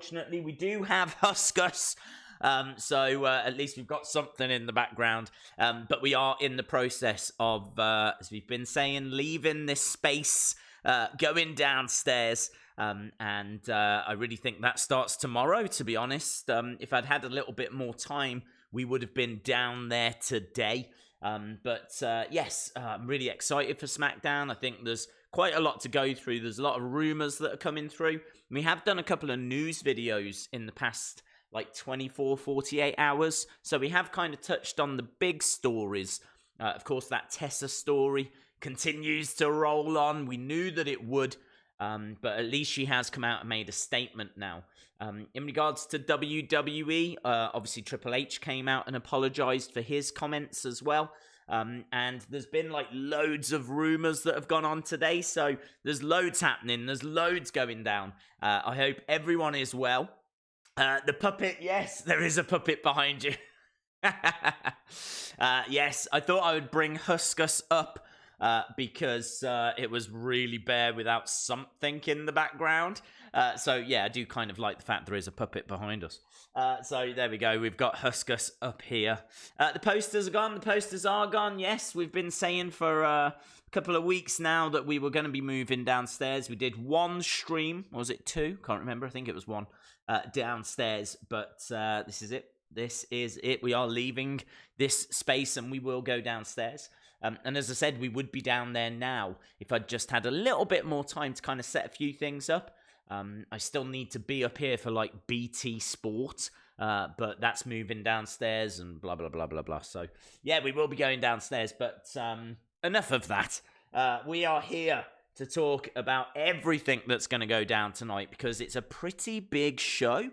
Unfortunately, we do have Huskus. So at least we've got something in the background. But we are in the process of, as we've been saying, leaving this space, going downstairs. And I really think that starts tomorrow, to be honest. If I'd had a little bit more time, we would have been down there today. But yes, I'm really excited for SmackDown. I think there's quite a lot to go through. There's a lot of rumors that are coming through. We have done a couple of news videos in the past, like 24, 48 hours. So we have kind of touched on the big stories. Of course, that Tessa story continues to roll on. We knew that it would. But at least she has come out and made a statement now. In regards to WWE, obviously Triple H came out and apologized for his comments as well. And there's been like loads of rumors that have gone on today. So there's loads happening. There's loads going down. I hope everyone is well. The puppet, yes, there is a puppet behind you. Yes, I thought I would bring Huskus up. Because it was really bare without something in the background. So, yeah, I do kind of like the fact there is a puppet behind us. So, there we go. We've got Huskus up here. The posters are gone. The posters are gone. Yes, we've been saying for a couple of weeks now that we were going to be moving downstairs. We did one stream. Or was it two? Can't remember. I think it was one downstairs. But this is it. This is it. We are leaving this space and we will go downstairs. And as I said, we would be down there now if I'd just had a little bit more time to kind of set a few things up. I still need to be up here for like BT Sport, but that's moving downstairs and blah, blah, blah, blah, blah. So, yeah, we will be going downstairs, but enough of that. We are here to talk about everything that's going to go down tonight because it's a pretty big show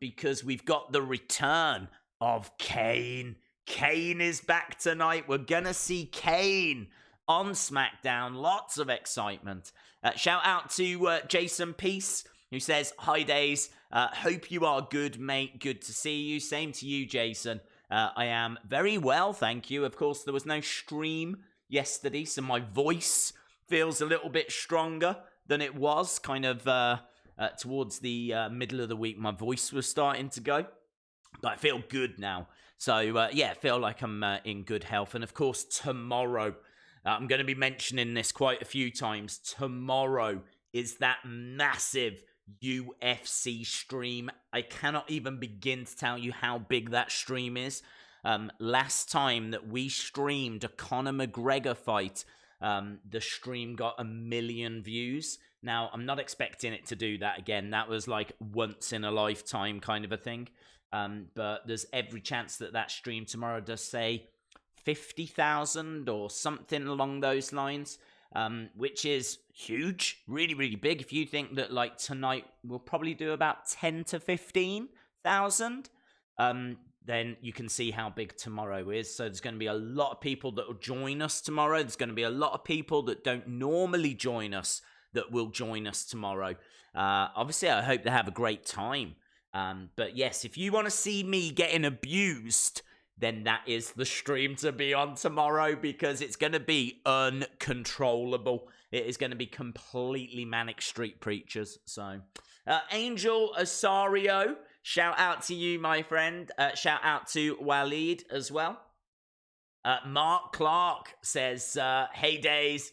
because we've got the return of Kane. Kane is back tonight. We're going to see Kane on SmackDown. Lots of excitement. Shout out to Jason Peace, who says, "Hi, Days. Hope you are good, mate. Good to see you. Same to you, Jason. I am very well, thank you. Of course, there was no stream yesterday, so my voice feels a little bit stronger than it was kind of towards the middle of the week. My voice was starting to go, but I feel good now. So, yeah, I feel like I'm in good health. And, of course, tomorrow, I'm going to be mentioning this quite a few times. Tomorrow is that massive UFC stream. I cannot even begin to tell you how big that stream is. Last time that we streamed a Conor McGregor fight, the stream got 1 million views. Now, I'm not expecting it to do that again. That was like once in a lifetime kind of a thing. But there's every chance that that stream tomorrow does say 50,000 or something along those lines, which is huge, really, really big. If you think that like tonight we'll probably do about 10 to 15,000, then you can see how big tomorrow is. So there's going to be a lot of people that will join us tomorrow. There's going to be a lot of people that don't normally join us that will join us tomorrow. Obviously, I hope they have a great time. But yes, if you want to see me getting abused, then that is the stream to be on tomorrow because it's going to be uncontrollable. It is going to be completely manic street preachers. So, Angel Osario, shout out to you, my friend. Shout out to Waleed as well. Mark Clark says, "Hey, Days.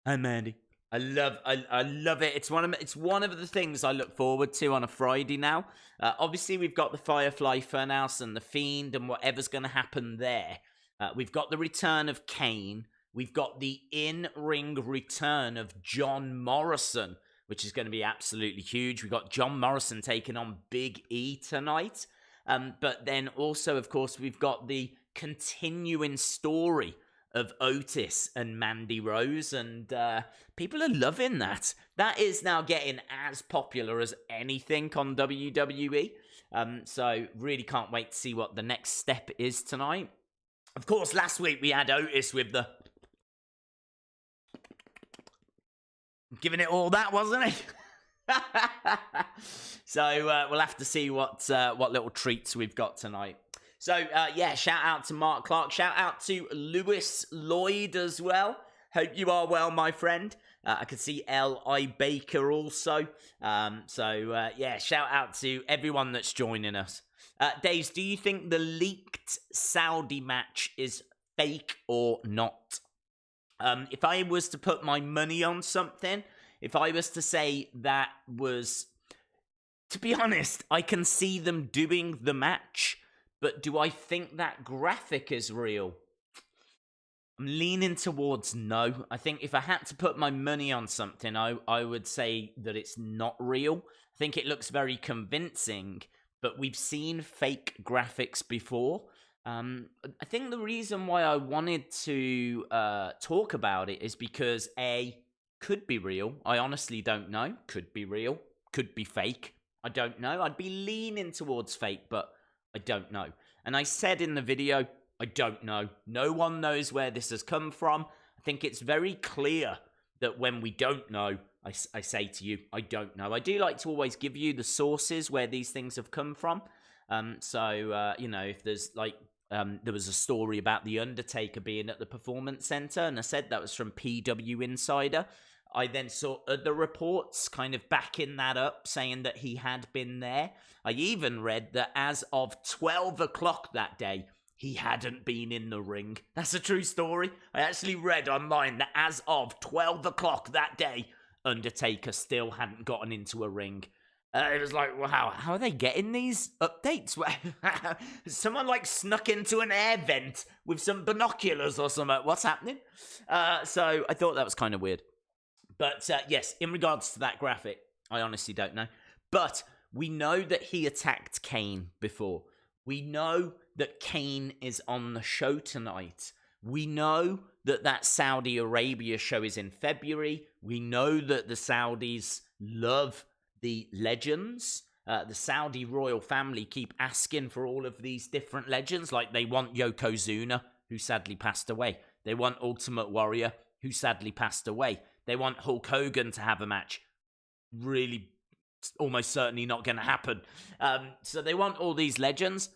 I'm Andy. I love it. It's one of the things I look forward to on a Friday now. Obviously, we've got the Firefly Funhouse and the Fiend and whatever's going to happen there. We've got the return of Kane. We've got the in-ring return of John Morrison, which is going to be absolutely huge. We've got John Morrison taking on Big E tonight. But then also, of course, we've got the continuing story of Otis and Mandy Rose, and people are loving that. That is now getting as popular as anything on WWE. So really can't wait to see what the next step is tonight. Of course, last week we had Otis with the giving it all that, wasn't he? So we'll have to see what little treats we've got tonight. So, yeah, shout out to Mark Clark. Shout out to Lewis Lloyd as well. Hope you are well, my friend. I could see L.I. Baker also. Yeah, shout out to everyone that's joining us. Days, do you think the leaked Saudi match is fake or not? If I was to put my money on something, if I was to say that was... To be honest, I can see them doing the match, but do I think that graphic is real? I'm leaning towards no. I think if I had to put my money on something, I would say that it's not real. I think it looks very convincing, but we've seen fake graphics before. I think the reason why I wanted to talk about it is because A, could be real. I honestly don't know. Could be real. Could be fake. I don't know. I'd be leaning towards fake, but I don't know. And I said in the video, I don't know. No one knows where this has come from. I think it's very clear that when we don't know, I say to you, I don't know. I do like to always give you the sources where these things have come from. If there's there was a story about The Undertaker being at the Performance Center, and I said that was from PW Insider. I then saw other reports kind of backing that up, saying that he had been there. I even read that as of 12 o'clock that day, he hadn't been in the ring. That's a true story. I actually read online that as of 12 o'clock that day, Undertaker still hadn't gotten into a ring. It was like, wow, how are they getting these updates? Someone snuck into an air vent with some binoculars or something. What's happening? So I thought that was kind of weird. But yes, in regards to that graphic, I honestly don't know. But we know that he attacked Kane before. We know that Kane is on the show tonight. We know that Saudi Arabia show is in February. We know that the Saudis love the legends. The Saudi royal family keep asking for all of these different legends. Like, they want Yokozuna, who sadly passed away. They want Ultimate Warrior, who sadly passed away. They want Hulk Hogan to have a match. Really, almost certainly not going to happen. So they want all these legends.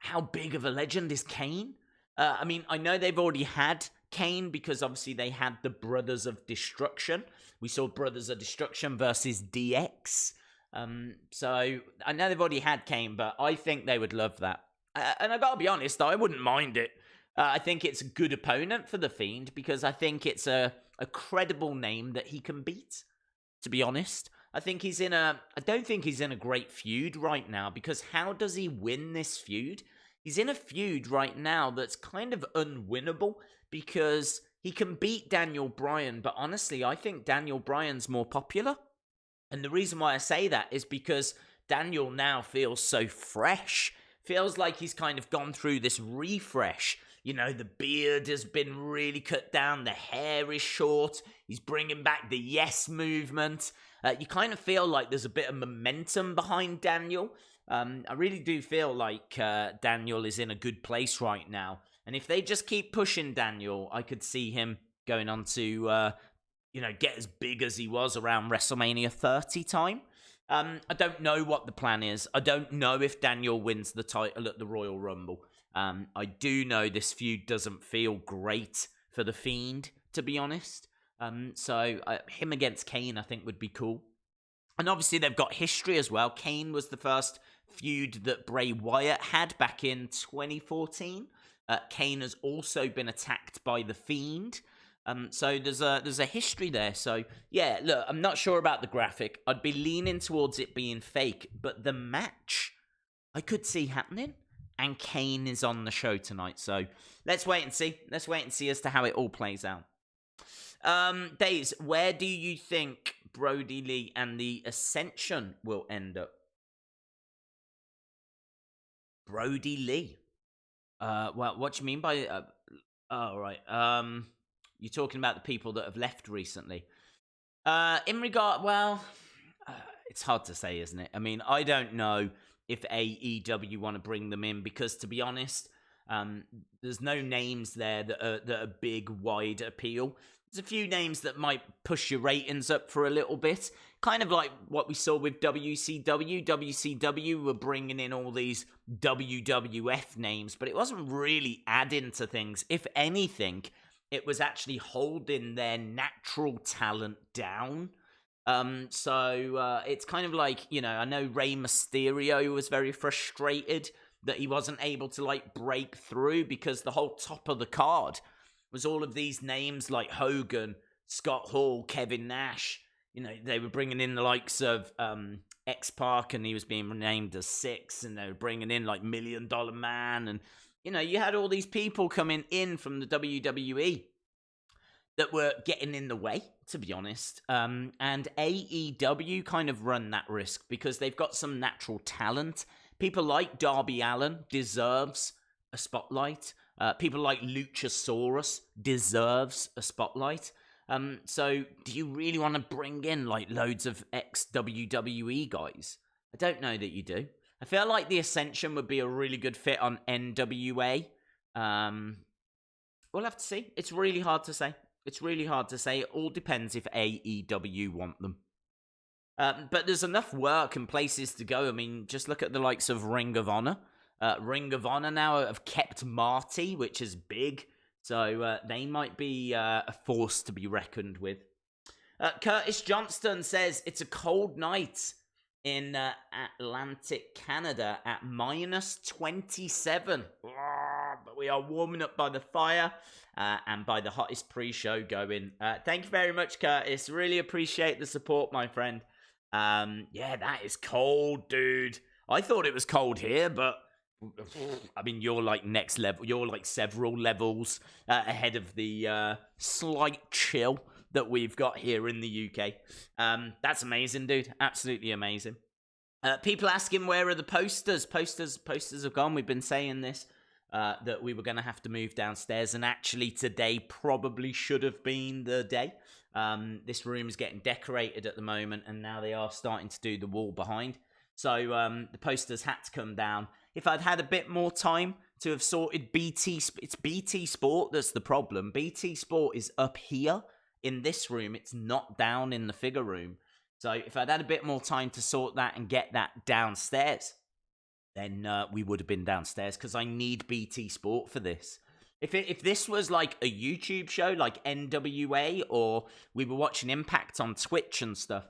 How big of a legend is Kane? I know they've already had Kane because obviously they had the Brothers of Destruction. We saw Brothers of Destruction versus DX. So I know they've already had Kane, but I think they would love that. And I gotta be honest, I wouldn't mind it. I think it's a good opponent for The Fiend because I think it's a credible name that he can beat, to be honest. I don't think he's in a great feud right now because how does he win this feud? He's in a feud right now that's kind of unwinnable because he can beat Daniel Bryan, but honestly, I think Daniel Bryan's more popular. And the reason why I say that is because Daniel now feels so fresh. Feels like he's kind of gone through this refresh. You know, the beard has been really cut down. The hair is short. He's bringing back the yes movement. You kind of feel like there's a bit of momentum behind Daniel. I really do feel like Daniel is in a good place right now. And if they just keep pushing Daniel, I could see him going on to, get as big as he was around WrestleMania 30 time. I don't know what the plan is. I don't know if Daniel wins the title at the Royal Rumble. I do know this feud doesn't feel great for The Fiend, to be honest. So him against Kane, I think, would be cool. And obviously, they've got history as well. Kane was the first feud that Bray Wyatt had back in 2014. Kane has also been attacked by The Fiend. So there's a history there. So, yeah, look, I'm not sure about the graphic. I'd be leaning towards it being fake. But the match, I could see happening. And Kane is on the show tonight. So let's wait and see. Let's wait and see as to how it all plays out. Days, where do you think Brody Lee and the Ascension will end up? Brody Lee. Well, what do you mean by... right. You're talking about the people that have left recently. It's hard to say, isn't it? I mean, I don't know if AEW want to bring them in because, to be honest, there's no names there that are big, wide appeal. There's a few names that might push your ratings up for a little bit. Kind of like what we saw with WCW. WCW were bringing in all these WWF names, but it wasn't really adding to things. If anything, it was actually holding their natural talent down. So it's kind of like, I know Rey Mysterio was very frustrated that he wasn't able to, like, break through because the whole top of the card was all of these names like Hogan, Scott Hall, Kevin Nash. They were bringing in the likes of X-Pac, and he was being named as Six, and they were bringing in, like, $1 Million Man, and, you had all these people coming in from the WWE that were getting in the way, to be honest. And AEW kind of run that risk because they've got some natural talent. People like Darby Allin deserves a spotlight. People like Luchasaurus deserves a spotlight. So do you really want to bring in, like, loads of ex-WWE guys? I don't know that you do. I feel like the Ascension would be a really good fit on NWA. We'll have to see. It's really hard to say. It all depends if AEW want them. But there's enough work and places to go. I mean, just look at the likes of Ring of Honor. Ring of Honor now have kept Marty, which is big. So they might be a force to be reckoned with. Curtis Johnston says it's a cold night in Atlantic Canada at -27. But we are warming up by the fire and by the hottest pre-show going. Thank you very much, Curtis. Really appreciate the support, my friend. Yeah, that is cold, dude. I thought it was cold here, but I mean, you're like next level. You're like several levels ahead of the slight chill that we've got here in the UK. That's amazing, dude. Absolutely amazing. People asking where are the posters? Posters have gone. We've been saying this, that we were going to have to move downstairs, and actually today probably should have been the day. This room is getting decorated at the moment, and now they are starting to do the wall behind. So the posters had to come down. If I'd had a bit more time to have sorted it's BT Sport that's the problem. BT Sport is up here in this room. It's not down in the figure room. So if I'd had a bit more time to sort that and get that downstairs, then we would have been downstairs, because I need BT Sport for this. If this was like a YouTube show like NWA, or we were watching Impact on Twitch and stuff,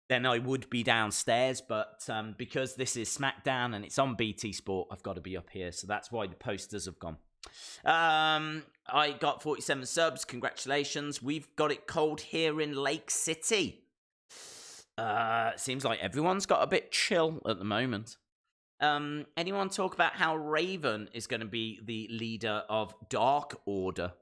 then I would be downstairs. But because this is SmackDown and it's on BT Sport, I've got to be up here. So that's why the posters have gone. I got 47 subs. Congratulations. We've got it cold here in Lake City. Seems like everyone's got a bit chill at the moment. Anyone talk about how Raven is going to be the leader of Dark Order?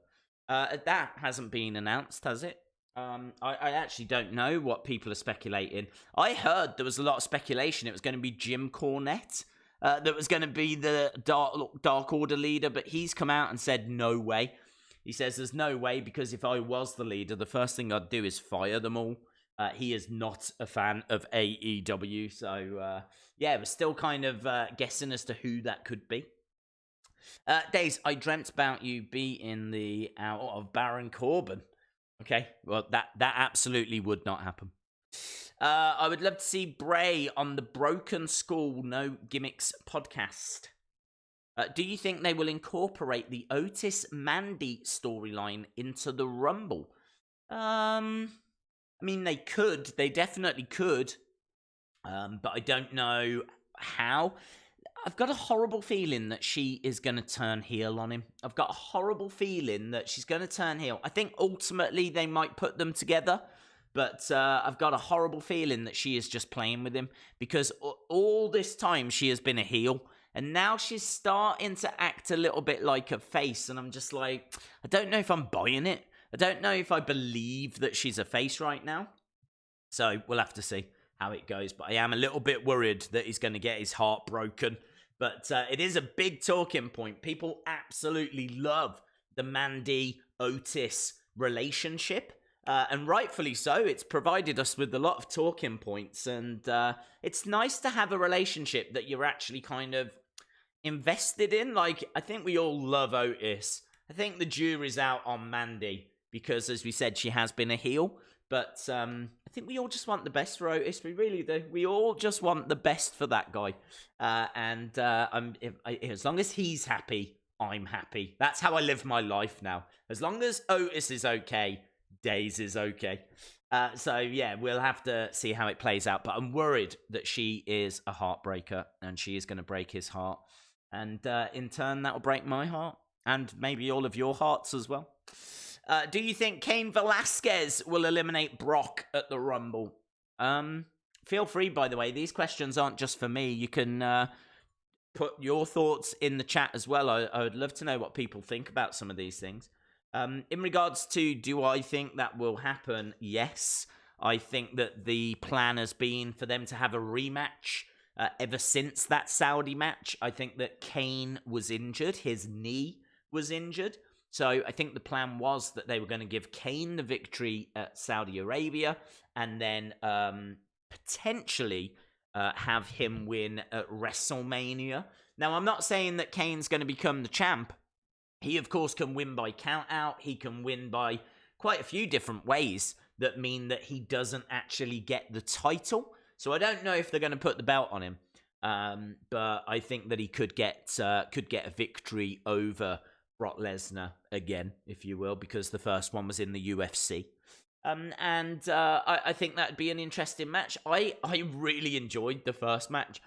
That hasn't been announced, has it? I actually don't know what people are speculating. I heard there was a lot of speculation it was going to be Jim Cornette that was going to be the Dark Order leader, but he's come out and said no way. He says there's no way, because if I was the leader, the first thing I'd do is fire them all. He is not a fan of AEW, so yeah, we're still kind of guessing as to who that could be. Days, I dreamt about you being the out of Baron Corbin. Okay, well, that absolutely would not happen. I would love to see Bray on the Broken Skull No Gimmicks podcast. Do you think they will incorporate the Otis Mandy storyline into the Rumble? I mean, they could. They definitely could. But I don't know how. I've got a horrible feeling that she is going to turn heel on him. I've got a horrible feeling that she's going to turn heel. I think ultimately they might put them together. But I've got a horrible feeling that she is just playing with him. Because all this time she has been a heel. And now she's starting to act a little bit like a face. And I'm just like, I don't know if I'm buying it. I don't know if I believe that she's a face right now. So we'll have to see how it goes. But I am a little bit worried that he's going to get his heart broken. But it is a big talking point. People absolutely love the Mandy-Otis relationship. And rightfully so. It's provided us with a lot of talking points. And it's nice to have a relationship that you're actually kind of invested in. Like, I think we all love Otis. I think the jury's out on Mandy. Because, as we said, she has been a heel. But I think we all just want the best for Otis. We really do. We all just want the best for that guy. As long as he's happy, I'm happy. That's how I live my life now. As long as Otis is okay, Days is okay. So yeah, we'll have to see how it plays out. But I'm worried that she is a heartbreaker and she is going to break his heart. And in turn, that will break my heart. And maybe all of your hearts as well. Do you think Cain Velasquez will eliminate Brock at the Rumble? Feel free, by the way. These questions aren't just for me. You can put your thoughts in the chat as well. I would love to know what people think about some of these things. In regards to, do I think that will happen? Yes. I think that the plan has been for them to have a rematch ever since that Saudi match. I think that Kane was injured. His knee was injured. So I think the plan was that they were going to give Kane the victory at Saudi Arabia and then potentially have him win at WrestleMania. Now, I'm not saying that Kane's going to become the champ. He, of course, can win by count-out. He can win by quite a few different ways that mean that he doesn't actually get the title. So I don't know if they're going to put the belt on him. But I think that he could get a victory over Brock Lesnar again, if you will, because the first one was in the UFC. I think that'd be an interesting match. I really enjoyed the first match.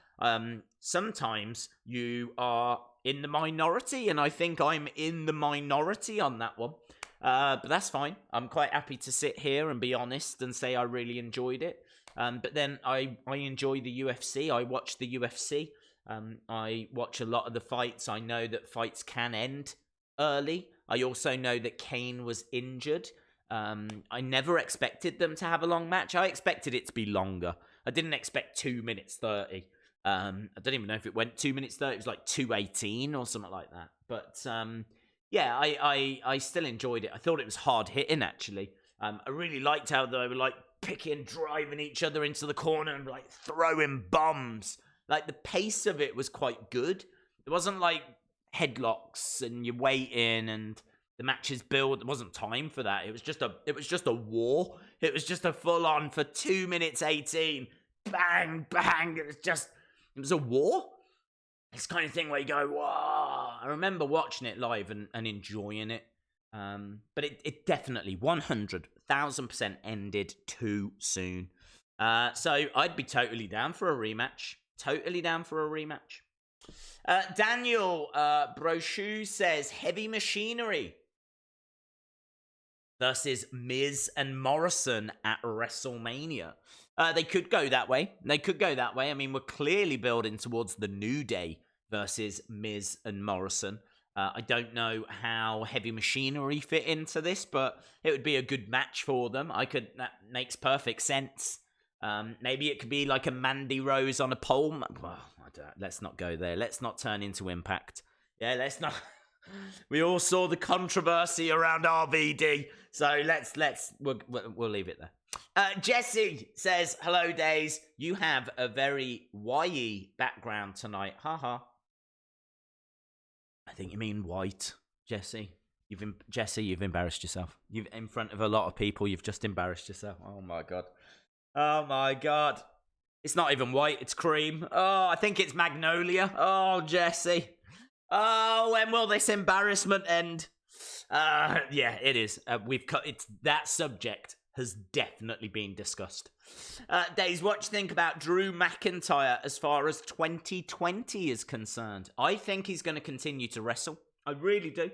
Sometimes you are in the minority, and I think I'm in the minority on that one. But that's fine. I'm quite happy to sit here and be honest and say I really enjoyed it. But then I enjoy the UFC. I watch the UFC. I watch a lot of the fights. I know that fights can end early. I also know that Kane was injured. I never expected them to have a long match. I expected it to be longer. I didn't expect 2 minutes 30. I don't even know if it went 2 minutes 30. It was like 2:18 or something like that. But yeah, I still enjoyed it. I thought it was hard hitting, actually. I really liked how they were like picking, driving each other into the corner and like throwing bombs. Like the pace of it was quite good. It wasn't like headlocks and you're waiting and the matches build. There wasn't time for that. It was just a war. It was just a full on for 2 minutes 18. Bang, bang. It was a war. This kind of thing where you go, wow. I remember watching it live and enjoying it. But it definitely 100,000% ended too soon. So I'd be totally down for a rematch. Daniel Brochu says Heavy Machinery versus Miz and Morrison at WrestleMania. They could go that way. I mean, we're clearly building towards the New Day versus Miz and Morrison. I don't know how Heavy Machinery fit into this, but it would be a good match for them. That makes perfect sense. Maybe it could be like a Mandy Rose on a pole. Well, let's not go there. Let's not turn into Impact. Yeah, let's not. We all saw the controversy around RVD, so we'll leave it there. Jesse says, "Hello, Days. You have a very YE background tonight. Haha." I think you mean white, Jesse. You've embarrassed yourself. You've in front of a lot of people. You've just embarrassed yourself. Oh my god. It's not even white. It's cream. Oh, I think it's magnolia. Oh, Jesse. Oh, when will this embarrassment end? Yeah, it is. It's that subject has definitely been discussed. Days, what do you think about Drew McIntyre as far as 2020 is concerned? I think he's going to continue to wrestle. I really do.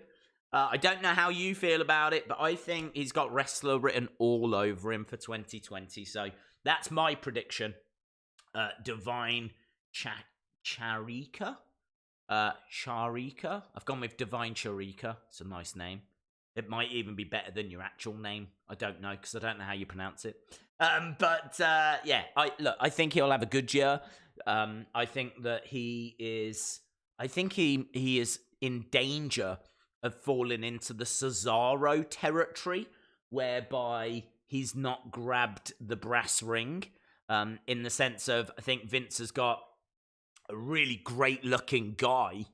I don't know how you feel about it, but I think he's got wrestler written all over him for 2020. So that's my prediction. Divine Sharika. Sharika. I've gone with Divine Sharika. It's a nice name. It might even be better than your actual name. I don't know, because I don't know how you pronounce it. Yeah, I think he'll have a good year. I think that he is in danger of falling into the Cesaro territory, whereby he's not grabbed the brass ring. In the sense of, I think Vince has got a really great looking guy,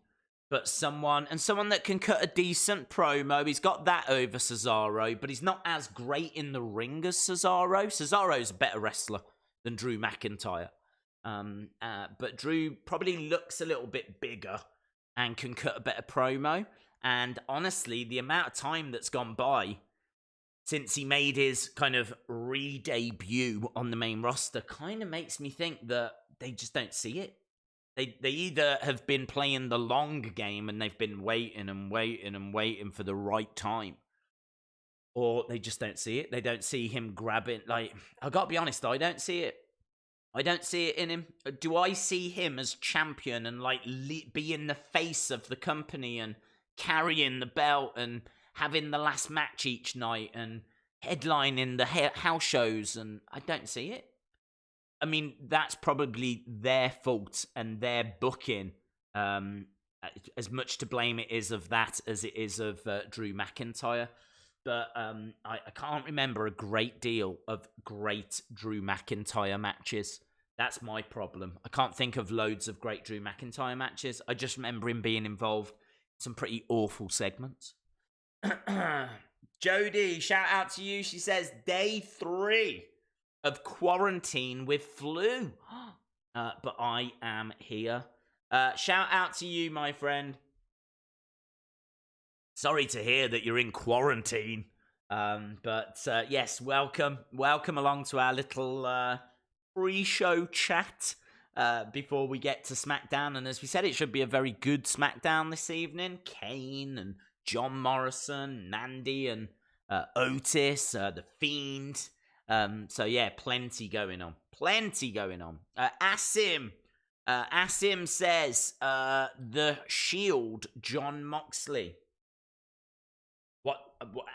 but someone that can cut a decent promo. He's got that over Cesaro, but he's not as great in the ring as Cesaro. Cesaro's a better wrestler than Drew McIntyre. But Drew probably looks a little bit bigger and can cut a better promo. And honestly, the amount of time that's gone by since he made his kind of re-debut on the main roster kind of makes me think that they just don't see it. They either have been playing the long game and they've been waiting and waiting and waiting for the right time, or they just don't see it. They don't see him grabbing. Like, I gotta be honest, I don't see it. I don't see it in him. Do I see him as champion and like being the face of the company and carrying the belt and having the last match each night and headlining the house shows? And I don't see it. I mean, that's probably their fault and their booking. As much to blame it is of that as it is of Drew McIntyre. But I can't remember a great deal of great Drew McIntyre matches. That's my problem. I can't think of loads of great Drew McIntyre matches. I just remember him being involved in some pretty awful segments. Jody, shout out to you. She says, day 3 of quarantine with flu. But I am here. Shout out to you, my friend. Sorry to hear that you're in quarantine. But yes, welcome along to our little pre-show chat before we get to SmackDown. And as we said, it should be a very good SmackDown this evening. Kane and John Morrison, Mandy and Otis, The Fiend. So yeah, plenty going on. Asim says, The Shield, John Moxley. What,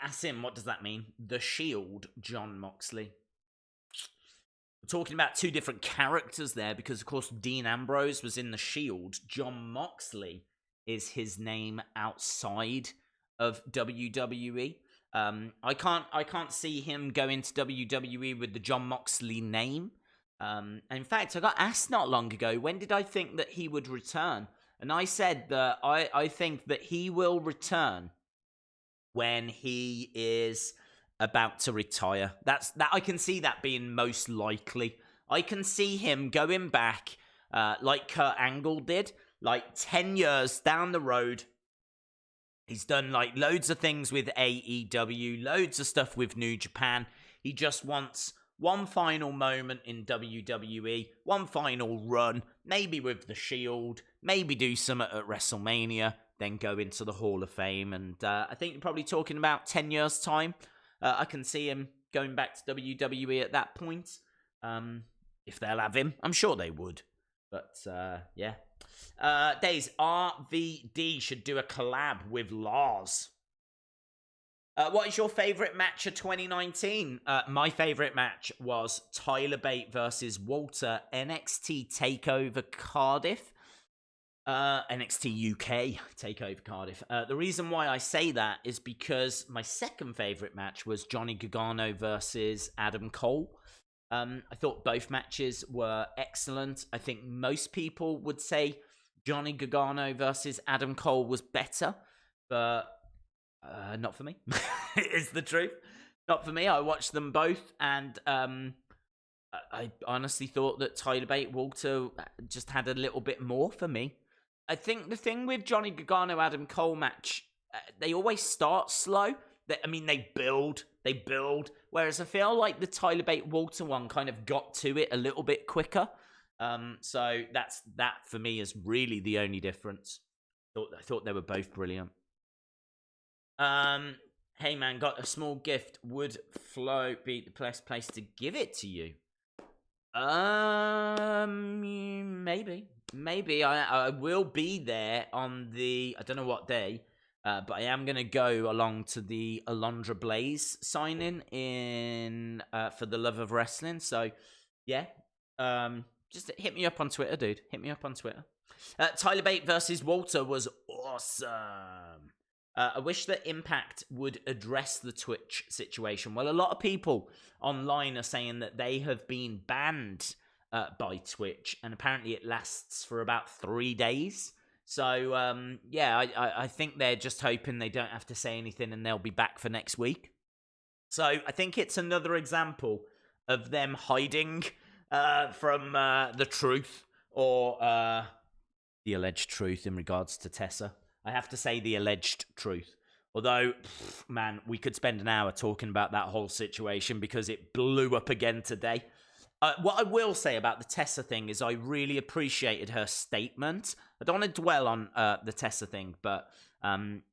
Asim, what does that mean? The Shield, John Moxley. We're talking about 2 different characters there because, of course, Dean Ambrose was in The Shield. John Moxley is his name outside of WWE. I can't see him going to WWE with the John Moxley name. In fact, I got asked not long ago, when did I think that he would return? And I said that I think that he will return when he is about to retire. That I can see that being most likely. I can see him going back like Kurt Angle did, like 10 years down the road. He's done like loads of things with AEW, loads of stuff with New Japan. He just wants one final moment in WWE, one final run, maybe with the Shield, maybe do something at WrestleMania, then go into the Hall of Fame. And I think you're probably talking about 10 years' time. I can see him going back to WWE at that point. If they'll have him, I'm sure they would. But, yeah. Days, RVD should do a collab with Lars. What is your favourite match of 2019? My favourite match was Tyler Bate versus Walter, NXT TakeOver Cardiff. NXT UK TakeOver Cardiff. The reason why I say that is because my second favourite match was Johnny Gargano versus Adam Cole. I thought both matches were excellent. I think most people would say Johnny Gargano versus Adam Cole was better, but not for me. It's the truth. Not for me. I watched them both, and I honestly thought that Tyler Bate Walter just had a little bit more for me. I think the thing with Johnny Gargano Adam Cole match, they always start slow. They build. Whereas I feel like the Tyler Bate Walter one kind of got to it a little bit quicker. So that for me is really the only difference. I thought they were both brilliant. Hey man, got a small gift. Would Flo be the best place to give it to you? Maybe I will be there on the, I don't know what day, but I am gonna go along to the Alundra Blaze signing in for the Love of Wrestling. So yeah, just hit me up on Twitter, dude. Hit me up on Twitter. Tyler Bate versus Walter was awesome. I wish that Impact would address the Twitch situation. Well, a lot of people online are saying that they have been banned by Twitch, and apparently it lasts for about 3 days. So, yeah, I think they're just hoping they don't have to say anything and they'll be back for next week. So I think it's another example of them hiding from the truth, or the alleged truth in regards to Tessa. I have to say the alleged truth. Although, man, we could spend an hour talking about that whole situation because it blew up again today. What I will say about the Tessa thing is I really appreciated her statement. I don't want to dwell on the Tessa thing, but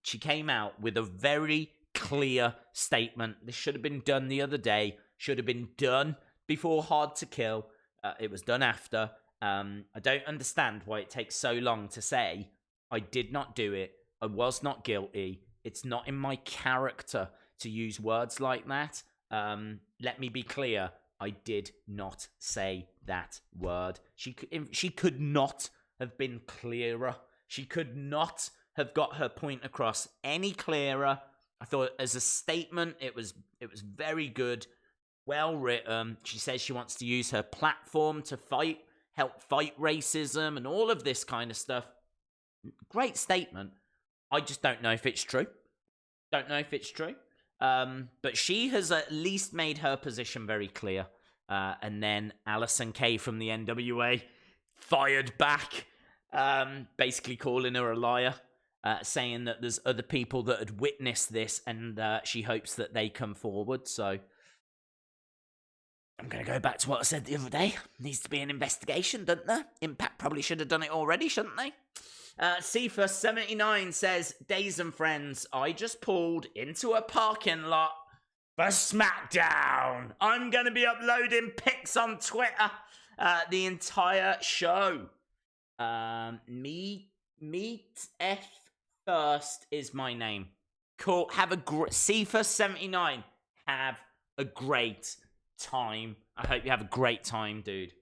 she came out with a very clear statement. This should have been done the other day. Should have been done before Hard to Kill. It was done after. I don't understand why it takes so long to say, I did not do it. I was not guilty. It's not in my character to use words like that. Let me be clear. I did not say that word. She could not have been clearer. She could not have got her point across any clearer. I thought as a statement, it was very good, well written. She says she wants to use her platform to help fight racism and all of this kind of stuff. Great statement. I just don't know if it's true. But she has at least made her position very clear. And then Allysin Kay from the NWA fired back, basically calling her a liar, saying that there's other people that had witnessed this and she hopes that they come forward. So I'm going to go back to what I said the other day. Needs to be an investigation, doesn't there? Impact probably should have done it already, shouldn't they? Sifa79 says, Days and Friends, I just pulled into a parking lot for Smackdown. I'm going to be uploading pics on Twitter the entire show. Meet F First is my name. Cool. Have a Sifa79. Have a great time. I hope you have a great time, dude.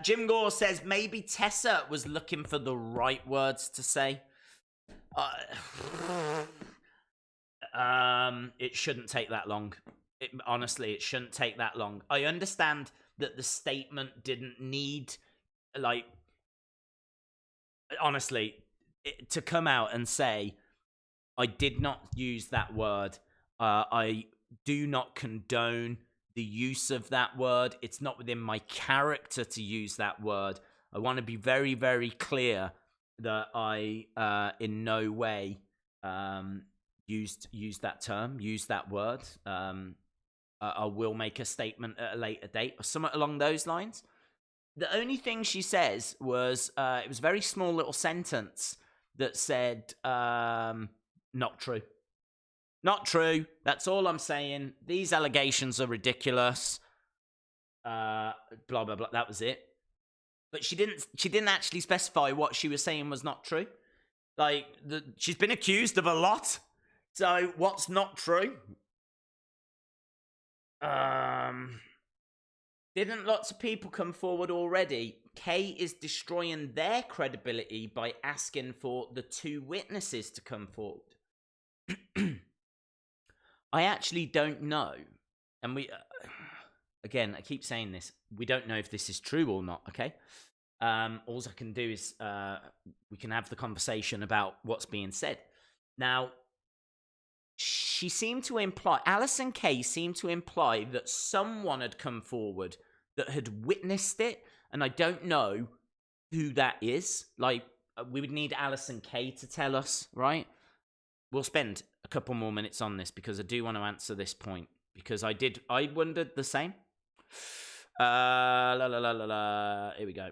Jim Gore says maybe Tessa was looking for the right words to say. It shouldn't take that long. Honestly, it shouldn't take that long. I understand that the statement didn't need, honestly, to come out and say, I did not use that word. I do not condone the use of that word. It's not within my character to use that word. I want to be very, very clear that I, in no way, used that term, used that word. I will make a statement at a later date or something along those lines. The only thing she says was, it was a very small little sentence that said, not true. Not true. That's all I'm saying. These allegations are ridiculous. Blah, blah, blah. That was it. But she didn't actually specify what she was saying was not true. She's been accused of a lot. So what's not true? Didn't lots of people come forward already? Kay is destroying their credibility by asking for the two witnesses to come forward. I actually don't know. And we, again, I keep saying this. We don't know if this is true or not, okay? All I can do is we can have the conversation about what's being said. Now, she seemed to imply, Allysin Kay seemed to imply that someone had come forward that had witnessed it, and I don't know who that is. We would need Allysin Kay to tell us, right? We'll spend a couple more minutes on this because I do want to answer this point, because I wondered the same. Here we go.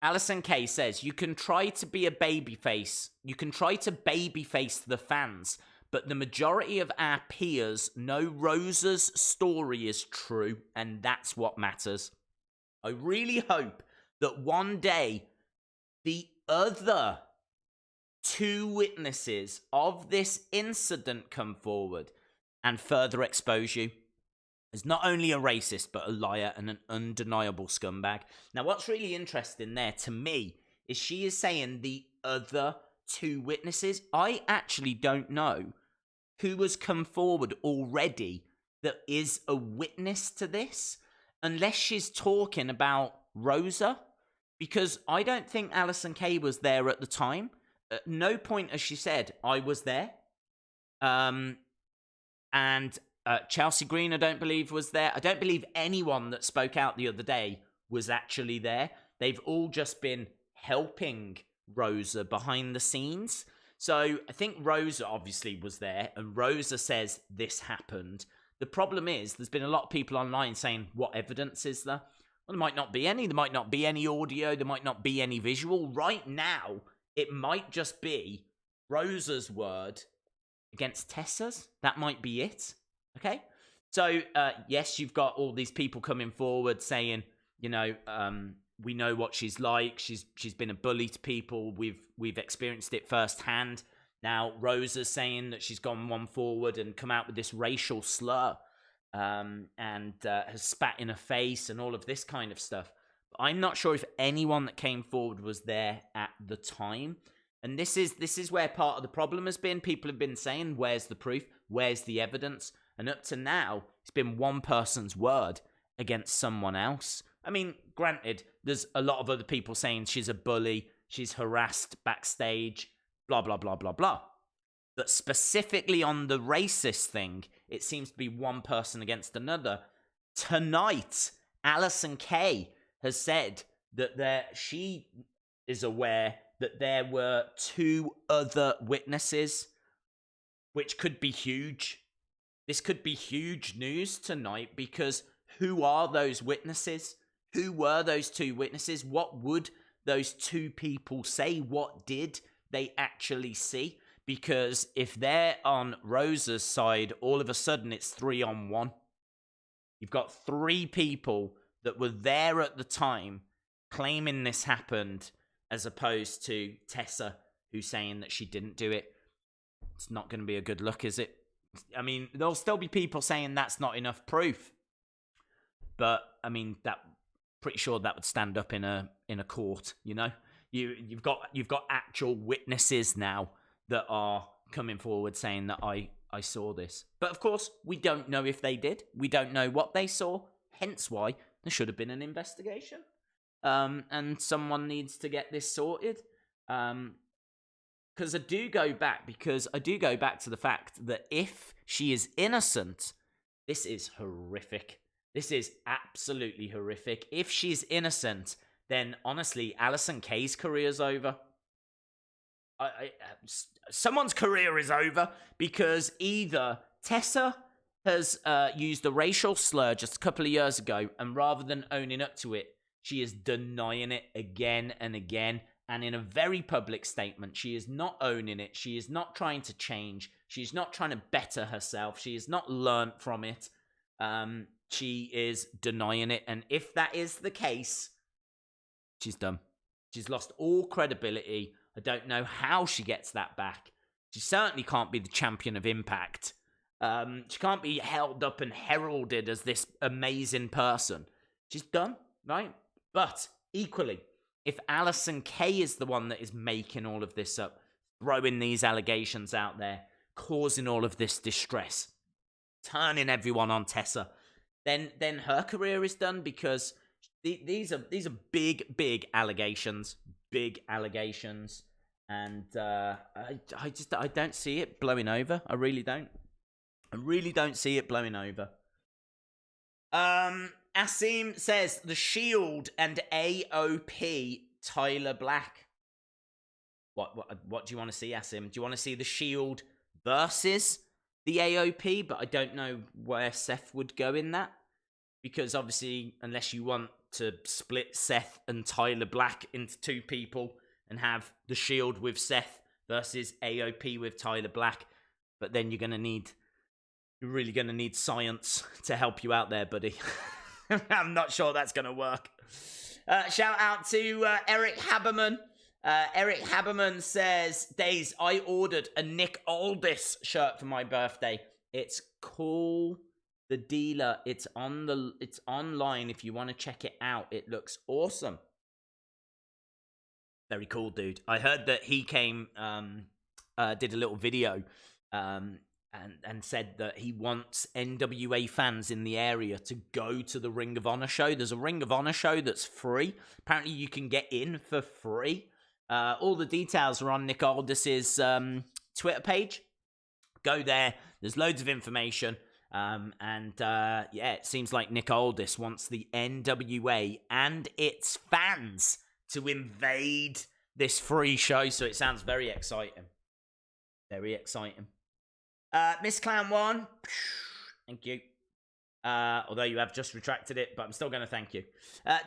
Allysin Kay says, you can try to be a babyface. You can try to babyface the fans, but the majority of our peers know Rosa's story is true, and that's what matters. I really hope that one day the other two witnesses of this incident come forward and further expose you as not only a racist, but a liar and an undeniable scumbag. Now, what's really interesting there to me is she is saying the other two witnesses. I actually don't know who has come forward already that is a witness to this, unless she's talking about Rosa, because I don't think Allysin Kay was there at the time. At no point has she said, I was there. And Chelsea Green, I don't believe, was there. I don't believe anyone that spoke out the other day was actually there. They've all just been helping Rosa behind the scenes. So I think Rosa obviously was there, and Rosa says this happened. The problem is there's been a lot of people online saying, what evidence is there? Well, there might not be any. There might not be any audio. There might not be any visual. Right now, it might just be Rosa's word against Tessa's. That might be it. Okay? So, yes, you've got all these people coming forward saying, you know, we know what she's like. She's been a bully to people. We've experienced it firsthand. Now, Rosa's saying that she's gone one forward and come out with this racial slur and has spat in her face and all of this kind of stuff. But I'm not sure if anyone that came forward was there at the time. And this is where part of the problem has been. People have been saying, where's the proof? Where's the evidence? And up to now, it's been one person's word against someone else. I mean, granted, there's a lot of other people saying she's a bully, she's harassed backstage, blah, blah, blah, blah, blah. But specifically on the racist thing, it seems to be one person against another. Tonight, Allysin Kay has said that she is aware that there were 2 other witnesses, which could be huge. This could be huge news tonight, because who are those witnesses? Who were those 2 witnesses? What would those 2 people say? What did they actually see? Because if they're on Rosa's side, all of a sudden it's 3-on-1. You've got 3 people that were there at the time claiming this happened, as opposed to Tessa, who's saying that she didn't do it. It's not going to be a good look, is it? I mean, there'll still be people saying that's not enough proof. But, I mean, pretty sure that would stand up in a court, you know? You've got actual witnesses now that are coming forward saying that I saw this. But of course, we don't know if they did. We don't know what they saw. Hence why there should have been an investigation. And someone needs to get this sorted. Because I do go back to the fact that if she is innocent, this is horrific. This is absolutely horrific. If she's innocent, then honestly, Allysin Kay's career's over. Someone's career is over, because either Tessa has used a racial slur just a couple of years ago, and rather than owning up to it, she is denying it again and again, and in a very public statement. She is not owning it. She is not trying to change. She's not trying to better herself. She has not learned from it. She is denying it, and if that is the case, she's done. She's lost all credibility. I don't know how she gets that back. She certainly can't be the champion of Impact. She can't be held up and heralded as this amazing person. She's done, right? But equally, if Allysin Kay is the one that is making all of this up, throwing these allegations out there, causing all of this distress, turning everyone on Tessa, then her career is done, because these are big allegations. Big allegations, and I don't see it blowing over. I really don't see it blowing over. Asim says the Shield and AOP Tyler Black. What do you want to see, Asim? Do you want to see the Shield versus the AOP? But I don't know where Seth would go in that, because obviously, unless you want to split Seth and Tyler Black into 2 people and have the Shield with Seth versus AOP with Tyler Black, but then you're really going to need science to help you out there, buddy. I'm not sure that's going to work. Shout out to Eric Haberman. Eric Haberman says, Days, I ordered a Nick Aldis shirt for my birthday. It's cool. The dealer, it's online if you want to check it out. It looks awesome. Very cool, dude. I heard that he came, did a little video, and said that he wants NWA fans in the area to go to the Ring of Honor show. There's a Ring of Honor show that's free. Apparently, you can get in for free. All the details are on Nick Aldis's Twitter page. Go there. There's loads of information. It seems like Nick Aldis wants the NWA and its fans to invade this free show, so it sounds very exciting. Very exciting. Miss Clown 1, thank you. Although you have just retracted it, but I'm still going to thank you.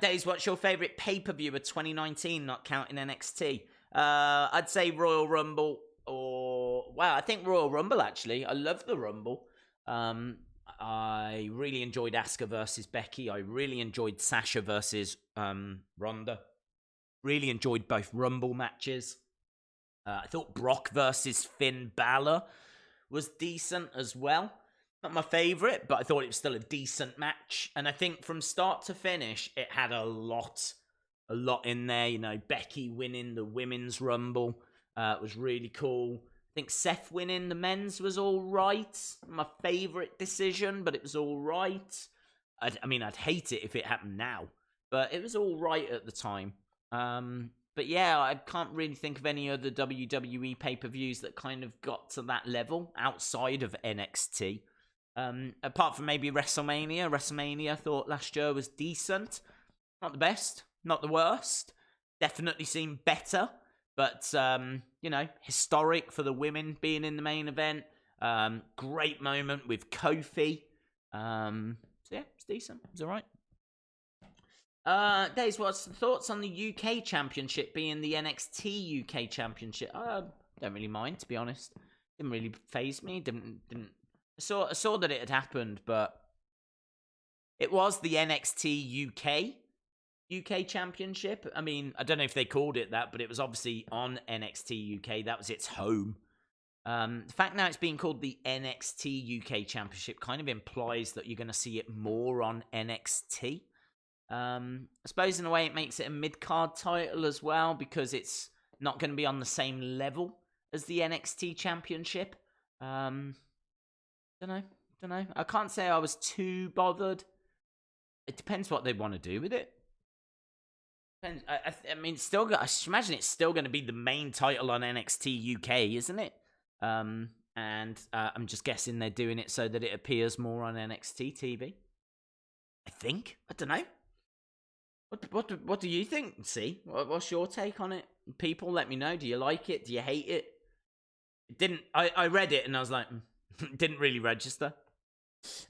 Days, what's your favourite pay-per-view of 2019, not counting NXT? I'd say Royal Rumble, I think Royal Rumble, actually. I love the Rumble. I really enjoyed Asuka versus Becky. I really enjoyed Sasha versus Ronda. Really enjoyed both Rumble matches. I thought Brock versus Finn Balor was decent as well. Not my favourite, but I thought it was still a decent match. And I think from start to finish, it had a lot in there. You know, Becky winning the Women's Rumble was really cool. I think Seth winning the men's was all right. My favourite decision, but it was all right. I'd hate it if it happened now, but it was all right at the time. But yeah, I can't really think of any other WWE pay-per-views that kind of got to that level outside of NXT. Apart from maybe WrestleMania. WrestleMania, I thought last year was decent. Not the best, not the worst. Definitely seemed better. But, historic for the women being in the main event. Great moment with Kofi. So yeah, it's decent. It's all right. Days, what's the thoughts on the UK Championship being the NXT UK Championship? I don't really mind, to be honest. Didn't really faze me. I saw that it had happened, but it was the NXT UK Championship. I mean, I don't know if they called it that, but it was obviously on NXT UK. That was its home. The fact now it's being called the NXT UK Championship kind of implies that you're going to see it more on NXT. I suppose in a way it makes it a mid-card title as well, because it's not going to be on the same level as the NXT Championship. Don't know. I can't say I was too bothered. It depends what they want to do with it. Depends. I mean, I imagine it's still going to be the main title on NXT UK, isn't it? And I'm just guessing they're doing it so that it appears more on NXT TV. I think. I don't know. What do you think? See, what's your take on it? People, let me know. Do you like it? Do you hate it? It didn't. I read it and I was like, it didn't really register.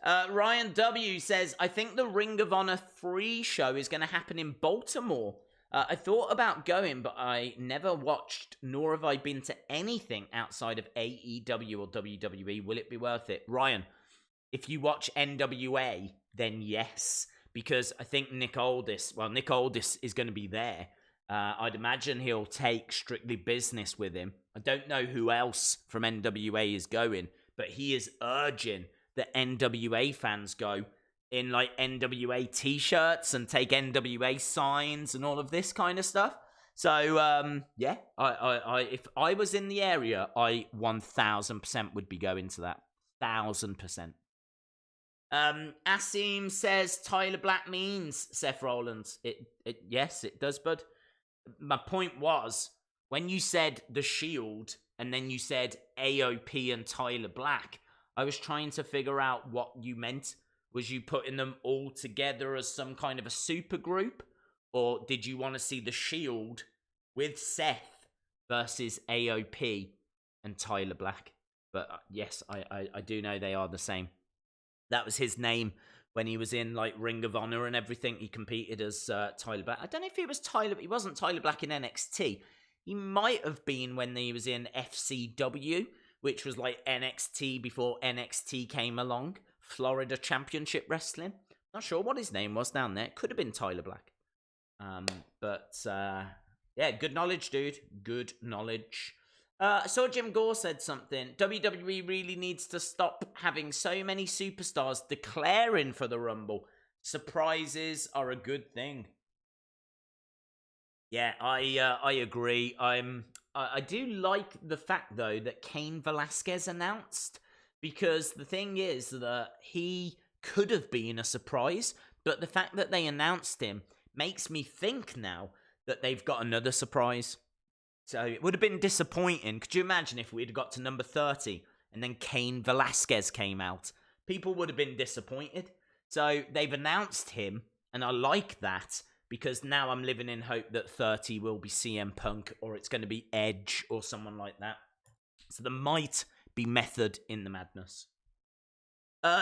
Ryan W says, I think the Ring of Honor 3 show is going to happen in Baltimore. I thought about going, but I never watched, nor have I been to anything outside of AEW or WWE. Will it be worth it? Ryan, if you watch NWA, then yes. Because I think Nick Aldis is going to be there. I'd imagine he'll take Strictly Business with him. I don't know who else from NWA is going, but he is urging that NWA fans go in like NWA t-shirts and take NWA signs and all of this kind of stuff. So, yeah, I if I was in the area, I 1000% would be going to that. 1000%. Asim says Tyler Black means Seth Rollins. Yes, it does, bud. My point was, when you said The Shield and then you said AOP and Tyler Black, I was trying to figure out what you meant. Was you putting them all together as some kind of a super group? Or did you want to see The Shield with Seth versus AOP and Tyler Black? But yes, I do know they are the same. That was his name when he was in like Ring of Honor and everything. He competed as Tyler Black. I don't know if he was Tyler. He wasn't Tyler Black in NXT. He might have been when he was in FCW, which was like NXT before NXT came along. Florida Championship Wrestling. Not sure what his name was down there. Could have been Tyler Black. Yeah, good knowledge, dude. Good knowledge. I saw Jim Gore said something. WWE really needs to stop having so many superstars declaring for the Rumble. Surprises are a good thing. Yeah, I agree. I do like the fact though that Cain Velasquez announced, because the thing is that he could have been a surprise, but the fact that they announced him makes me think now that they've got another surprise. So it would have been disappointing. Could you imagine if we'd got to number 30 and then Cain Velasquez came out? People would have been disappointed. So they've announced him, and I like that, because now I'm living in hope that 30 will be CM Punk or it's going to be Edge or someone like that. So there might be method in the madness.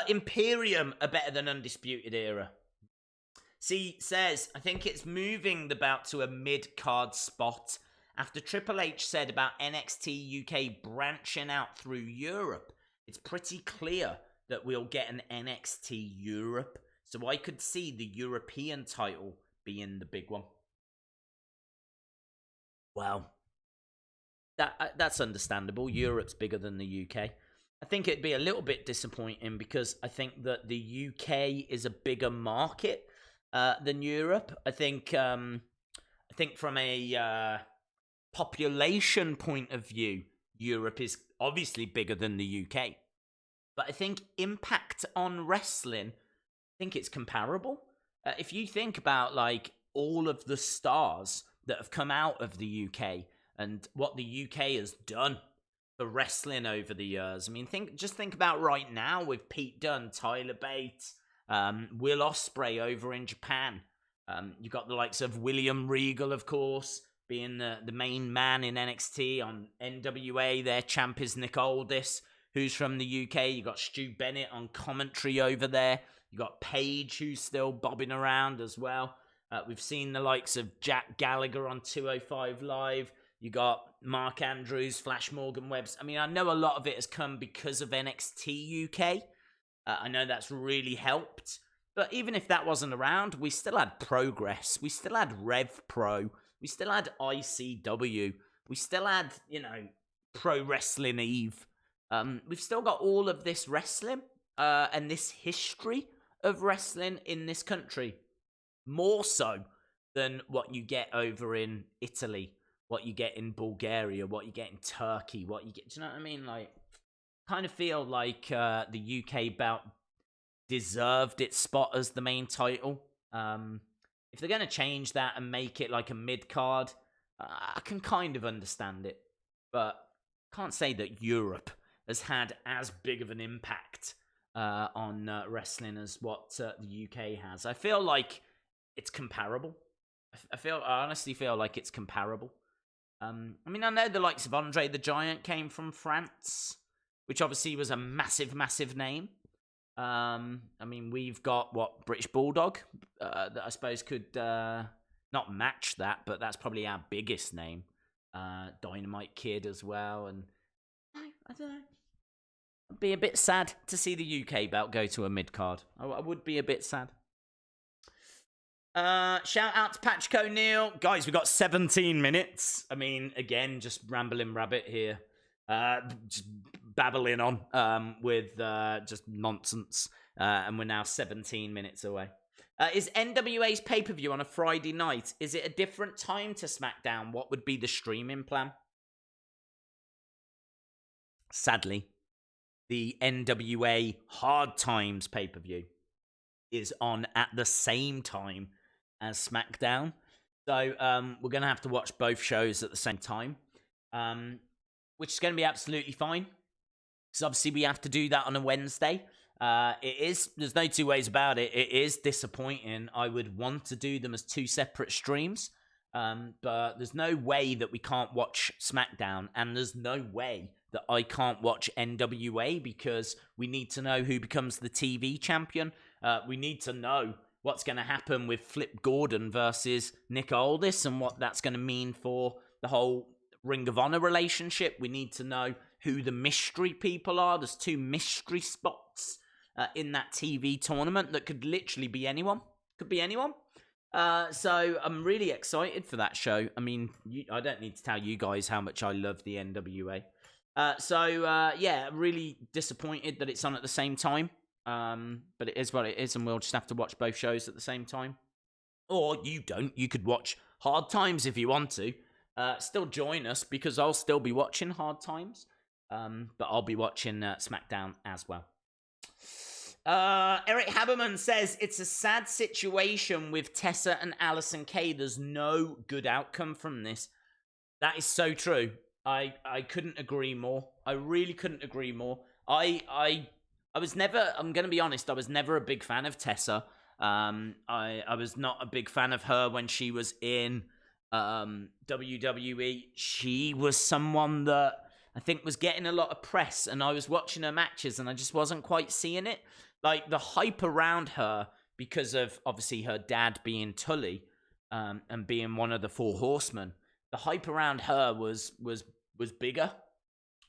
Imperium are better than Undisputed Era. See, says, I think it's moving the bout to a mid-card spot after Triple H said about NXT UK branching out through Europe. It's pretty clear that we'll get an NXT Europe, so I could see the European title being the big one. Well, that's understandable. Europe's bigger than the UK. I think it'd be a little bit disappointing because I think that the UK is a bigger market than Europe. I think from a population point of view, Europe is obviously bigger than the UK. But I think impact on wrestling, I think it's comparable. If you think about like all of the stars that have come out of the UK and what the UK has done for wrestling over the years. I mean, think about right now with Pete Dunne, Tyler Bates, Will Ospreay over in Japan. You got the likes of William Regal, of course, being the main man in NXT. On NWA, their champ is Nick Aldis, who's from the UK. You got Stu Bennett on commentary over there. You got Paige, who's still bobbing around as well. We've seen the likes of Jack Gallagher on 205 Live. You got Mark Andrews, Flash Morgan Webbs. I mean, I know a lot of it has come because of NXT UK. I know that's really helped. But even if that wasn't around, we still had Progress. We still had Rev Pro. We still had ICW. We still had, Pro Wrestling Eve. We've still got all of this wrestling and this history of wrestling in this country. More so than what you get over in Italy, what you get in Bulgaria, what you get in Turkey, what you get... Do you know what I mean? Like, kind of feel like the UK bout deserved its spot as the main title. If they're going to change that and make it like a mid-card, I can kind of understand it. But can't say that Europe has had as big of an impact on wrestling as what the UK has. I feel like it's comparable. I honestly feel like it's comparable. I mean, I know the likes of Andre the Giant came from France, which obviously was a massive, massive name. I mean, we've got, British Bulldog, that I suppose could not match that, but that's probably our biggest name. Dynamite Kid as well, and I don't know. I'd be a bit sad to see the UK belt go to a mid-card. I would be a bit sad. Shout out to Patrick O'Neill. Guys, we've got 17 minutes. I mean, again, just rambling rabbit here. Just babbling on with just nonsense. And we're now 17 minutes away. Is NWA's pay-per-view on a Friday night? Is it a different time to SmackDown? What would be the streaming plan? Sadly, the NWA Hard Times pay-per-view is on at the same time as SmackDown. So we're going to have to watch both shows at the same time, which is going to be absolutely fine. Because obviously we have to do that on a Wednesday. There's no two ways about it. It is disappointing. I would want to do them as two separate streams. But there's no way that we can't watch SmackDown. And there's no way that I can't watch NWA because we need to know who becomes the TV champion. We need to know what's going to happen with Flip Gordon versus Nick Aldis and what that's going to mean for the whole Ring of Honor relationship. We need to know who the mystery people are. There's 2 mystery spots in that TV tournament that could literally be anyone. Could be anyone. So I'm really excited for that show. I mean, I don't need to tell you guys how much I love the NWA. Yeah, really disappointed that it's on at the same time. But it is what it is, and we'll just have to watch both shows at the same time. Or you don't. You could watch Hard Times if you want to. Still join us because I'll still be watching Hard Times. But I'll be watching SmackDown as well. Eric Haberman says, it's a sad situation with Tessa and Allysin Kay. There's no good outcome from this. That is so true. I couldn't agree more. I really couldn't agree more. I was never, I'm going to be honest, I was never a big fan of Tessa. I was not a big fan of her when she was in WWE. She was someone that I think was getting a lot of press, and I was watching her matches, and I just wasn't quite seeing it. Like, the hype around her, because of obviously her dad being Tully, and being one of the Four Horsemen, the hype around her was bigger.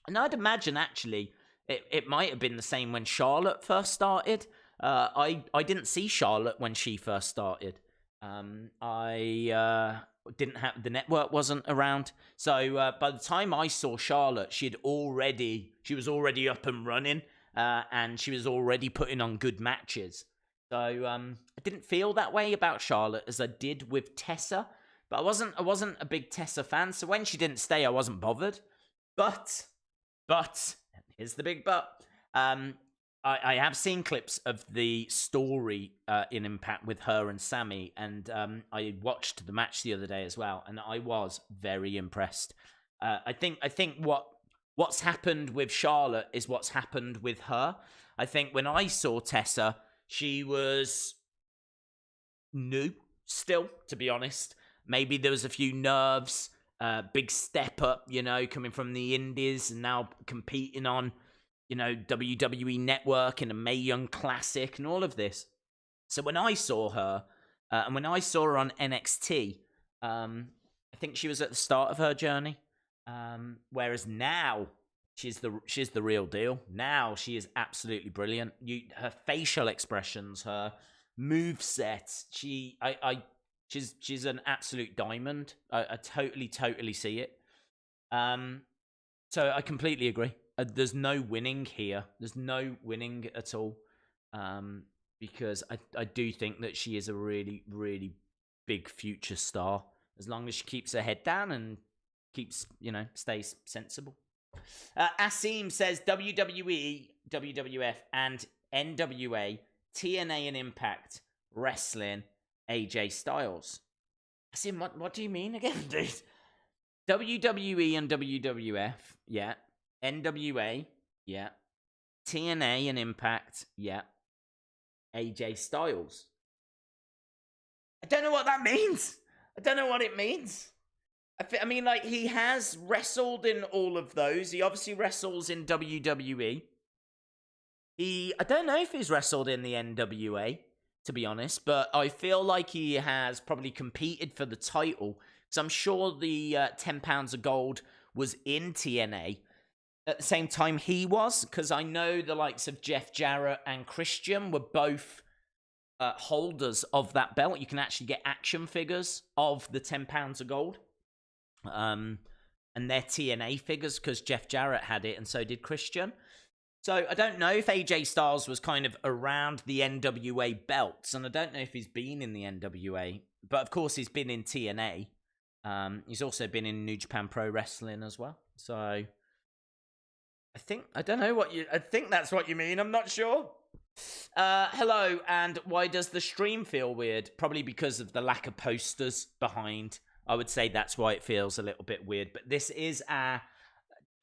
And I'd imagine actually it might have been the same when Charlotte first started. I didn't see Charlotte when she first started. I didn't have, the network wasn't around. So by the time I saw Charlotte, she was already up and running, and she was already putting on good matches. So I didn't feel that way about Charlotte as I did with Tessa. But I wasn't a big Tessa fan. So when she didn't stay, I wasn't bothered. But here's the big but. I have seen clips of the story in Impact with her and Sammy, and I watched the match the other day as well, and I was very impressed. I think what's happened with Charlotte is what's happened with her. I think when I saw Tessa, she was new still, to be honest. Maybe there was a few nerves, big step up, coming from the Indies and now competing on, WWE Network and a Mae Young Classic and all of this. So when I saw her, and when I saw her on NXT, I think she was at the start of her journey. Whereas now, she's the real deal. Now she is absolutely brilliant. Her facial expressions, her moveset, she's an absolute diamond. I totally see it. So I completely agree. There's no winning here. There's no winning at all. Because I do think that she is a really, really big future star. As long as she keeps her head down and keeps, stays sensible. Asim says WWE, WWF, and NWA, TNA and Impact, Wrestling, AJ Styles. Asim, what do you mean again, dude? WWE and WWF, yeah. NWA, yeah. TNA and Impact, yeah. AJ Styles. I don't know what that means. I don't know what it means. I mean, like, he has wrestled in all of those. He obviously wrestles in WWE. I don't know if he's wrestled in the NWA, to be honest, but I feel like he has probably competed for the title. So I'm sure the 10 pounds of gold was in TNA at the same time he was, because I know the likes of Jeff Jarrett and Christian were both holders of that belt. You can actually get action figures of the 10 pounds of gold. And they're TNA figures because Jeff Jarrett had it and so did Christian. So I don't know if AJ Styles was kind of around the NWA belts, and I don't know if he's been in the NWA, but of course he's been in TNA. He's also been in New Japan Pro Wrestling as well. So I think that's what you mean. I'm not sure. Hello, and why does the stream feel weird? Probably because of the lack of posters behind. I would say that's why it feels a little bit weird. But this is our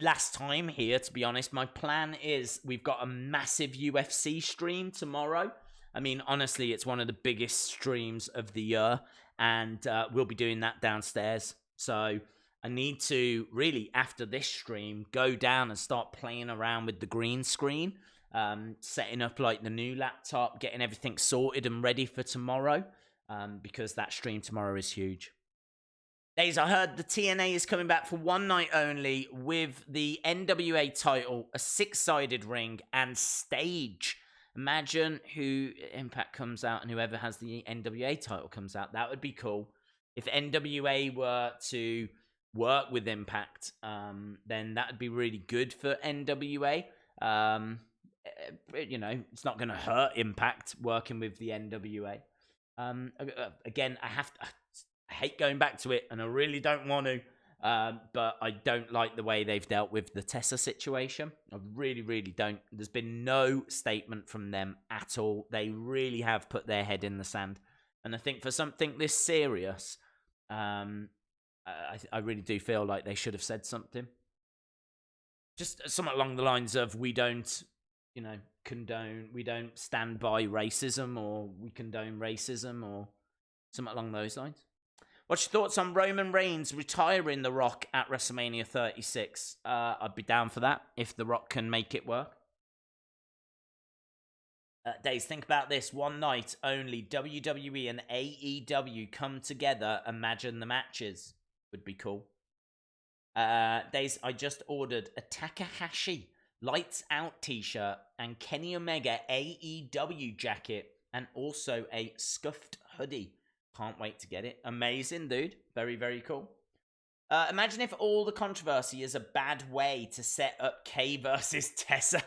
last time here, to be honest. My plan is we've got a massive UFC stream tomorrow. I mean, honestly, it's one of the biggest streams of the year. And we'll be doing that downstairs. So I need to really, after this stream, go down and start playing around with the green screen. Setting up like the new laptop, getting everything sorted and ready for tomorrow. Because that stream tomorrow is huge. Days, I heard the TNA is coming back for one night only with the NWA title, a 6-sided ring, and stage. Imagine who Impact comes out and whoever has the NWA title comes out. That would be cool. If NWA were to work with Impact, then that would be really good for NWA. It's not going to hurt Impact working with the NWA. Again, I hate going back to it, and I really don't want to, but I don't like the way they've dealt with the Tessa situation. I really, really don't. There's been no statement from them at all. They really have put their head in the sand. And I think for something this serious, I really do feel like they should have said something. Just something along the lines of, we don't we don't stand by racism, or we condone racism, or something along those lines. What's your thoughts on Roman Reigns retiring The Rock at WrestleMania 36? I'd be down for that if The Rock can make it work. Days, think about this. One night only, WWE and AEW come together. Imagine the matches. Would be cool. Days, I just ordered a Takahashi Lights Out t-shirt and Kenny Omega AEW jacket, and also a scuffed hoodie. Can't wait to get it. Amazing, dude. Very, very cool. Imagine if all the controversy is a bad way to set up Kay versus Tessa.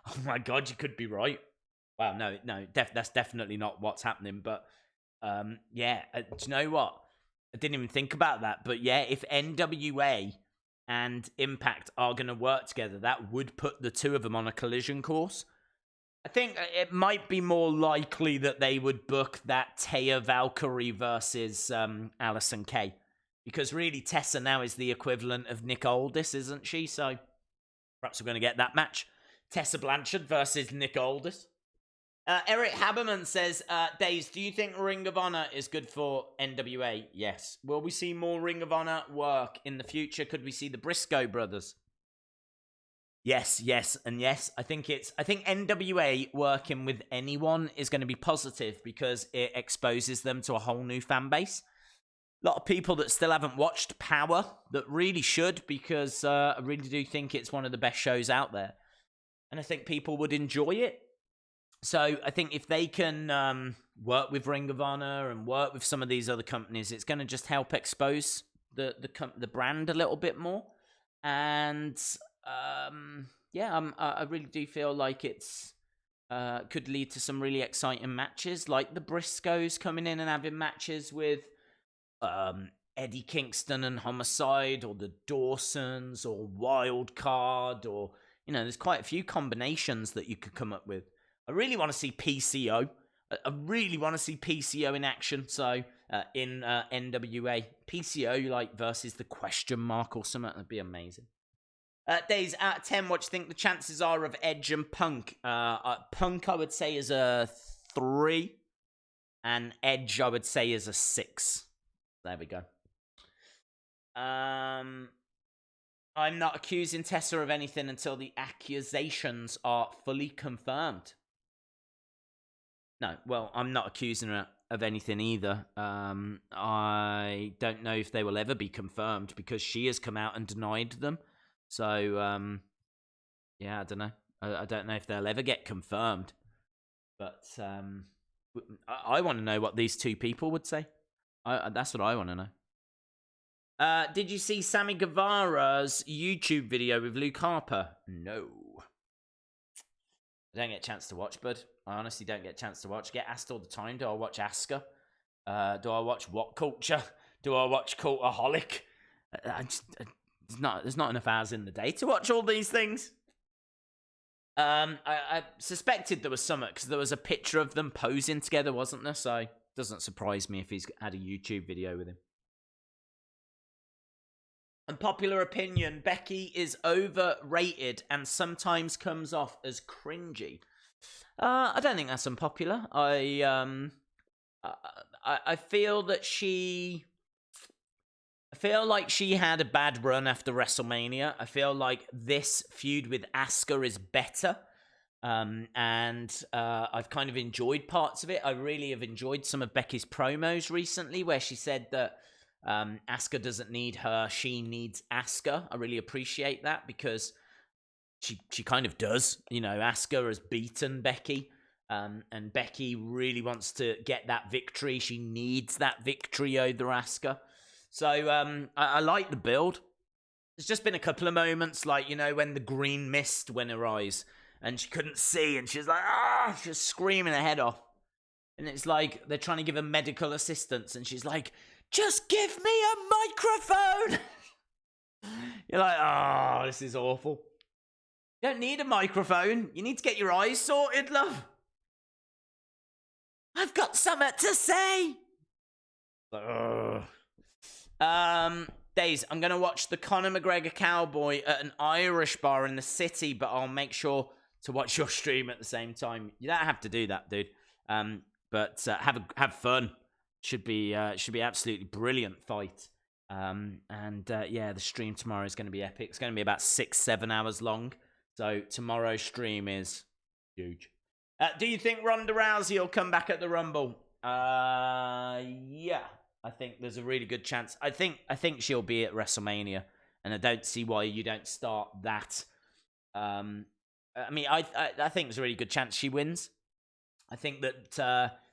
Oh my god, you could be right. Well, no, that's definitely not what's happening. But yeah, do you know what? I didn't even think about that. But yeah, if NWA and Impact are going to work together, that would put the two of them on a collision course. I think it might be more likely that they would book that Taya Valkyrie versus Allison Kay. Because really, Tessa now is the equivalent of Nick Aldis, isn't she? So perhaps we're going to get that match. Tessa Blanchard versus Nick Aldis. Eric Haberman says, Days, do you think Ring of Honor is good for NWA? Yes. Will we see more Ring of Honor work in the future? Could we see the Briscoe brothers? Yes, and yes. I think NWA working with anyone is going to be positive because it exposes them to a whole new fan base. A lot of people that still haven't watched Power that really should, because I really do think it's one of the best shows out there. And I think people would enjoy it. So I think if they can work with Ring of Honor and work with some of these other companies, it's going to just help expose the brand a little bit more. And yeah, I really do feel like it's could lead to some really exciting matches, like the Briscoes coming in and having matches with Eddie Kingston and Homicide, or the Dawsons, or Wild Card, or there's quite a few combinations that you could come up with. I really want to see PCO. I really want to see PCO in action. So in NWA, PCO versus the Question Mark or something. That'd be amazing. Days, out of 10, what do you think the chances are of Edge and Punk? Punk, I would say, is a 3, and Edge, I would say, is a 6. There we go. I'm not accusing Tessa of anything until the accusations are fully confirmed. No, well, I'm not accusing her of anything either. I don't know if they will ever be confirmed because she has come out and denied them. So, yeah, I don't know. I don't know if they'll ever get confirmed. But I want to know what these two people would say. That's what I want to know. Did you see Sammy Guevara's YouTube video with Luke Harper? No. I don't get a chance to watch, bud. I honestly don't get a chance to watch. I get asked all the time, do I watch Asuka? Do I watch What Culture? Do I watch Cultaholic? There's not enough hours in the day to watch all these things. I suspected there was something, because there was a picture of them posing together, wasn't there? So it doesn't surprise me if he's had a YouTube video with him. Unpopular opinion, Becky is overrated and sometimes comes off as cringy. I don't think that's unpopular. I feel that I feel like she had a bad run after WrestleMania. I feel like this feud with Asuka is better. And I've kind of enjoyed parts of it. I really have enjoyed some of Becky's promos recently where she said that Asuka doesn't need her, she needs Asuka. I really appreciate that because she kind of does. Asuka has beaten Becky, and Becky really wants to get that victory. She needs that victory over Asuka. So I like the build. There's just been a couple of moments, like, when the green mist went her eyes and she couldn't see, and she's like, she's screaming her head off. And it's like they're trying to give her medical assistance, and she's like, just give me a microphone. You're like, this is awful. You don't need a microphone. You need to get your eyes sorted, love. I've got something to say. Days, I'm going to watch the Conor McGregor Cowboy at an Irish bar in the city, but I'll make sure to watch your stream at the same time. You don't have to do that, dude. But have fun. Should be absolutely brilliant fight. The stream tomorrow is going to be epic. It's going to be about 6-7 hours long. So tomorrow's stream is huge. Do you think Ronda Rousey will come back at the Rumble? Yeah. I think there's a really good chance. I think she'll be at WrestleMania, and I don't see why you don't start that. I think there's a really good chance she wins. I think that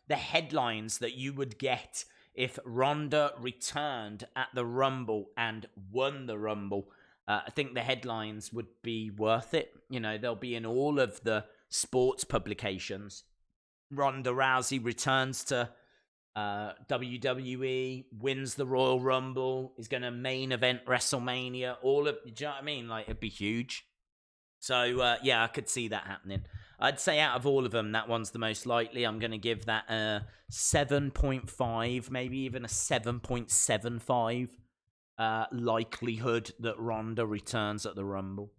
the headlines that you would get if Ronda returned at the Rumble and won the Rumble, I think the headlines would be worth it. You know, they'll be in all of the sports publications. Ronda Rousey returns to WWE, wins the Royal Rumble, is going to main event WrestleMania, do you know what I mean? Like, it'd be huge. So, I could see that happening. I'd say out of all of them, that one's the most likely. I'm going to give that a 7.5, maybe even a 7.75 likelihood that Ronda returns at the Rumble.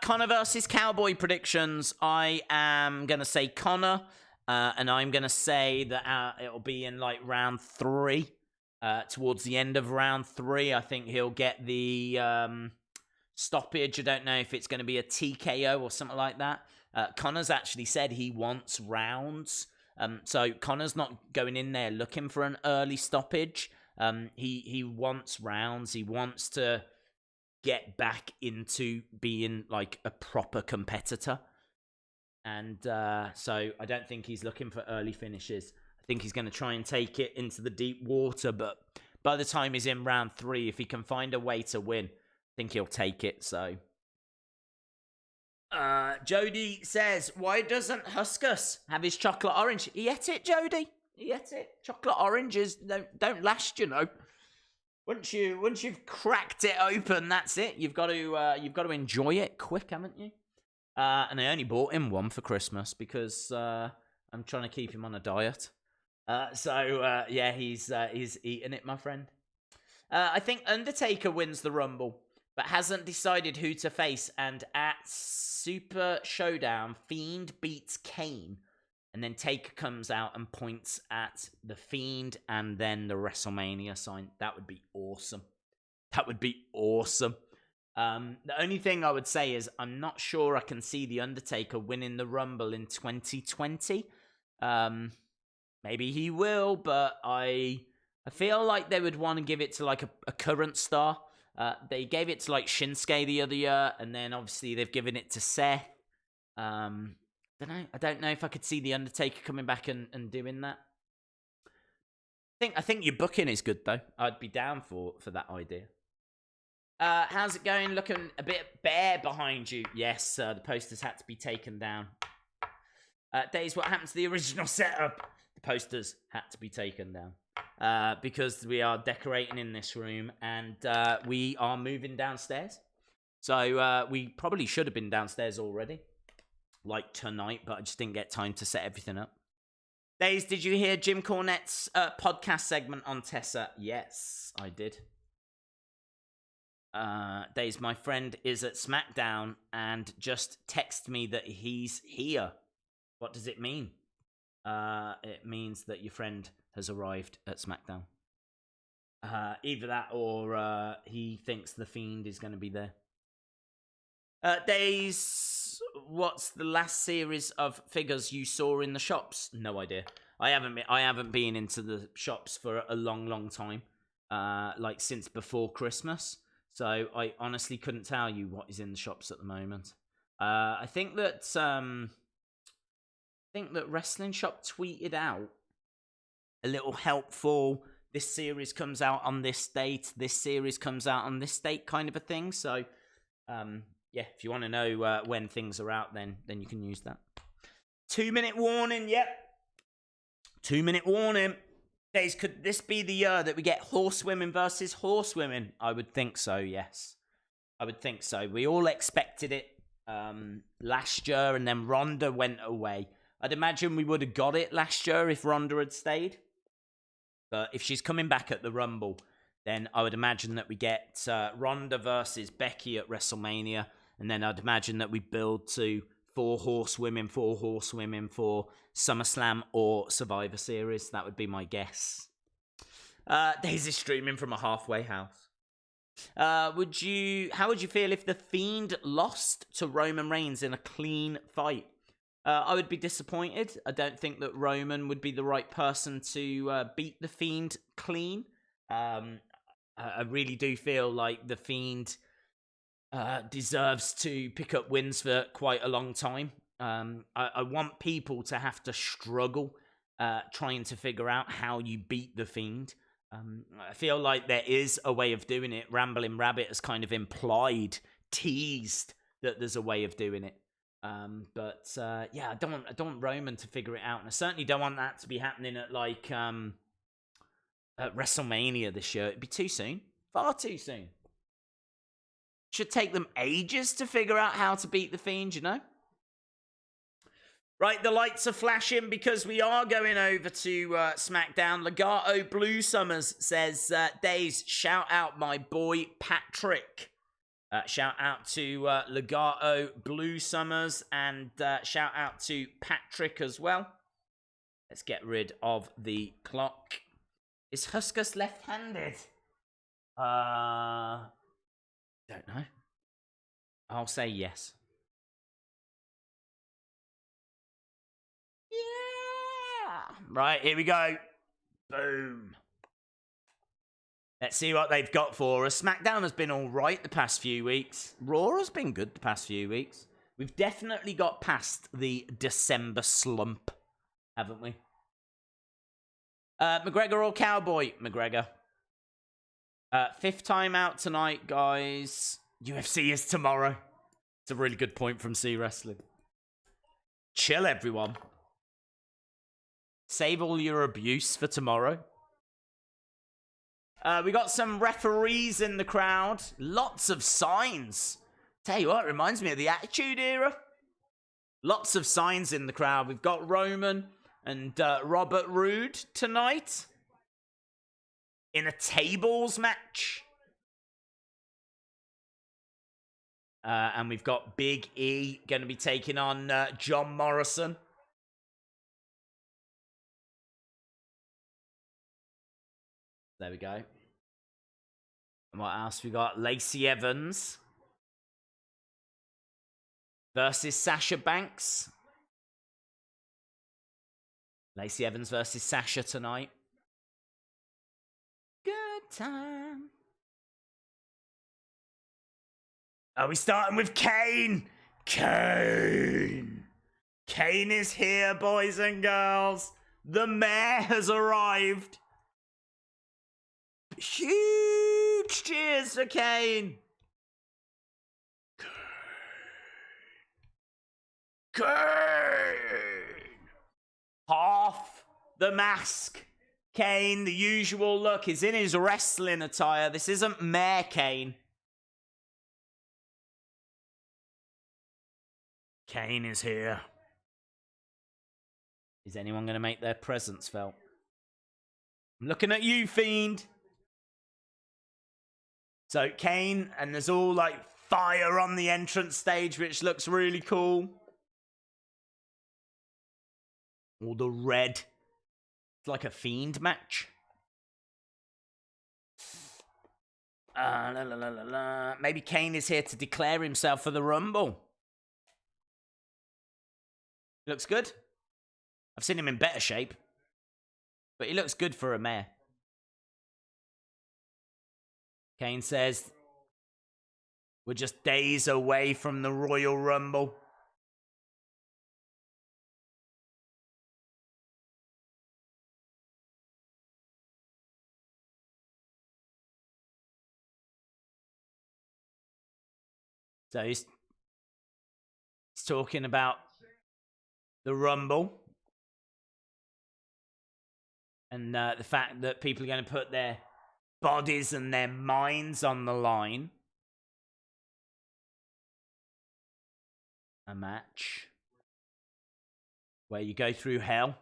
Connor versus Cowboy predictions. I am going to say Connor, and I'm going to say that it'll be in like round 3. Towards the end of round 3, I think he'll get the stoppage. I don't know if it's going to be a TKO or something like that. Connor's actually said he wants rounds. So Connor's not going in there looking for an early stoppage. He wants rounds. He wants to get back into being like a proper competitor. And so I don't think he's looking for early finishes. I think he's going to try and take it into the deep water. But by the time he's in round 3, if he can find a way to win, I think he'll take it. So Jody says, why doesn't Huskus have his chocolate orange? He ate it, Jody. He ate it. Chocolate oranges don't last, you know. Once you've cracked it open, that's it. You've got to enjoy it quick, haven't you? And I only bought him one for Christmas because I'm trying to keep him on a diet. He's eating it, my friend. I think Undertaker wins the Rumble, but hasn't decided who to face. And at Super Showdown, Fiend beats Kane. And then Taker comes out and points at the Fiend and then the WrestleMania sign. That would be awesome. The only thing I would say is I'm not sure I can see The Undertaker winning the Rumble in 2020. Maybe he will, but I feel like they would want to give it to like a current star. They gave it to like Shinsuke the other year, and then obviously they've given it to Seth. I don't know if I could see The Undertaker coming back and doing that. I think your booking is good though. I'd be down for that idea. How's it going? Looking a bit bare behind you. Yes, the posters had to be taken down. Days, what happened to the original setup? The posters had to be taken down. Because we are decorating in this room and we are moving downstairs. So we probably should have been downstairs already. Like tonight, but I just didn't get time to set everything up. Days, did you hear Jim Cornette's podcast segment on Tessa? Yes, I did. Days, my friend is at Smackdown and just texted me that he's here. What does it mean? It means that your friend has arrived at Smackdown. Either that or he thinks the Fiend is going to be there. Days, what's the last series of figures you saw in the shops? No idea. I haven't been into the shops for a long time. Like since before Christmas. So I honestly couldn't tell you what is in the shops at the moment. I think that Wrestling Shop tweeted out a little helpful. This series comes out on this date. This series comes out on this date, kind of a thing. So, if you want to know when things are out, then you can use that. 2-minute warning. Yep. 2-minute warning. Days, could this be the year that we get horsewomen versus horsewomen? I would think so, yes. I would think so. We all expected it last year, and then Ronda went away. I'd imagine we would have got it last year if Ronda had stayed. But if she's coming back at the Rumble, then I would imagine that we get Ronda versus Becky at WrestleMania, And then I'd imagine that we build to 4 horsewomen for SummerSlam or Survivor Series. That would be my guess. Daisy streaming from a halfway house. How would you feel if The Fiend lost to Roman Reigns in a clean fight? I would be disappointed. I don't think that Roman would be the right person to beat The Fiend clean. I really do feel like The Fiend deserves to pick up wins for quite a long time. I want people to have to struggle trying to figure out how you beat The Fiend. I feel like there is a way of doing it. Rambling Rabbit has kind of teased that there's a way of doing it. But I don't want Roman to figure it out, and I certainly don't want that to be happening at at WrestleMania this year. It'd be too soon, far too soon. Should take them ages to figure out how to beat The Fiend, you know? Right, the lights are flashing because we are going over to SmackDown. Legato Blue Summers says, Days, shout out my boy Patrick. Shout out to Legato Blue Summers and shout out to Patrick as well. Let's get rid of the clock. Is Huskus left-handed? Don't know. I'll say yes. Yeah! Right, here we go. Boom. Let's see what they've got for us. SmackDown has been all right the past few weeks. Raw has been good the past few weeks. We've definitely got past the December slump, haven't we? McGregor or Cowboy? McGregor. 5th time out tonight, guys. UFC is tomorrow. It's a really good point from C Wrestling. Chill, everyone. Save all your abuse for tomorrow. We got some referees in the crowd. Lots of signs. Tell you what, it reminds me of the Attitude Era. Lots of signs in the crowd. We've got Roman and Robert Roode tonight in a tables match. And we've got Big E going to be taking on John Morrison. There we go. And what else we got? Lacey Evans versus Sasha Banks. Lacey Evans versus Sasha tonight. Good time. Are we starting with Kane? Kane is here, boys and girls. The mayor has arrived. Huge cheers for Kane. Kane. Half the mask. Kane, the usual look, is in his wrestling attire. This isn't Mayor Kane. Kane is here. Is anyone going to make their presence felt? I'm looking at you, Fiend. So Kane, and there's all like fire on the entrance stage, which looks really cool. All the red. It's like a Fiend match. Maybe Kane is here to declare himself for the Rumble. Looks good. I've seen him in better shape. But he looks good for a mayor. Kane says, we're just days away from the Royal Rumble. So he's talking about the Rumble and the fact that people are going to put their bodies and their minds on the line. A match where you go through hell.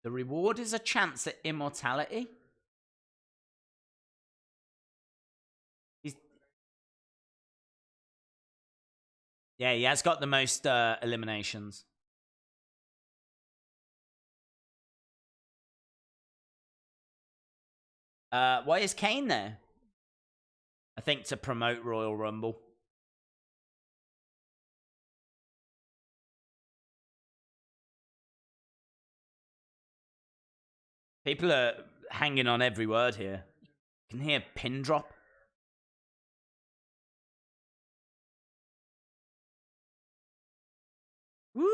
The reward is a chance at immortality. Yeah, he has got the most eliminations. Why is Kane there? I think to promote Royal Rumble. People are hanging on every word here. You can hear pin drop. Woo!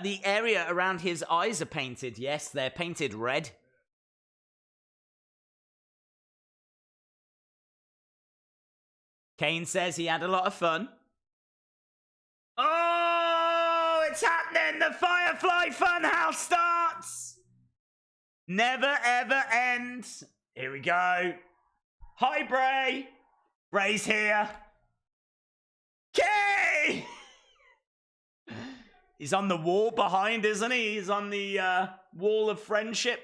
The area around his eyes are painted. Yes, they're painted red. Kane says he had a lot of fun. Oh, it's happening! The Firefly Funhouse starts! Never ever ends. Here we go. Hi, Bray. Bray's here. Kane! He's on the wall behind, isn't he? He's on the wall of friendship.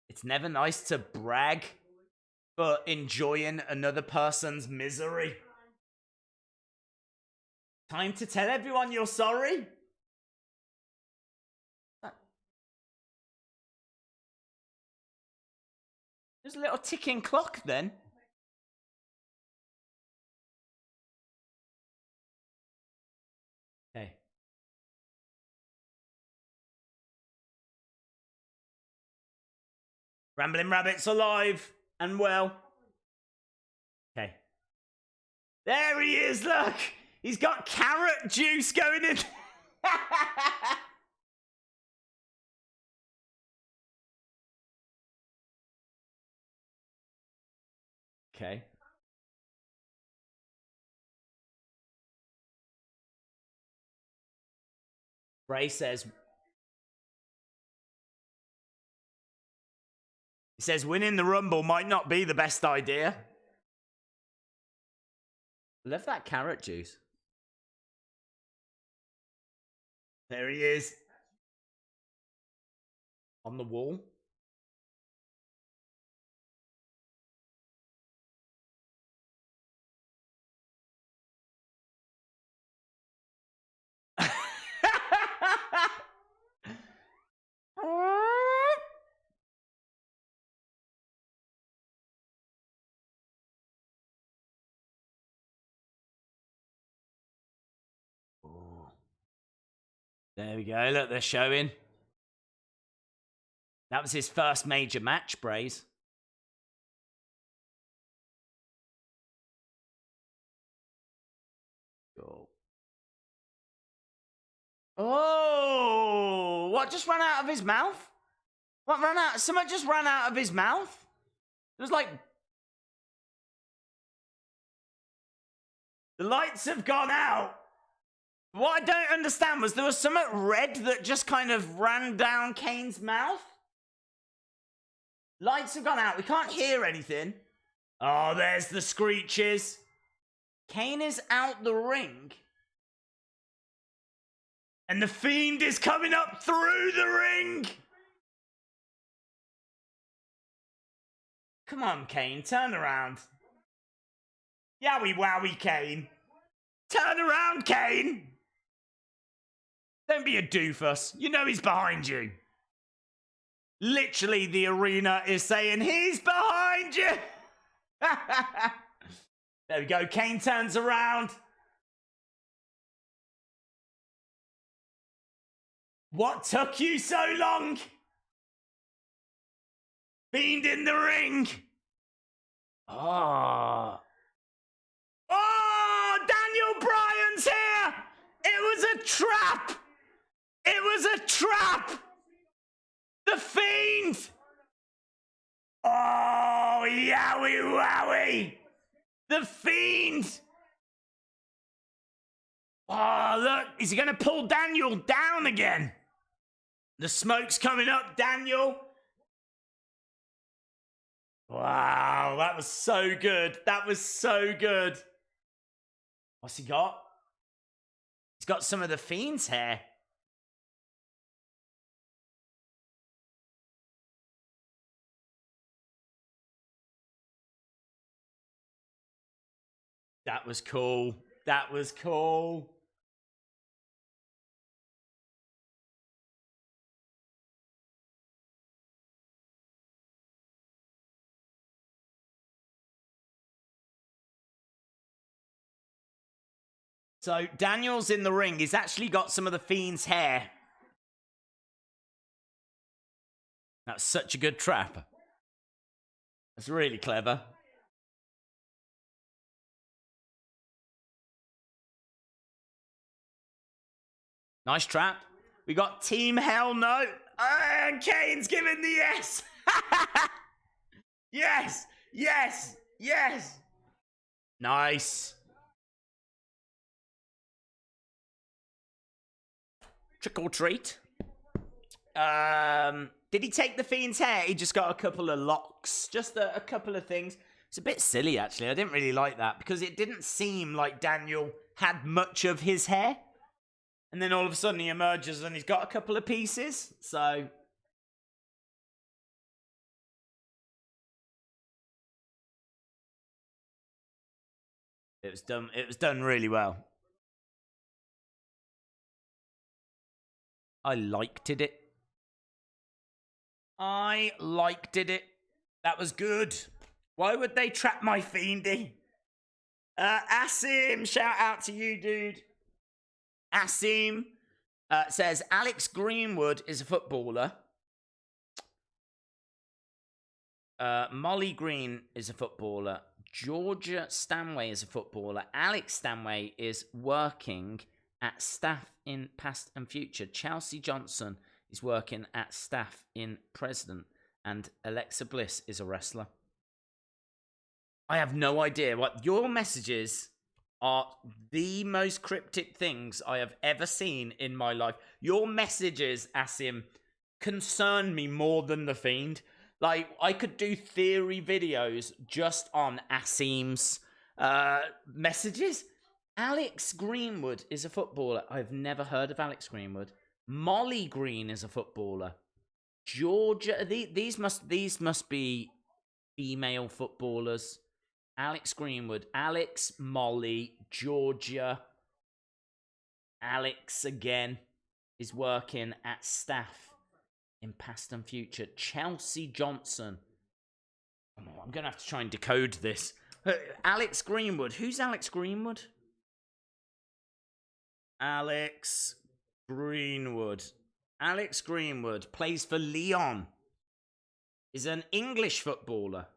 It's never nice to brag for enjoying another person's misery. Time to tell everyone you're sorry. There's a little ticking clock then. Okay. Rambling Rabbit's alive and well. Okay. There he is, look! He's got carrot juice going in. Okay. Bray says... He says winning the Rumble might not be the best idea. Love that carrot juice. There he is. On the wall. There we go. Look, they're showing. That was his first major match, Braze. Go. Oh! What just ran out of his mouth? What ran out? Something just ran out of his mouth? It was like... The lights have gone out. What I don't understand was there was something red that just kind of ran down Kane's mouth. Lights have gone out. We can't hear anything. Oh, there's the screeches. Kane is out the ring. And the Fiend is coming up through the ring. Come on, Kane. Turn around. Yowie wowie, Kane. Turn around, Kane. Don't be a doofus. You know he's behind you. Literally, the arena is saying, he's behind you. There we go. Kane turns around. What took you so long? Fiend in the ring. Oh. Oh, Daniel Bryan's here. It was a trap. It was a trap. The Fiend. Oh, yowie wowie. The Fiend. Oh, look. Is he going to pull Daniel down again? The smoke's coming up, Daniel. Wow, that was so good. That was so good. What's he got? got some of the Fiend's hair. That was cool. That was cool. So Daniel's in the ring. He's actually got some of the Fiend's hair. That's such a good trap. That's really clever. Nice trap. We got Team Hell No. And Kane's giving the yes. Yes. Yes. Yes. Nice. Trick or treat. Did he take the Fiend's hair? He just got a couple of locks. Just a couple of things. It's a bit silly, actually. I didn't really like that because it didn't seem like Daniel had much of his hair. And then all of a sudden he emerges and he's got a couple of pieces. So it was done really well. I liked it. I liked it. That was good. Why would they trap my Fiendy? Asim, shout out to you, dude. Asim says Alex Greenwood is a footballer. Molly Green is a footballer. Georgia Stanway is a footballer. Alex Stanway is working at staff in past and future. Chelsea Johnson is working at staff in present. And Alexa Bliss is a wrestler. I have no idea what your messages are. The most cryptic things I have ever seen in my life. Your messages, Asim, concern me more than the Fiend. Like, I could do theory videos just on Asim's messages. Alex Greenwood is a footballer. I've never heard of Alex Greenwood. Molly Green is a footballer. Georgia, these must be female footballers. Alex Greenwood, Alex, Molly, Georgia. Alex again is working at staff in past and future. Chelsea Johnson. Oh, I'm going to have to try and decode this. Alex Greenwood. Who's Alex Greenwood? Alex Greenwood. Alex Greenwood plays for Lyon. Is an English footballer.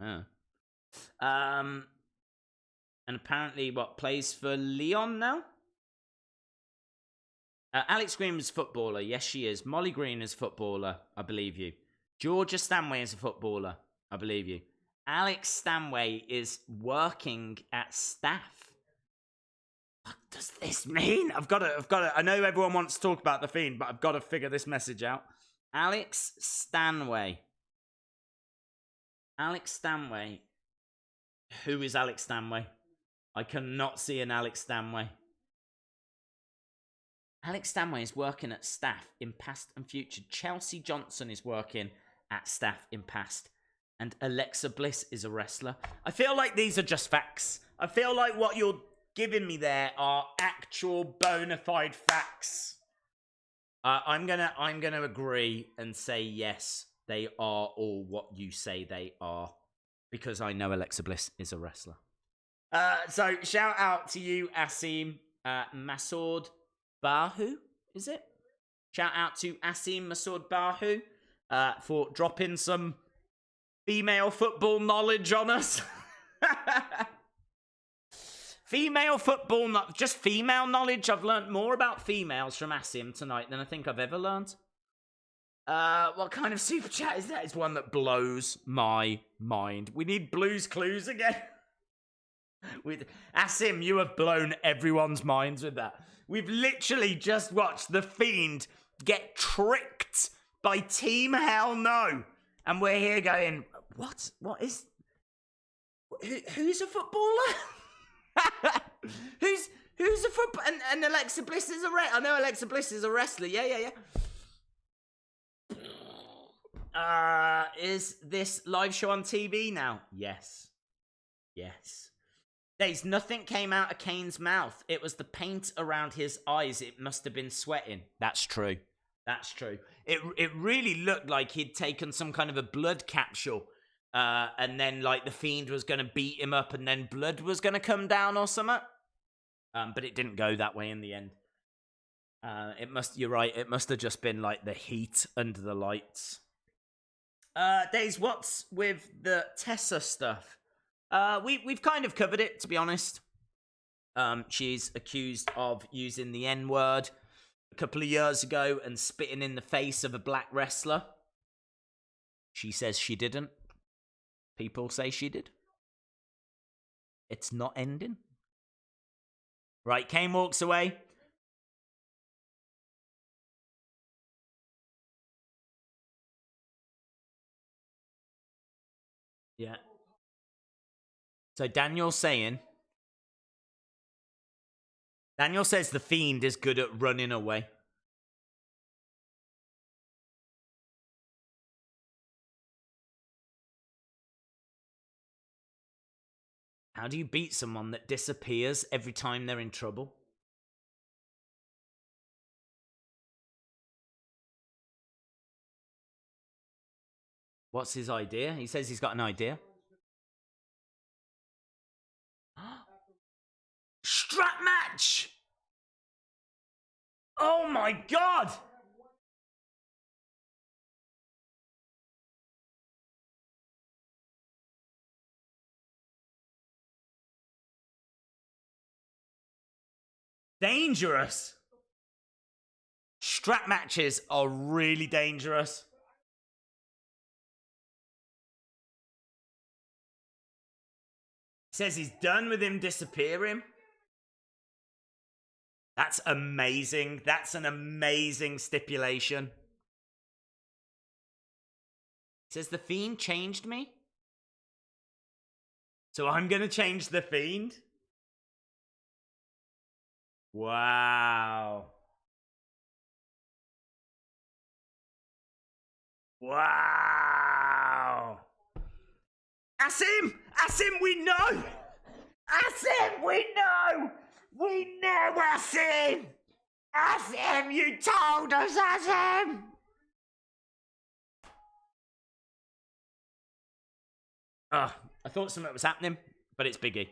Oh. And apparently, plays for Lyon now? Alex Green is a footballer. Yes, she is. Molly Green is a footballer. I believe you. Georgia Stanway is a footballer. I believe you. Alex Stanway is working at staff. What does this mean? I've got to. I know everyone wants to talk about the Fiend, but I've got to figure this message out. Alex Stanway. Alex Stanway. Who is Alex Stanway? I cannot see an Alex Stanway. Alex Stanway is working at staff in past and future. Chelsea Johnson is working at staff in past. And Alexa Bliss is a wrestler. I feel like these are just facts. I feel like what you're giving me there are actual bona fide facts. I'm gonna agree and say yes, they are all what you say they are. Because I know Alexa Bliss is a wrestler. So shout out to you, Asim Masood Bahu, is it? Shout out to Asim Masood Bahu for dropping some female football knowledge on us. Female football, just female knowledge. I've learnt more about females from Asim tonight than I think I've ever learnt. What kind of super chat is that? It's one that blows my mind. We need Blue's Clues again. With Asim, you have blown everyone's minds with that. We've literally just watched The Fiend get tricked by Team Hell No. And we're here going, what? What is... Who's a footballer? Who's a football? And Alexa Bliss is I know Alexa Bliss is a wrestler. Yeah. Is this live show on TV now? Yes. Days, nothing came out of Kane's mouth. It was the paint around his eyes. It must have been sweating. That's true. It really looked like he'd taken some kind of a blood capsule. And then, like, the Fiend was going to beat him up and then blood was going to come down or something. But it didn't go that way in the end. You're right, it must have just been, like, the heat under the lights. Days, what's with the Tessa stuff? We've kind of covered it, to be honest. She's accused of using the N-word a couple of years ago and spitting in the face of a black wrestler. She says she didn't. People say she did. It's not ending. Right, Kane walks away. Yeah. So Daniel says the Fiend is good at running away. How do you beat someone that disappears every time they're in trouble? What's his idea? He says he's got an idea. Strap match! Oh my god! Dangerous. Strap matches are really dangerous. He says he's done with him disappearing. That's amazing. That's an amazing stipulation. He says the Fiend changed me. So I'm going to change the Fiend? Wow. Wow. Asim, we know. Asim, we know. We know, Asim. Asim, you told us, Asim. I thought something was happening, but it's Biggie.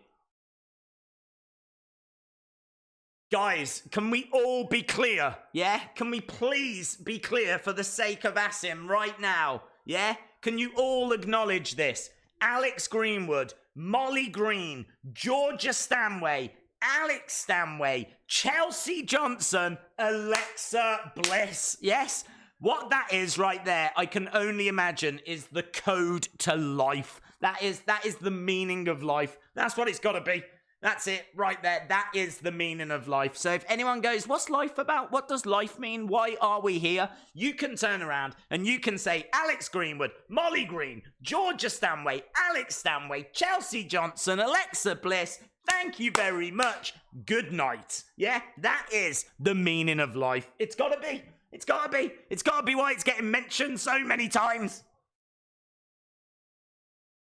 Guys, can we all be clear? Yeah? Can we please be clear for the sake of Asim right now? Yeah? Can you all acknowledge this? Alex Greenwood, Molly Green, Georgia Stanway, Alex Stanway, Chelsea Johnson, Alexa Bliss. Yes? What that is right there, I can only imagine, is the code to life. That is the meaning of life. That's what it's got to be. That's it right there. That is the meaning of life. So if anyone goes, what's life about? What does life mean? Why are we here? You can turn around and you can say Alex Greenwood, Molly Green, Georgia Stanway, Alex Stanway, Chelsea Johnson, Alexa Bliss. Thank you very much. Good night. Yeah, that is the meaning of life. It's got to be. It's got to be. It's got to be why it's getting mentioned so many times.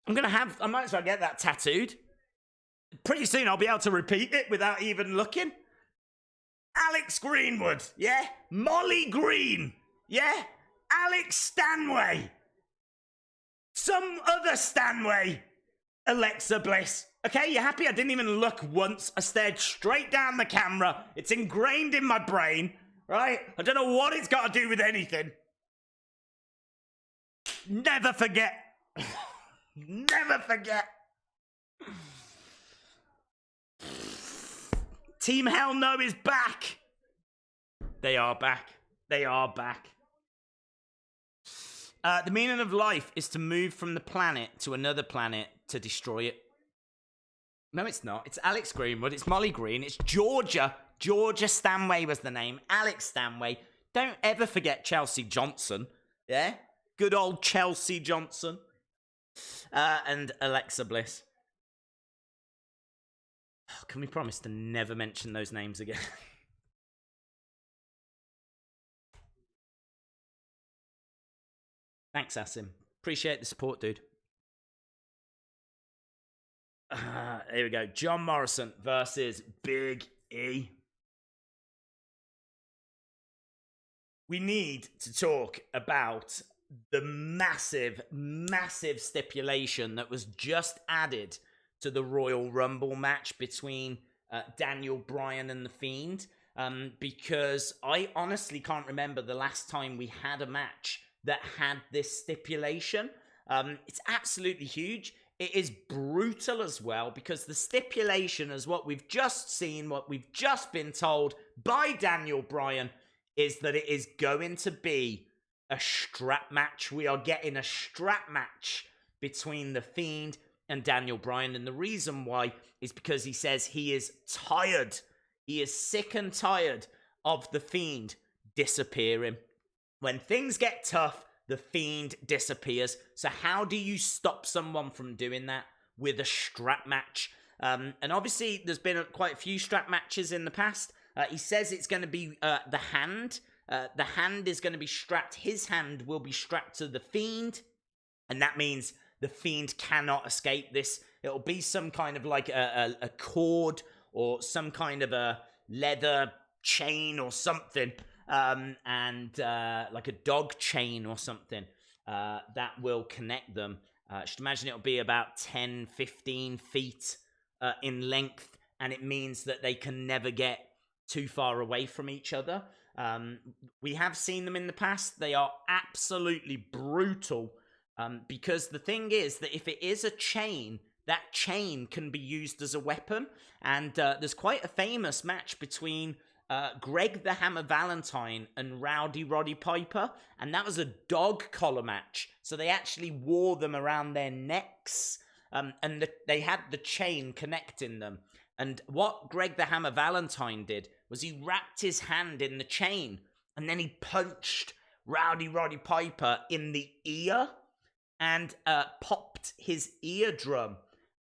I might as well get that tattooed. Pretty soon I'll be able to repeat it without even looking. Alex Greenwood, yeah? Molly Green, yeah? Alex Stanway. Some other Stanway. Alexa Bliss. Okay, you happy? I didn't even look once. I stared straight down the camera. It's ingrained in my brain, right? I don't know what it's got to do with anything. Never forget. Never forget. Team Hell No is back. They are back. They are back. The meaning of life is to move from the planet to another planet to destroy it. No, it's not. It's Alex Greenwood. It's Molly Green. It's Georgia. Georgia Stanway was the name. Alex Stanway. Don't ever forget Chelsea Johnson. Yeah? Good old Chelsea Johnson. And Alexa Bliss. Can we promise to never mention those names again? Thanks, Asim. Appreciate the support, dude. Here we go. John Morrison versus Big E. We need to talk about the massive, massive stipulation that was just added to the Royal Rumble match between Daniel Bryan and The Fiend. Because I honestly can't remember the last time we had a match that had this stipulation. It's absolutely huge. It is brutal as well, because the stipulation is what we've just seen, what we've just been told by Daniel Bryan, is that it is going to be a strap match. We are getting a strap match between The Fiend and Daniel Bryan. And the reason why is because he says he is tired. He is sick and tired of The Fiend disappearing. When things get tough, The Fiend disappears. So how do you stop someone from doing that? With a strap match. And obviously, there's been quite a few strap matches in the past. He says it's going to be the hand. The hand is going to be strapped. His hand will be strapped to The Fiend. And that means The Fiend cannot escape this. It'll be some kind of like a cord or some kind of a leather chain or something. And like a dog chain or something that will connect them. I should imagine it'll be about 10, 15 feet in length. And it means that they can never get too far away from each other. We have seen them in the past. They are absolutely brutal. Because the thing is that if it is a chain, that chain can be used as a weapon. And there's quite a famous match between Greg the Hammer Valentine and Rowdy Roddy Piper. And that was a dog collar match. So they actually wore them around their necks. And they had the chain connecting them. And what Greg the Hammer Valentine did was he wrapped his hand in the chain. And then he punched Rowdy Roddy Piper in the ear. And popped his eardrum.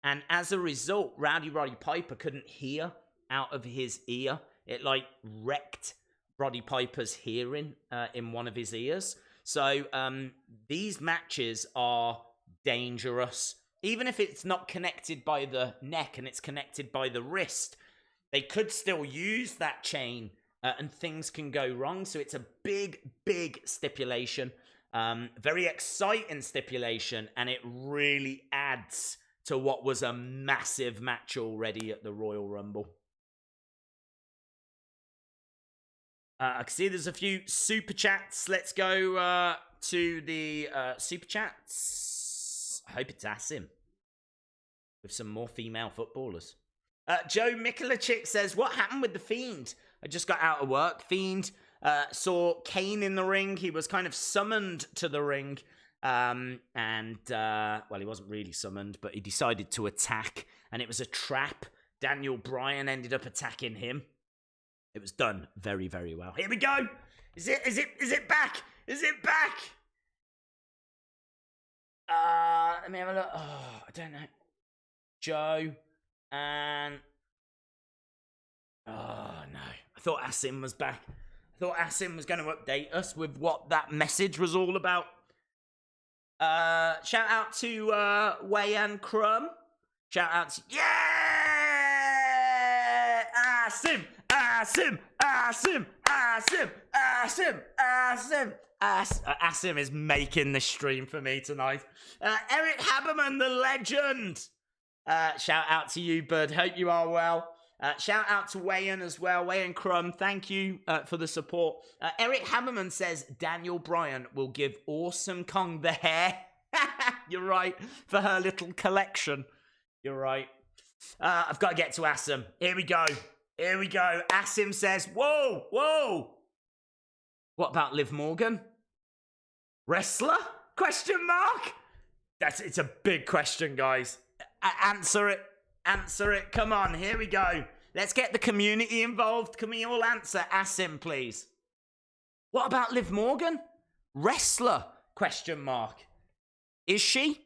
And as a result, Rowdy Roddy Piper couldn't hear out of his ear. It like wrecked Roddy Piper's hearing in one of his ears. So these matches are dangerous. Even if it's not connected by the neck and it's connected by the wrist, they could still use that chain and things can go wrong. So it's a big, big stipulation. Very exciting stipulation, and it really adds to what was a massive match already at the Royal Rumble. I can see there's a few super chats. Let's go to the super chats. I hope it's Asim with some more female footballers. Joe Mikulachik says, what happened with The Fiend? I just got out of work. Fiend saw Kane in the ring. He was kind of summoned to the ring. Well, he wasn't really summoned, but he decided to attack. And it was a trap. Daniel Bryan ended up attacking him. It was done very, very well. Here we go. Is it back? Is it back? Let me have a look. Oh, I don't know. Joe and... Oh, no. I thought Asim was back. I thought Asim was going to update us with what that message was all about. Shout out to Wayan Crumb. Shout out to... Yeah! Asim! Asim! Asim! Asim! Asim! Asim! Asim is making the stream for me tonight. Eric Haberman, the legend. Shout out to you, bud. Hope you are well. Shout out to Wayan as well. Wayan Crumb, thank you for the support. Eric Haberman says Daniel Bryan will give Awesome Kong the hair. You're right. For her little collection. You're right. I've got to get to Asim. Here we go. Here we go. Asim says, whoa, whoa. What about Liv Morgan? Wrestler? Question mark? It's a big question, guys. Answer it. Answer it. Come on, here we go. Let's get the community involved. Can we all answer Asim, please? What about Liv Morgan? Wrestler? Question mark. Is she?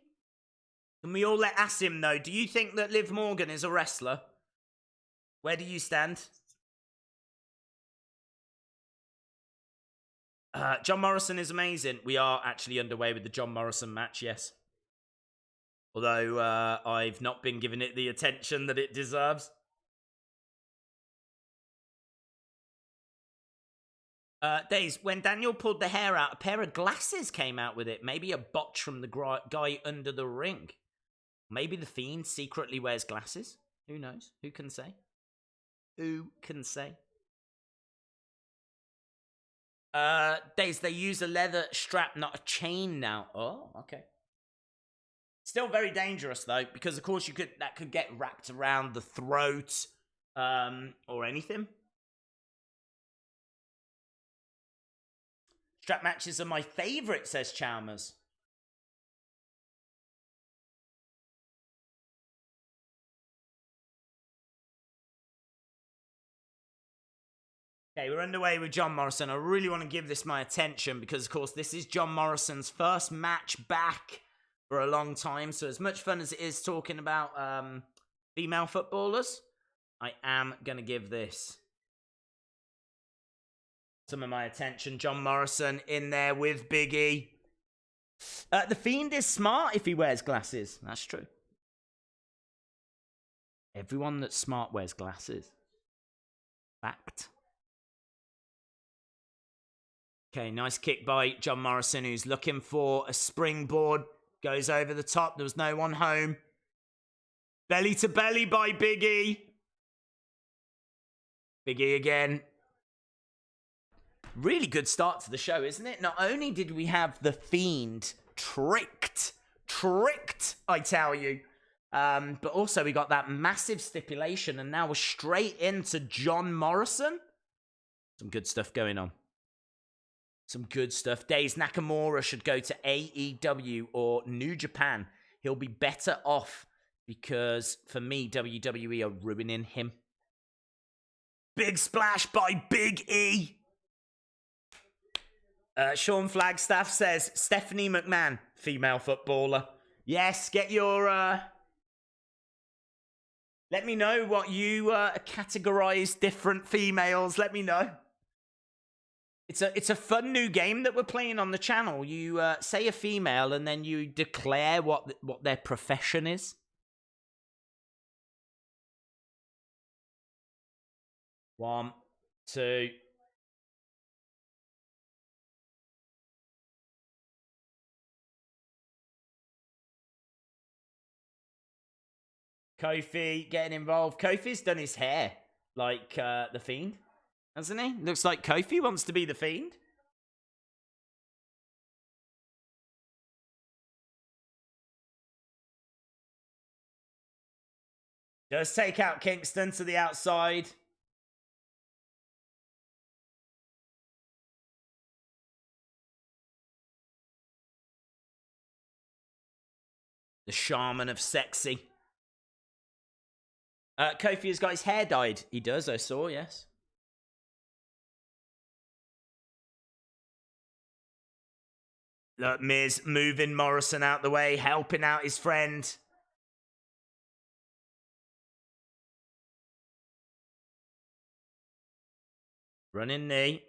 Can we all let Asim know? Do you think that Liv Morgan is a wrestler? Where do you stand? John Morrison is amazing. We are actually underway with the John Morrison match, yes. Although I've not been giving it the attention that it deserves. Days, when Daniel pulled the hair out, a pair of glasses came out with it. Maybe a botch from the guy under the ring. Maybe the Fiend secretly wears glasses. Who knows? Who can say? Who can say? Days, they use a leather strap, not a chain now. Oh, okay. Still very dangerous though, because of course that could get wrapped around the throat, or anything. Strap matches are my favourite, says Chalmers. Okay, we're underway with John Morrison. I really want to give this my attention because, of course, this is John Morrison's first match back for a long time. So as much fun as it is talking about female footballers, I am going to give this some of my attention. John Morrison in there with Big E. The Fiend is smart if he wears glasses. That's true. Everyone that's smart wears glasses. Fact. Okay, nice kick by John Morrison, who's looking for a springboard. Goes over the top. There was no one home. Belly to belly by Big E. Big E again. Really good start to the show, isn't it? Not only did we have the Fiend tricked, I tell you, but also we got that massive stipulation, and now we're straight into John Morrison. Some good stuff going on. Some good stuff. Days Nakamura should go to AEW or New Japan. He'll be better off because, for me, WWE are ruining him. Big splash by Big E. Sean Flagstaff says, Stephanie McMahon, female footballer. Yes, get your... Let me know what you categorize different females. Let me know. It's a fun new game that we're playing on the channel. You say a female and then you declare what their profession is. One, two. Kofi getting involved. Kofi's done his hair like the Fiend, hasn't he? Looks like Kofi wants to be the Fiend. Does take out Kingston to the outside. The shaman of sexy. Kofi has got his hair dyed. He does, I saw, yes. Look, Miz moving Morrison out the way, helping out his friend. Running knee.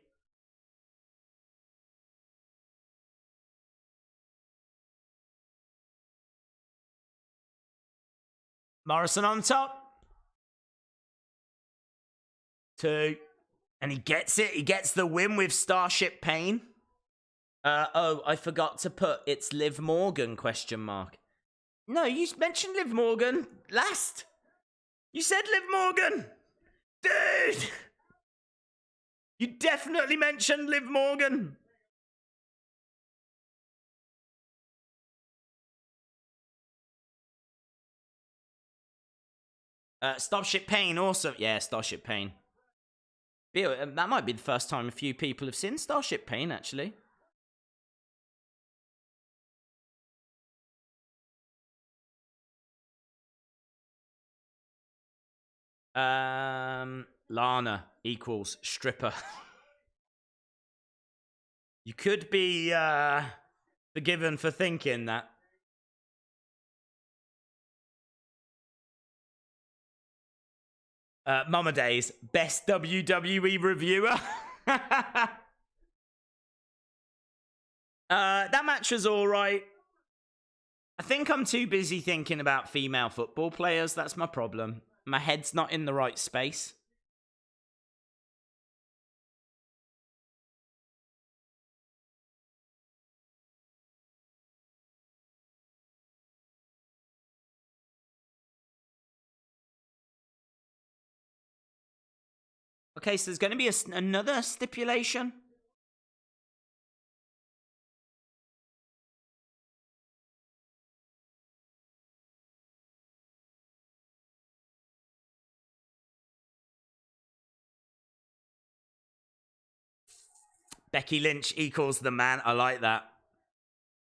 Morrison on top. 2. And he gets it. He gets the win with Starship Pain. Oh, I forgot to put it's Liv Morgan, ? No, you mentioned Liv Morgan last. You said Liv Morgan. Dude. You definitely mentioned Liv Morgan. Starship Pain also. Yeah, Starship Pain. That might be the first time a few people have seen Starship Pain, actually. Lana equals stripper. You could be forgiven for thinking that. Mama Days, best WWE reviewer. That match was all right. I think I'm too busy thinking about female football players. That's my problem. My head's not in the right space. Okay, so there's going to be another stipulation. Becky Lynch equals the man. I like that.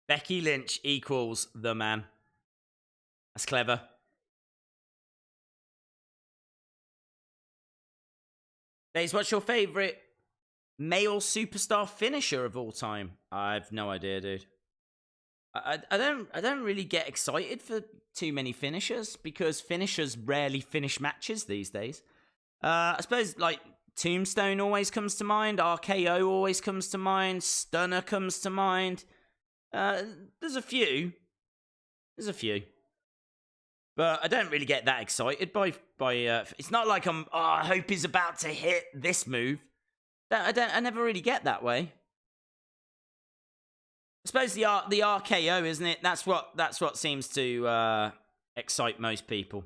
Becky Lynch equals the man. That's clever. Days, what's your favorite male superstar finisher of all time? I've no idea, dude. I don't really get excited for too many finishers because finishers rarely finish matches these days. I suppose like Tombstone always comes to mind, RKO always comes to mind, Stunner comes to mind. There's a few. But I don't really get that excited by it's not like I hope he's about to hit this move. I never really get that way. I suppose the RKO, isn't it? That's what seems to excite most people.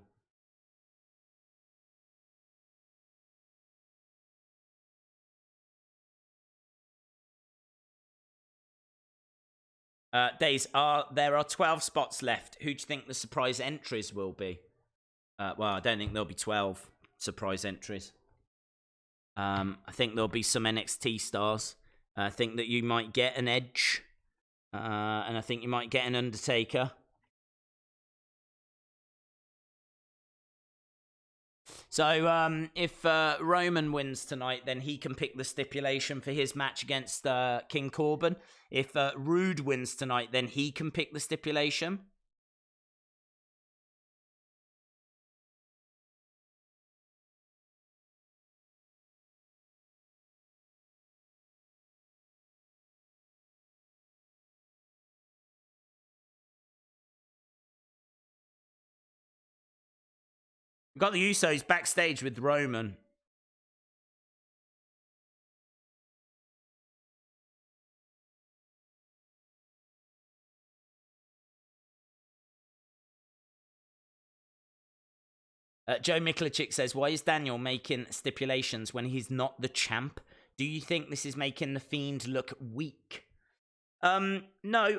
Days, there are 12 spots left. Who do you think the surprise entries will be? Well, I don't think there'll be 12 surprise entries. I think there'll be some NXT stars. I think that you might get an Edge. And I think you might get an Undertaker. So, if Roman wins tonight, then he can pick the stipulation for his match against King Corbin. If Rude wins tonight, then he can pick the stipulation. We've got the Usos backstage with Roman. Joe Miklichik says, why is Daniel making stipulations when he's not the champ? Do you think this is making The Fiend look weak? No,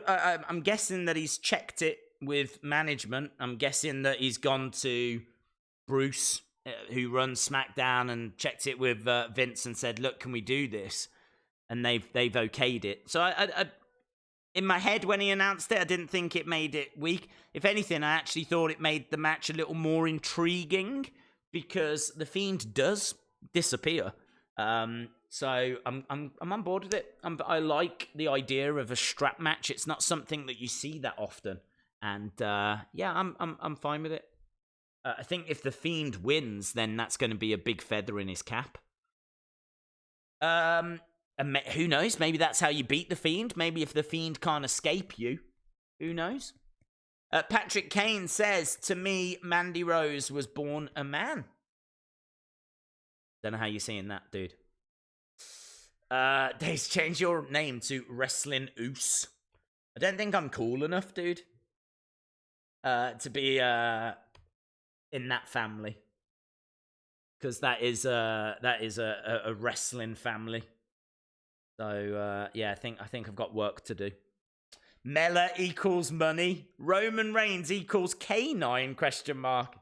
I'm guessing that he's checked it with management. I'm guessing that he's gone to Bruce, who runs SmackDown, and checked it with Vince and said, look, can we do this? And they've okayed it. So I in my head, when he announced it, I didn't think it made it weak. If anything, I actually thought it made the match a little more intriguing because The Fiend does disappear. So I'm on board with it. I like the idea of a strap match. It's not something that you see that often, and yeah, I'm fine with it. I think if The Fiend wins, then that's going to be a big feather in his cap. And who knows? Maybe that's how you beat The Fiend. Maybe if The Fiend can't escape you, who knows? Patrick Kane says, to me, Mandy Rose was born a man. Don't know how you're seeing that, dude. Days, change your name to Wrestling Oos. I don't think I'm cool enough, dude, to be in that family. Because that is a wrestling family. So, yeah, I think I've got work to do. Mela equals money. Roman Reigns equals K9, question mark.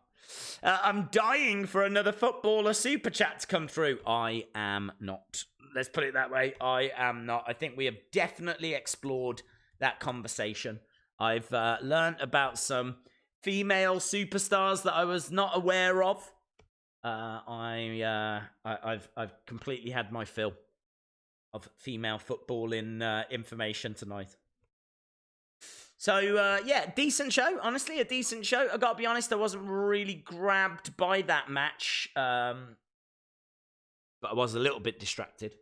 I'm dying for another footballer super chat to come through. I am not. Let's put it that way. I am not. I think we have definitely explored that conversation. I've learned about some female superstars that I was not aware of. I've completely had my fill of female footballing information tonight. So, yeah, decent show. Honestly, a decent show. I gotta be honest, I wasn't really grabbed by that match. But I was a little bit distracted.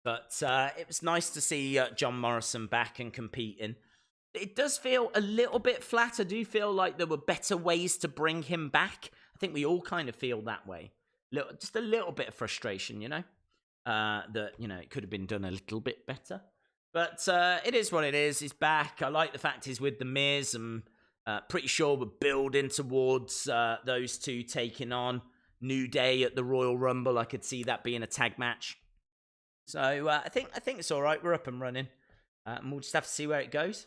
But it was nice to see John Morrison back and competing. It does feel a little bit flat. I do feel like there were better ways to bring him back. I think we all kind of feel that way. Just a little bit of frustration, you know? That, you know, it could have been done a little bit better. But it is what it is. He's back. I like the fact he's with The Miz. I'm pretty sure we're building towards those two taking on New Day at the Royal Rumble. I could see that being a tag match. So I think it's all right. We're up and running. And we'll just have to see where it goes.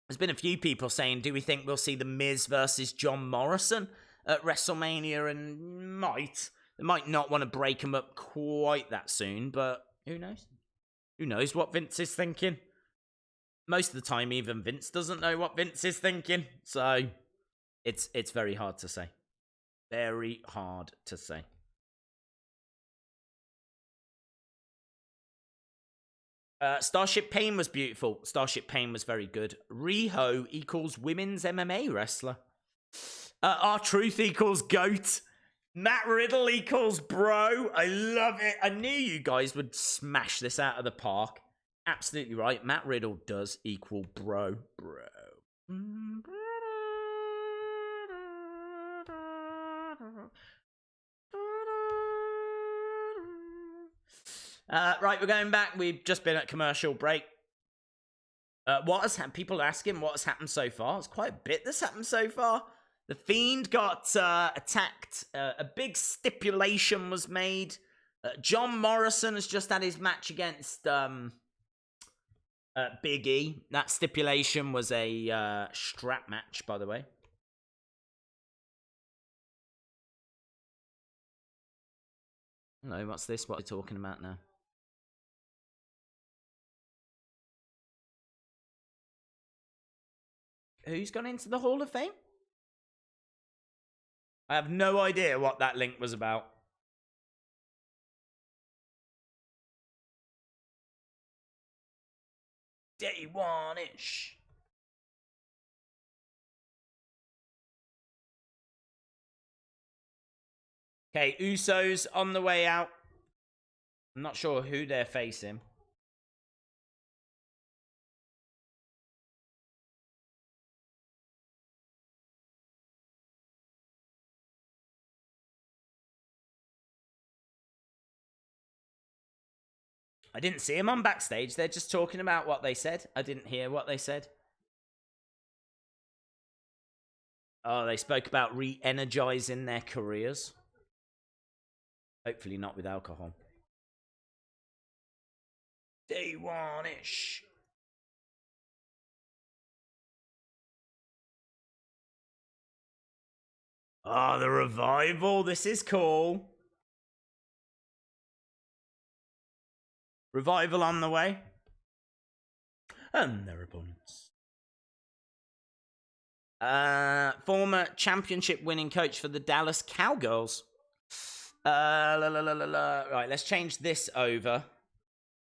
There's been a few people saying, do we think we'll see The Miz versus John Morrison at WrestleMania? And they might not want to break him up quite that soon, but who knows? Who knows what Vince is thinking? Most of the time, even Vince doesn't know what Vince is thinking. So it's very hard to say. Very hard to say. Starship Pain was beautiful. Starship Pain was very good. Riho equals women's MMA wrestler. R-Truth equals GOAT. Matt Riddle equals bro. I love it. I knew you guys would smash this out of the park. Absolutely right. Matt Riddle does equal bro. Right, we're going back. We've just been at commercial break. What has happened? People asking what has happened so far. It's quite a bit that's happened so far. The Fiend got attacked. A big stipulation was made. John Morrison has just had his match against Big E. That stipulation was a strap match, by the way. Hello, what's this? What are you talking about now? Who's gone into the Hall of Fame? I have no idea what that link was about. Day one-ish. Okay, Usos on the way out. I'm not sure who they're facing. I didn't see him on Backstage. They're just talking about what they said. I didn't hear what they said. Oh, they spoke about re-energizing their careers. Hopefully not with alcohol. Day one-ish. Oh, the revival. This is cool. Revival on the way. And their opponents. Former championship winning coach for the Dallas Cowgirls. Right, let's change this over.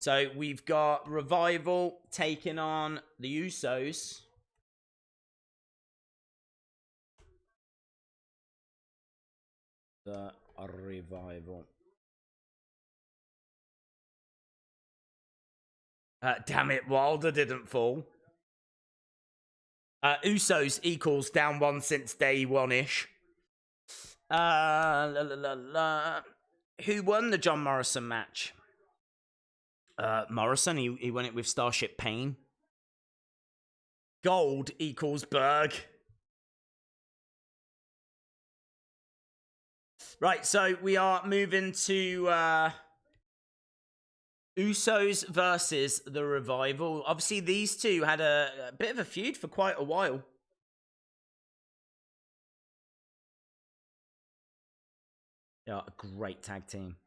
So we've got Revival taking on the Usos. The Revival. Damn it, Wilder didn't fall. Usos equals down one since day one-ish. Who won the John Morrison match? Morrison, he won it with Starship Pain. Gold equals Berg. Right, so we are moving to Usos versus the Revival. Obviously, these two had a bit of a feud for quite a while. They are a great tag team.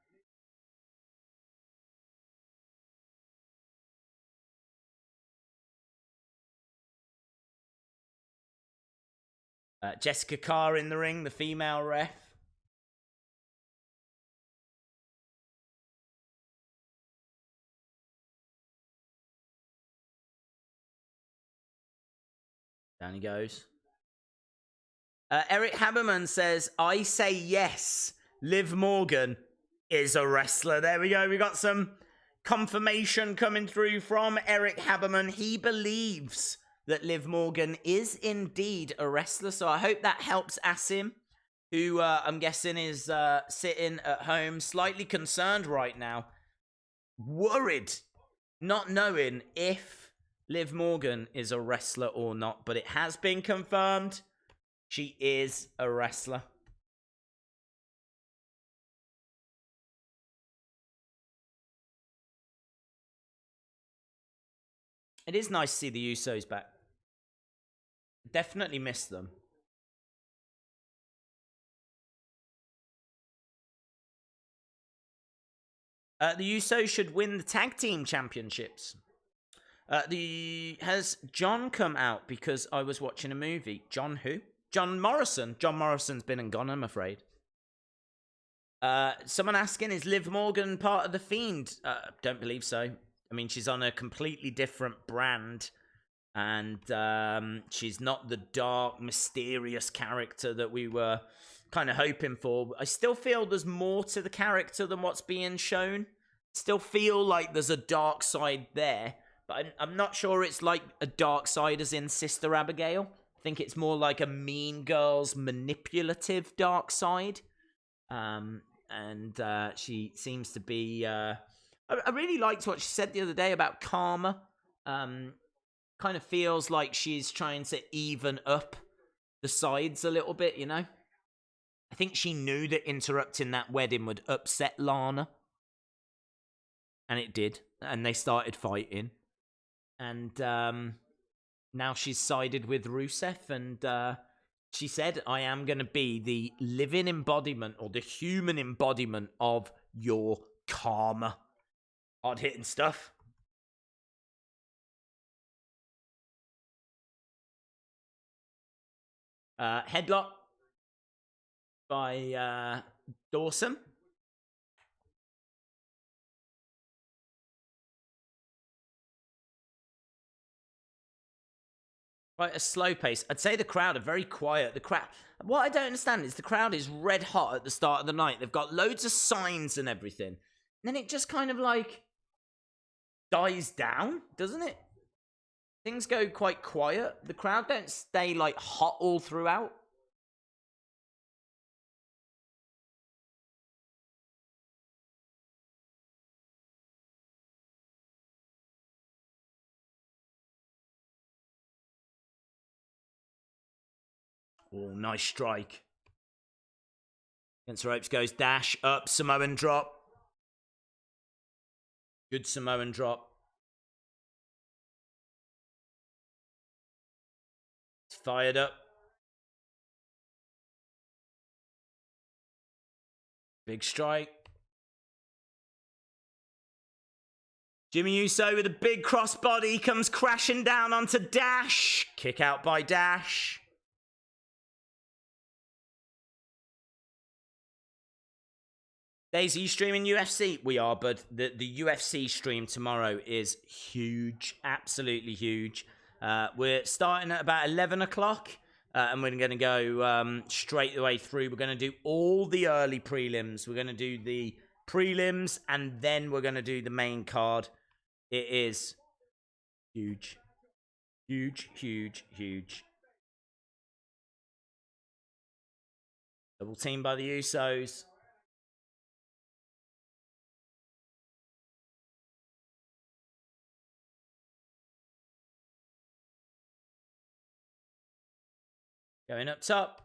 Jessica Carr in the ring, the female ref. Down he goes. Eric Haberman says, I say yes. Liv Morgan is a wrestler. There we go. We got some confirmation coming through from Eric Haberman. He believes that Liv Morgan is indeed a wrestler. So I hope that helps Asim, who I'm guessing is sitting at home, slightly concerned right now, worried, not knowing if Liv Morgan is a wrestler or not. But it has been confirmed. She is a wrestler. It is nice to see the Usos back. Definitely miss them. The Usos should win the tag team championships. Has John come out because I was watching a movie? John who? John Morrison. John Morrison's been and gone, I'm afraid. Someone asking, is Liv Morgan part of The Fiend? Don't believe so. I mean, she's on a completely different brand. And she's not the dark, mysterious character that we were kind of hoping for. I still feel there's more to the character than what's being shown. Still feel like there's a dark side there. But I'm not sure it's like a dark side as in Sister Abigail. I think it's more like a Mean Girl's manipulative dark side. And she seems to be... I really liked what she said the other day about karma. Kind of feels like she's trying to even up the sides a little bit, you know? I think she knew that interrupting that wedding would upset Lana. And it did. And they started fighting. And now she's sided with Rusev. And she said, I am going to be the living embodiment or the human embodiment of your karma. Hard-hitting stuff. Headlock by Dawson. Quite a slow pace. I'd say the crowd are very quiet. The crowd. What I don't understand is the crowd is red hot at the start of the night. They've got loads of signs and everything. And then it just kind of like dies down, doesn't it? Things go quite quiet. The crowd don't stay like hot all throughout. Oh, nice strike. Against the ropes goes dash, up, Samoan drop. Good Samoan drop. It's fired up. Big strike. Jimmy Uso with a big crossbody comes crashing down onto Dash. Kick out by Dash. Daisy, you streaming UFC? We are, but the UFC stream tomorrow is huge. Absolutely huge. We're starting at about 11 o'clock. And we're going to go straight the way through. We're going to do all the early prelims. We're going to do the prelims, and then we're going to do the main card. It is huge. Huge, huge, huge. Double team by the Usos. Going up top.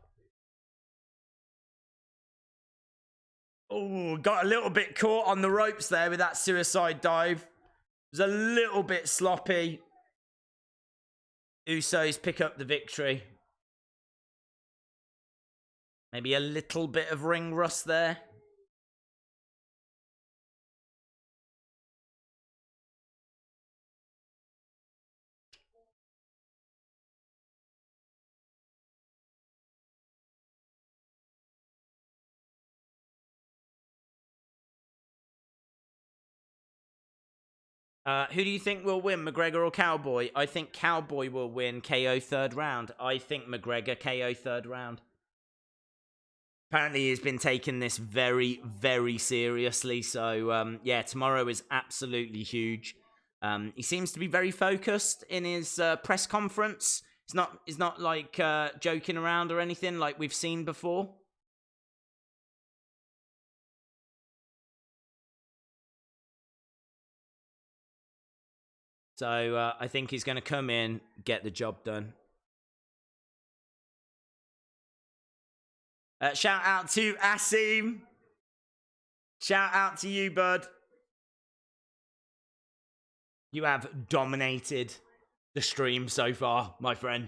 Oh, got a little bit caught on the ropes there with that suicide dive. It was a little bit sloppy. Usos pick up the victory. Maybe a little bit of ring rust there. Who do you think will win, McGregor or Cowboy? I think Cowboy will win KO third round. I think McGregor KO third round. Apparently he's been taking this very, very seriously. So, yeah, tomorrow is absolutely huge. He seems to be very focused in his press conference. He's not like joking around or anything like we've seen before. So I think he's going to come in, get the job done. Shout out to Asim. Shout out to you, bud. You have dominated the stream so far, my friend.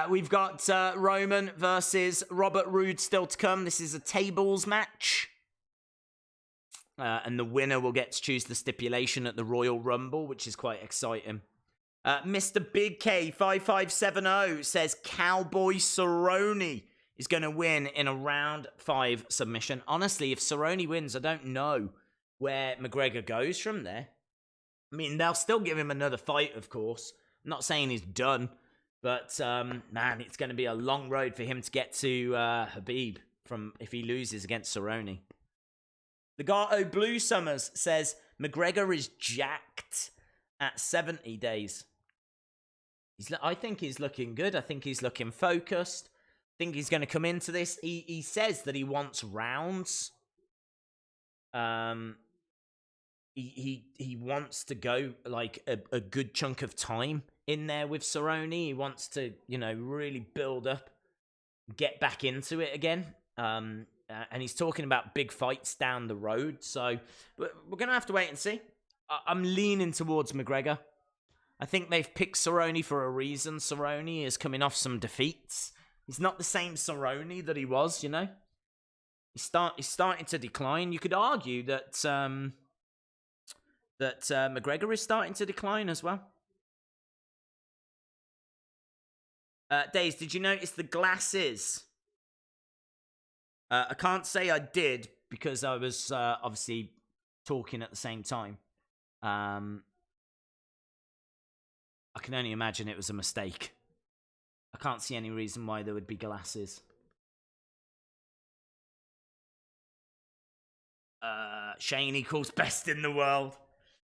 We've got Roman versus Robert Roode still to come. This is a tables match. And the winner will get to choose the stipulation at the Royal Rumble, which is quite exciting. Mr. Big K 5570 says Cowboy Cerrone is going to win in a round 5 submission. Honestly, if Cerrone wins, I don't know where McGregor goes from there. I mean, they'll still give him another fight, of course. I'm not saying he's done, but man, it's going to be a long road for him to get to Habib from if he loses against Cerrone. Legato Blue Summers says McGregor is jacked at 70 days. I think he's looking good. I think he's looking focused. I think he's going to come into this. He says that he wants rounds. He wants to go like a good chunk of time in there with Cerrone. He wants to, really build up, get back into it again. And he's talking about big fights down the road. So we're going to have to wait and see. I'm leaning towards McGregor. I think they've picked Cerrone for a reason. Cerrone is coming off some defeats. He's not the same Cerrone that he was, He's starting to decline. You could argue that McGregor is starting to decline as well. Days, did you notice the glasses? I can't say I did because I was obviously talking at the same time. I can only imagine it was a mistake. I can't see any reason why there would be glasses. Shane equals best in the world.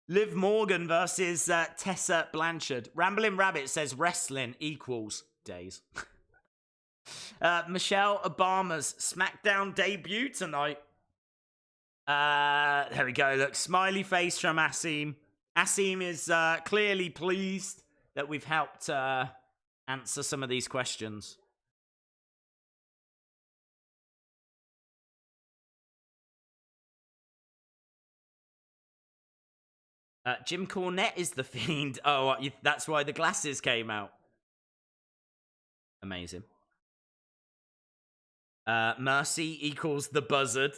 Liv Morgan versus Tessa Blanchard. Rambling Rabbit says wrestling equals days. Michelle Obama's SmackDown debut tonight. There we go. Look, smiley face from Asim. Asim is clearly pleased that we've helped answer some of these questions. Jim Cornette is the Fiend. Oh, that's why the glasses came out. Amazing. Mercy equals the buzzard.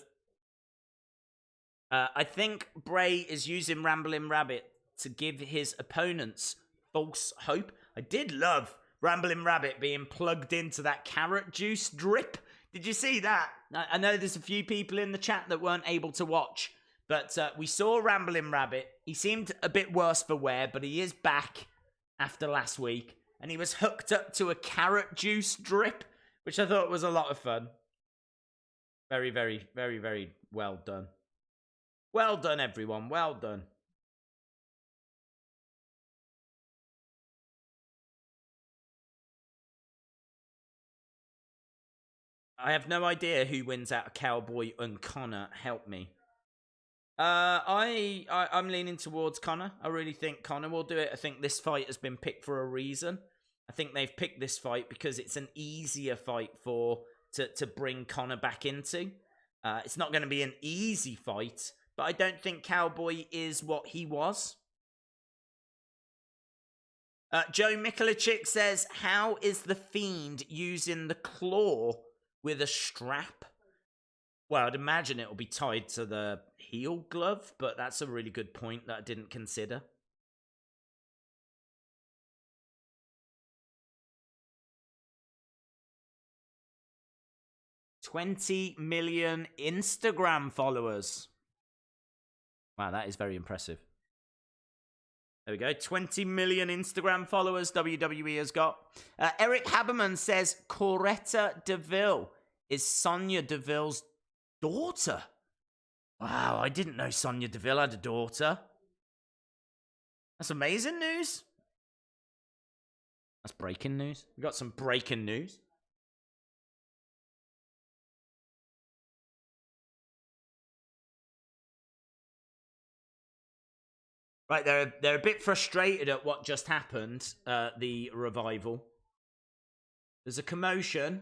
I think Bray is using Rambling Rabbit to give his opponents false hope. I did love Rambling Rabbit being plugged into that carrot juice drip. Did you see that? I know there's a few people in the chat that weren't able to watch, but we saw Rambling Rabbit. He seemed a bit worse for wear, but he is back after last week, and he was hooked up to a carrot juice drip, which I thought was a lot of fun. Very, very, very, very well done. Well done, everyone. Well done. I have no idea who wins out of Cowboy and Connor. Help me. I'm leaning towards Connor. I really think Connor will do it. I think this fight has been picked for a reason. I think they've picked this fight because it's an easier fight to bring Connor back into. It's not going to be an easy fight, but I don't think Cowboy is what he was. Joe Mikulachik says, how is the Fiend using the claw with a strap? Well, I'd imagine it'll be tied to the heel glove, but that's a really good point that I didn't consider. $20 million Instagram followers. Wow, that is very impressive. There we go. 20 million Instagram followers WWE has got. Eric Haberman says Coretta DeVille is Sonya Deville's daughter. Wow, I didn't know Sonya Deville had a daughter. That's amazing news. That's breaking news. We got some breaking news. Right, they're a bit frustrated at what just happened, the revival. There's a commotion.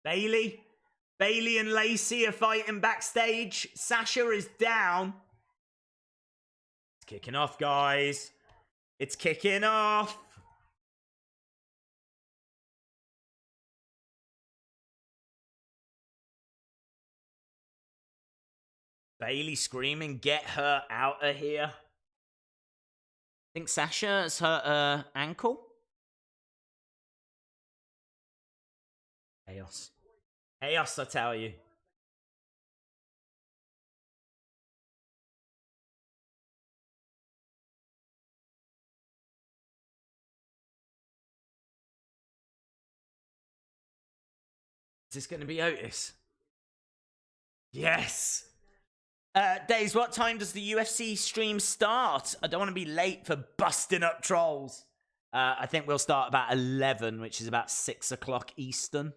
Bailey and Lacey are fighting backstage. Sasha is down. It's kicking off, guys. It's kicking off. Bailey screaming, get her out of here. I think Sasha has hurt her ankle. Chaos. Chaos, I tell you. Is this going to be Otis? Yes. Days, what time does the UFC stream start? I don't want to be late for busting up trolls. I think we'll start about 11, which is about 6 o'clock Eastern.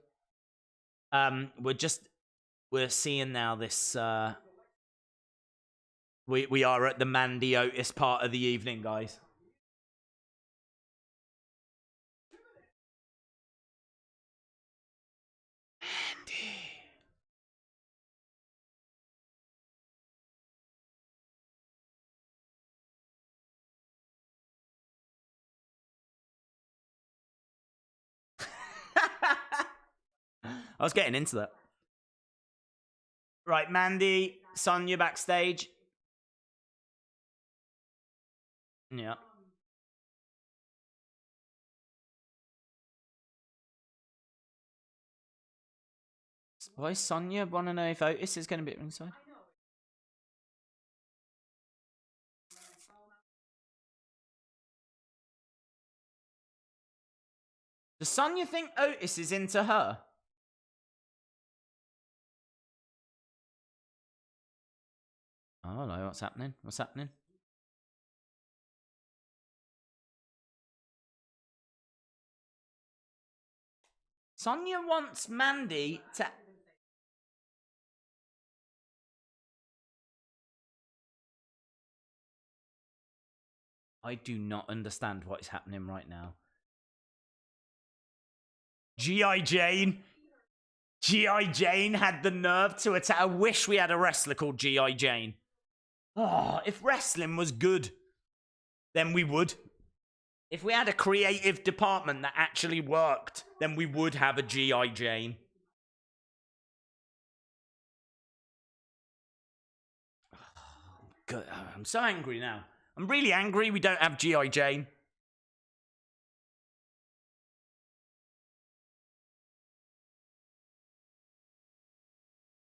We're seeing now this. We are at the Mandy Otis part of the evening, guys. I was getting into that. Right, Mandy, Sonya backstage. Yeah. Why Sonya want to know if Otis is going to be at ringside? Does Sonya think Otis is into her? Oh no, what's happening? What's happening? Sonya wants Mandy to... I do not understand what is happening right now. G.I. Jane. G.I. Jane had the nerve to attack. I wish we had a wrestler called G.I. Jane. Oh, if wrestling was good, then we would. If we had a creative department that actually worked, then we would have a G.I. Jane. God, I'm so angry now. I'm really angry we don't have G.I. Jane.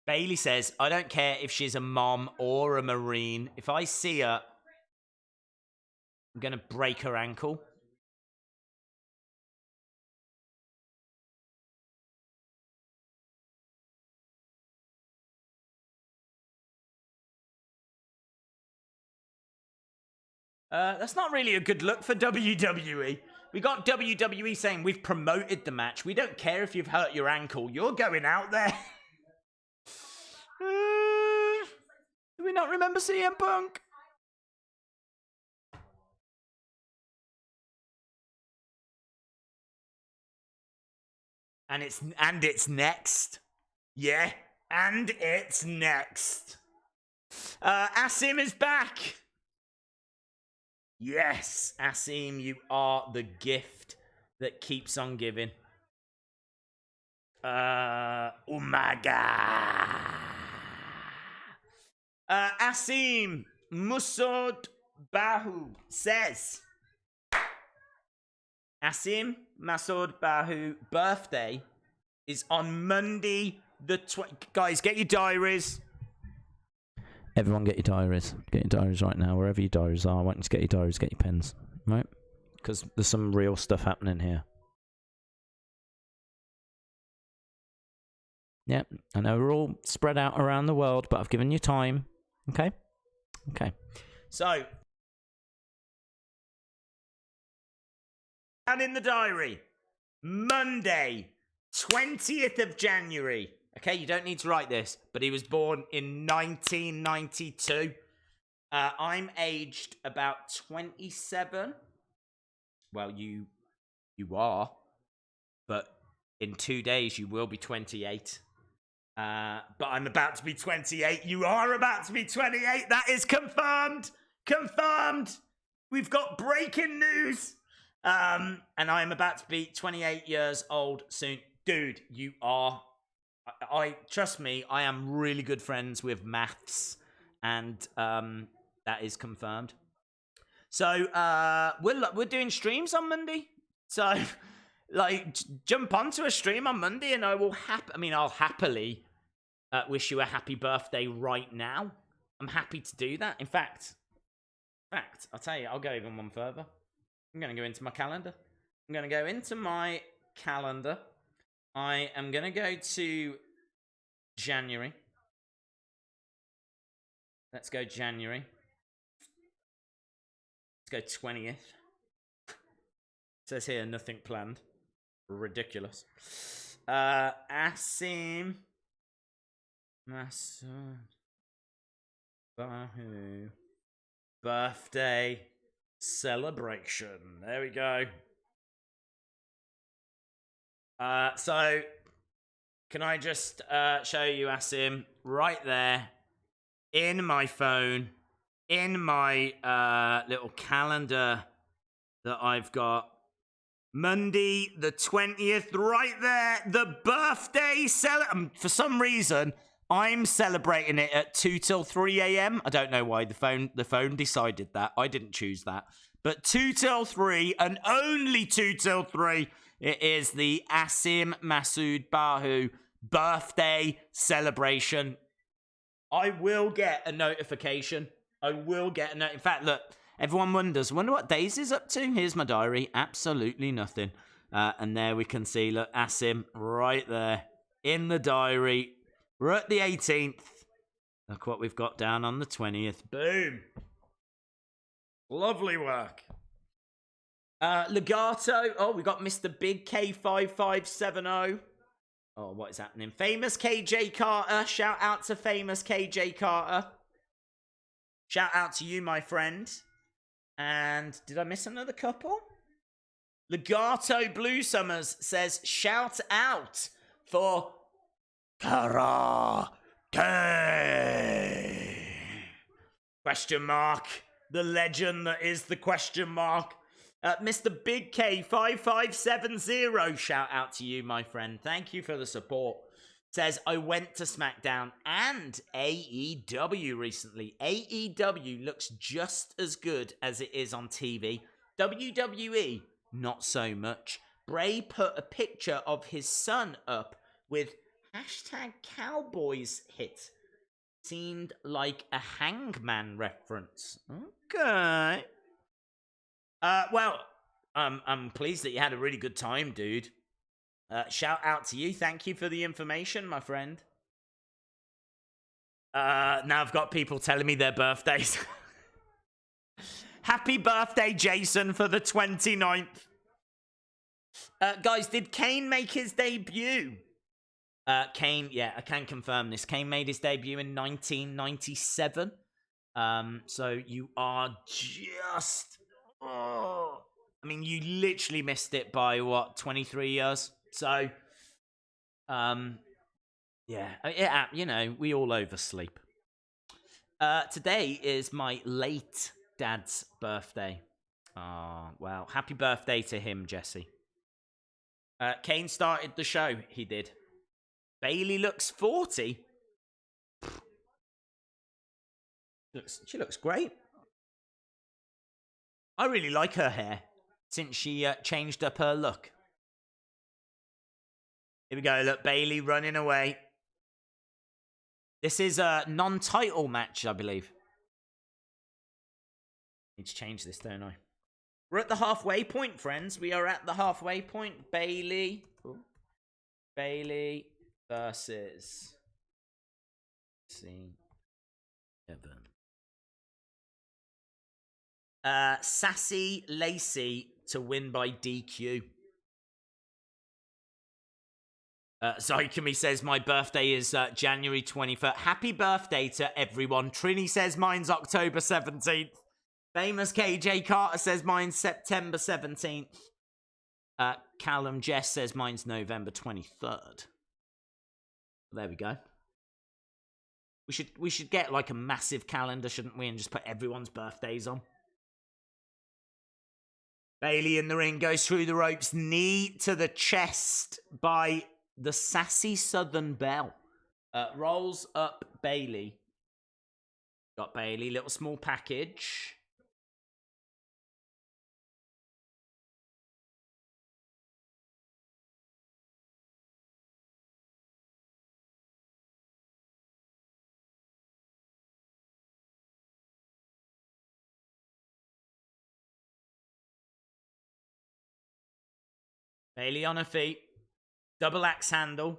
Bailey says, I don't care if she's a mom or a Marine. If I see her, I'm going to break her ankle. That's not really a good look for WWE. We got WWE saying we've promoted the match. We don't care if you've hurt your ankle. You're going out there. Do we not remember CM Punk? And it's next. Yeah, and it's next. Asim is back. Yes, Asim, you are the gift that keeps on giving. Umaga. Asim Musod Bahu says, Asim Masood Bahu birthday is on Monday the 20th. Guys, get your diaries. Everyone get your diaries. Get your diaries right now, wherever your diaries are. I want you to get your diaries, get your pens, right? Because there's some real stuff happening here. Yeah, I know we're all spread out around the world, but I've given you time. Okay? Okay. So, and in the diary, Monday, 20th of January. Okay, you don't need to write this, but he was born in 1992. I'm aged about 27. Well, you are, but in 2 days you will be 28. But I'm about to be 28. You are about to be 28. That is confirmed. Confirmed. We've got breaking news. And I'm about to be 28 years old soon. Dude, you are. I trust me, I am really good friends with maths. And that is confirmed. So we're doing streams on Monday. So like jump onto a stream on Monday and I'll happily wish you a happy birthday right now. I'm happy to do that. In fact, I'll tell you, I'll go even one further. I'm going to go into my calendar. I'm going to go into my calendar. I am going to go to January. Let's go January. Let's go 20th. It says here, nothing planned. Ridiculous. Asim Masood Bahu birthday celebration. There we go. So can I just show you Asim right there in my phone, in my little calendar that I've got. Monday the 20th, right there, the birthday for some reason, I'm celebrating it at 2 till 3 a.m. I don't know why the phone decided that. I didn't choose that. But 2 till 3 and only 2 till 3, it is the Asim Masood Bahu birthday celebration. I will get a notification. In fact, look, everyone wonder what Daisy's up to. Here's my diary. Absolutely nothing. And there we can see, look, Asim right there in the diary. We're at the 18th. Look what we've got down on the 20th. Boom. Lovely work. Legato. Oh, we got Mr. Big K5570. Oh, what is happening? Famous KJ Carter. Shout out to famous KJ Carter. Shout out to you, my friend. And did I miss another couple? Legato Blue Summers says, shout out for Karate. Question mark. The legend that is the question mark. Mr. Big K5570, shout out to you, my friend. Thank you for the support. Says, I went to Smackdown and AEW recently. AEW looks just as good as it is on TV. WWE, not so much. Bray put a picture of his son up with #Cowboys hit. Seemed like a Hangman reference. Okay. Well, I'm pleased that you had a really good time, dude. Shout out to you. Thank you for the information, my friend. Now I've got people telling me their birthdays. Happy birthday, Jason, for the 29th. Guys, did Kane make his debut? Kane, yeah, I can confirm this. Kane made his debut in 1997. So you are just... Oh, I mean, you literally missed it by, 23 years? So, yeah, we all oversleep. Today is my late dad's birthday. Oh, well, happy birthday to him, Jesse. Kane started the show, he did. Bailey looks 40. She looks great. I really like her hair since she changed up her look. Here we go, look, Bailey running away. This is a non-title match, I believe. Need to change this, don't I? We're at the halfway point, friends. We are at the halfway point. Bailey. Ooh. Bailey versus... Evan. Sassy Lacey to win by DQ. Zycamy says, my birthday is January 21st. Happy birthday to everyone. Trini says, mine's October 17th. Famous KJ Carter says, mine's September 17th. Callum Jess says, mine's November 23rd. There we go. We should get like a massive calendar, shouldn't we? And just put everyone's birthdays on. Bailey in the ring goes through the ropes. Knee to the chest by the Sassy Southern Belle. Rolls up Bailey. Got Bailey. Little small package. Bailey on her feet. Double axe handle.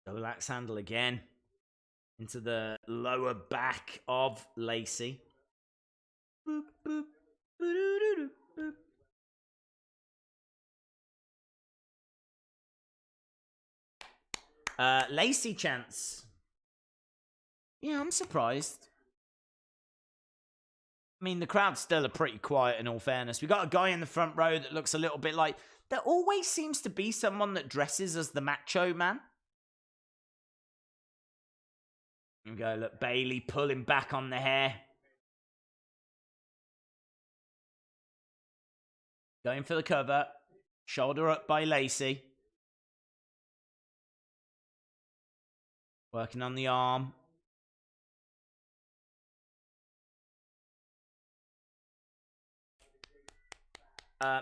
Double axe handle again. Into the lower back of Lacey. Boop, boop, boop, boop. Lacey chants. Yeah, I'm surprised. I mean, the crowd still are pretty quiet in all fairness. We got a guy in the front row that looks a little bit like... There always seems to be someone that dresses as the Macho Man. And go, look, Bailey pulling back on the hair. Going for the cover. Shoulder up by Lacey. Working on the arm.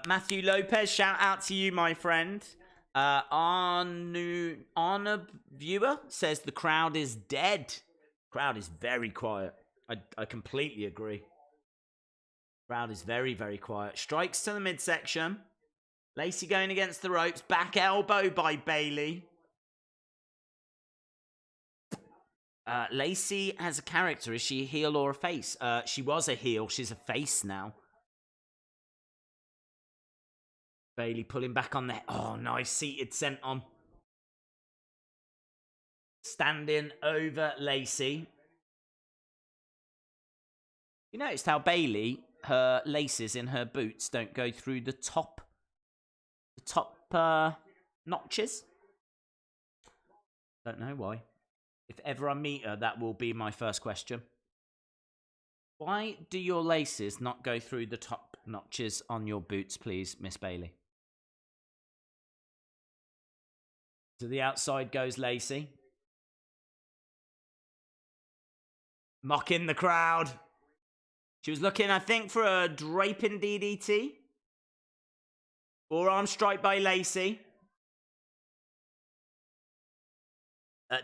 Matthew Lopez, shout out to you, my friend. Honor Viewer says the crowd is dead. Crowd is very quiet. I completely agree. Crowd is very, very quiet. Strikes to the midsection. Lacey going against the ropes. Back elbow by Bailey. Lacey has a character. Is she a heel or a face? She was a heel. She's a face now. Bailey pulling back on the... Oh, nice seated senton. Standing over Lacey. You noticed how Bailey, her laces in her boots don't go through the top notches? Don't know why. If ever I meet her, that will be my first question. Why do your laces not go through the top notches on your boots, please, Miss Bailey? To the outside goes Lacey. Mocking the crowd. She was looking, I think, for a draping DDT. Forearm strike by Lacey.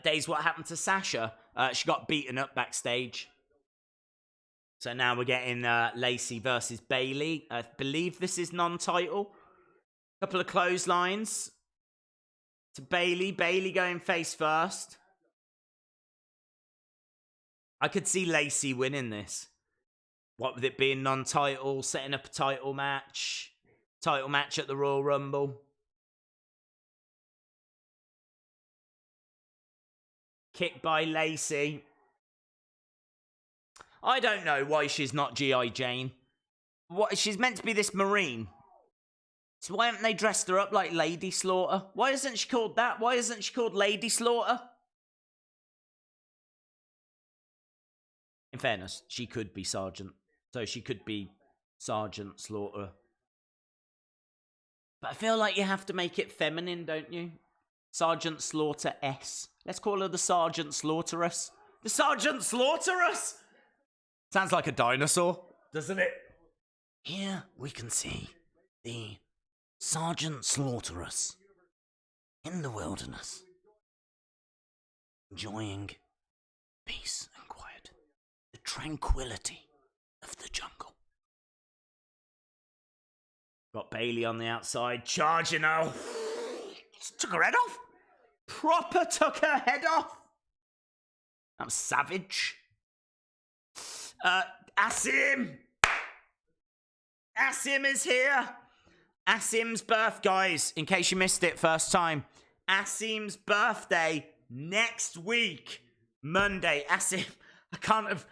Days what happened to Sasha. She got beaten up backstage. So now we're getting Lacey versus Bailey. I believe this is non-title. Couple of clotheslines. To Bailey. Bailey going face first. I could see Lacey winning this. What with it being non-title, setting up a title match. Title match at the Royal Rumble. Kick by Lacey. I don't know why she's not G.I. Jane. What, she's meant to be this Marine. So why haven't they dressed her up like Lady Slaughter? Why isn't she called that? Why isn't she called Lady Slaughter? In fairness, she could be Sergeant. So she could be Sergeant Slaughter. But I feel like you have to make it feminine, don't you? Sergeant Slaughter S. Let's call her the Sergeant Slaughteress. The Sergeant Slaughteress! Sounds like a dinosaur, doesn't it? Here we can see the Sergeant Slaughteress in the wilderness. enjoying peace and quiet, the tranquility of the jungle. Got Bailey on the outside, charging her. Took her head off. Proper took her head off. That was savage. Asim. Asim is here. Asim's birth, guys. In case you missed it first time, Asim's birthday next week, Monday. Asim, I can't have.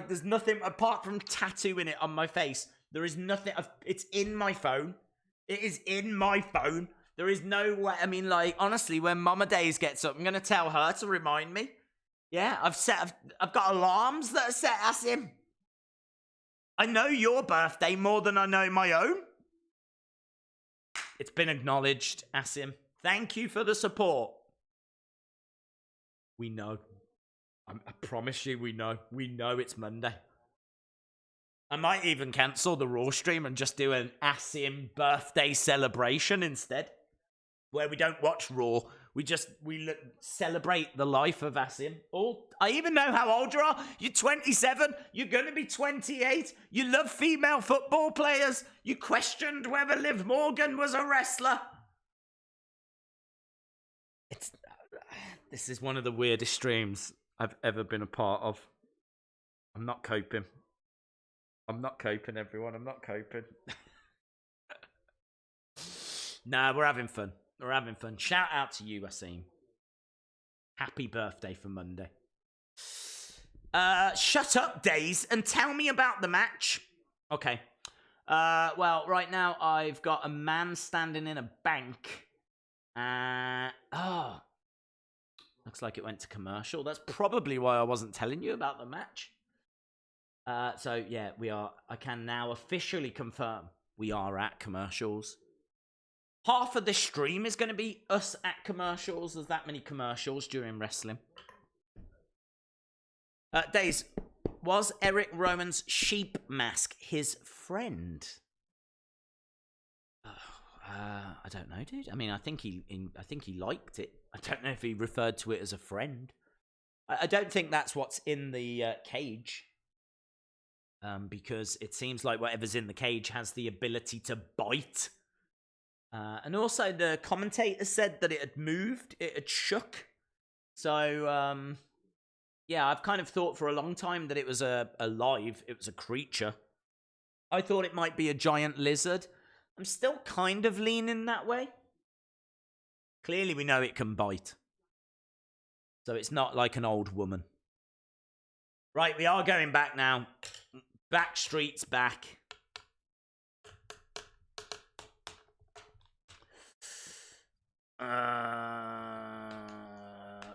There's nothing apart from tattooing it on my face. There is nothing. It's in my phone. It is in my phone. There is no way. I mean, like, honestly, when Mama Days gets up, I'm gonna tell her to remind me. Yeah, I've got alarms that are set. Asim, I know your birthday more than I know my own. It's been acknowledged, Asim. Thank you for the support. We know. I promise you, we know. We know it's Monday. I might even cancel the Raw stream and just do an Asim birthday celebration instead, where we don't watch Raw. We celebrate the life of Asim. Oh, I even know how old you are. You're 27. You're going to be 28. You love female football players. You questioned whether Liv Morgan was a wrestler. This is one of the weirdest streams I've ever been a part of. I'm not coping. Everyone. I'm not coping. Nah, we're having fun. We're having fun. Shout out to you, Asim. Happy birthday for Monday. Shut up, Days, and tell me about the match. Okay. Well, right now I've got a man standing in a bank. Looks like it went to commercial. That's probably why I wasn't telling you about the match. So yeah, I can now officially confirm we are at commercials. Half of the stream is going to be us at commercials. There's that many commercials during wrestling. Days, was Eric Rowan's sheep mask his friend? I don't know, dude. I mean, I think he liked it. I don't know if he referred to it as a friend. I don't think that's what's in the cage. Because it seems like whatever's in the cage has the ability to bite. And also the commentator said that it had moved, it had shook. So, yeah, I've kind of thought for a long time that it was it was a creature. I thought it might be a giant lizard. I'm still kind of leaning that way. Clearly we know it can bite. So it's not like an old woman. Right, we are going back now. Backstreet's back.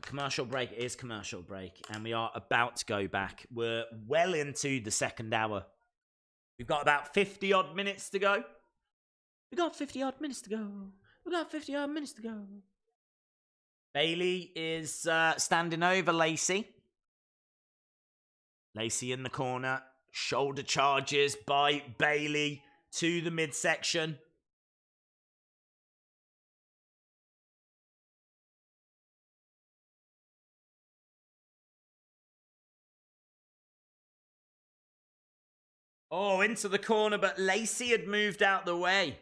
Commercial break is commercial break, and we are about to go back. We're well into the second hour. We've got about 50 odd minutes to go. Bailey is standing over Lacey. Lacey in the corner. Shoulder charges by Bailey to the midsection. Oh, into the corner, but Lacey had moved out the way.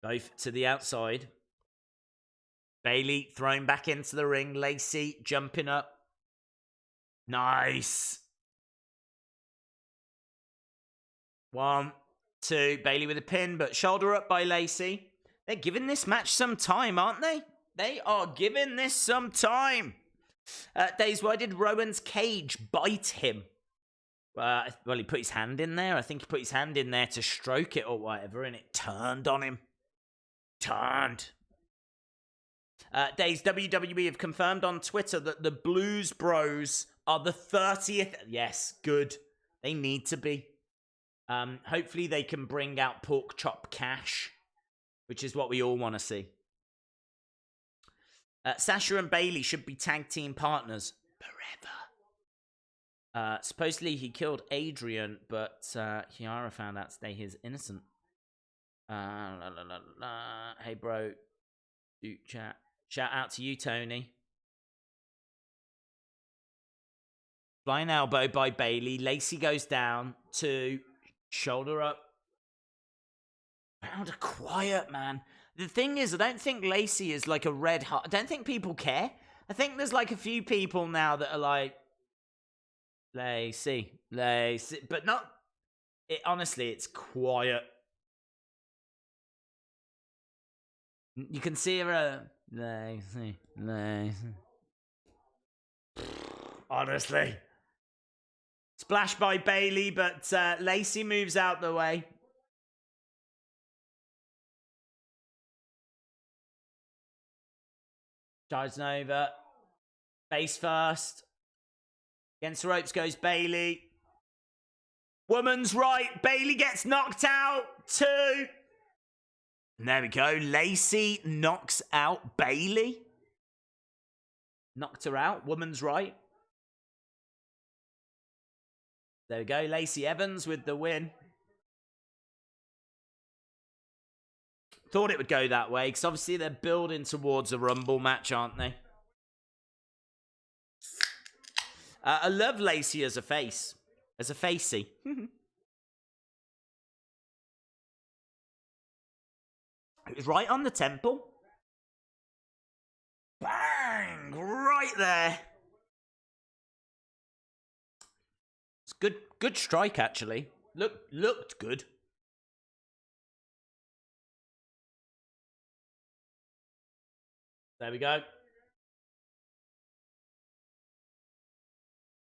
Both to the outside. Bailey thrown back into the ring. Lacey jumping up. Nice. 1, 2. Bailey with a pin, but shoulder up by Lacey. They're giving this match some time, aren't they? They are giving this some time. Days, why did Rowan's cage bite him? Well, he put his hand in there. I think he put his hand in there to stroke it or whatever, and it turned on him. Days, WWE have confirmed on Twitter that the Blues Bros are the 30th. Yes, good. They need to be. Hopefully they can bring out Pork Chop Cash, which is what we all want to see. Sasha and Bailey should be tag team partners. forever. Supposedly he killed Adrian, but Kiara found out today he's innocent. Hey, bro. Do chat. Shout out to you, Tony. Flying elbow by Bailey. Lacey goes down. 2. Shoulder up. Round of quiet, man. The thing is, I don't think Lacey is like a red hot. I don't think people care. I think there's like a few people now that are like, Lacey. But not... honestly, it's quiet. You can see her... Lacey. Honestly. Splash by Bailey, but Lacey moves out the way. Charges over. Face first. Against the ropes goes Bailey. Woman's right. Bailey gets knocked out. 2. And there we go. Lacey knocks out Bailey. Knocked her out. Woman's right. There we go. Lacey Evans with the win. Thought it would go that way, because obviously they're building towards a Rumble match, aren't they? I love Lacey as a face. As a facey. It was right on the temple. Bang! Right there. It's good strike, actually. Looked good. There we go.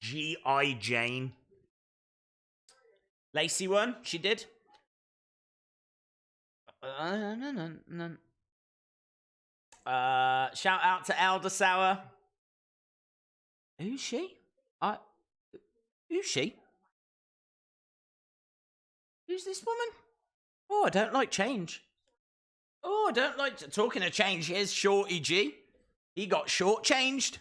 G.I. Jane. Lacey won. She did. Shout out to Elder Sour. Who's she? Who's she? Who's this woman? Oh, I don't like change. Oh, I don't like... Talking of change, here's Shorty G. He got shortchanged.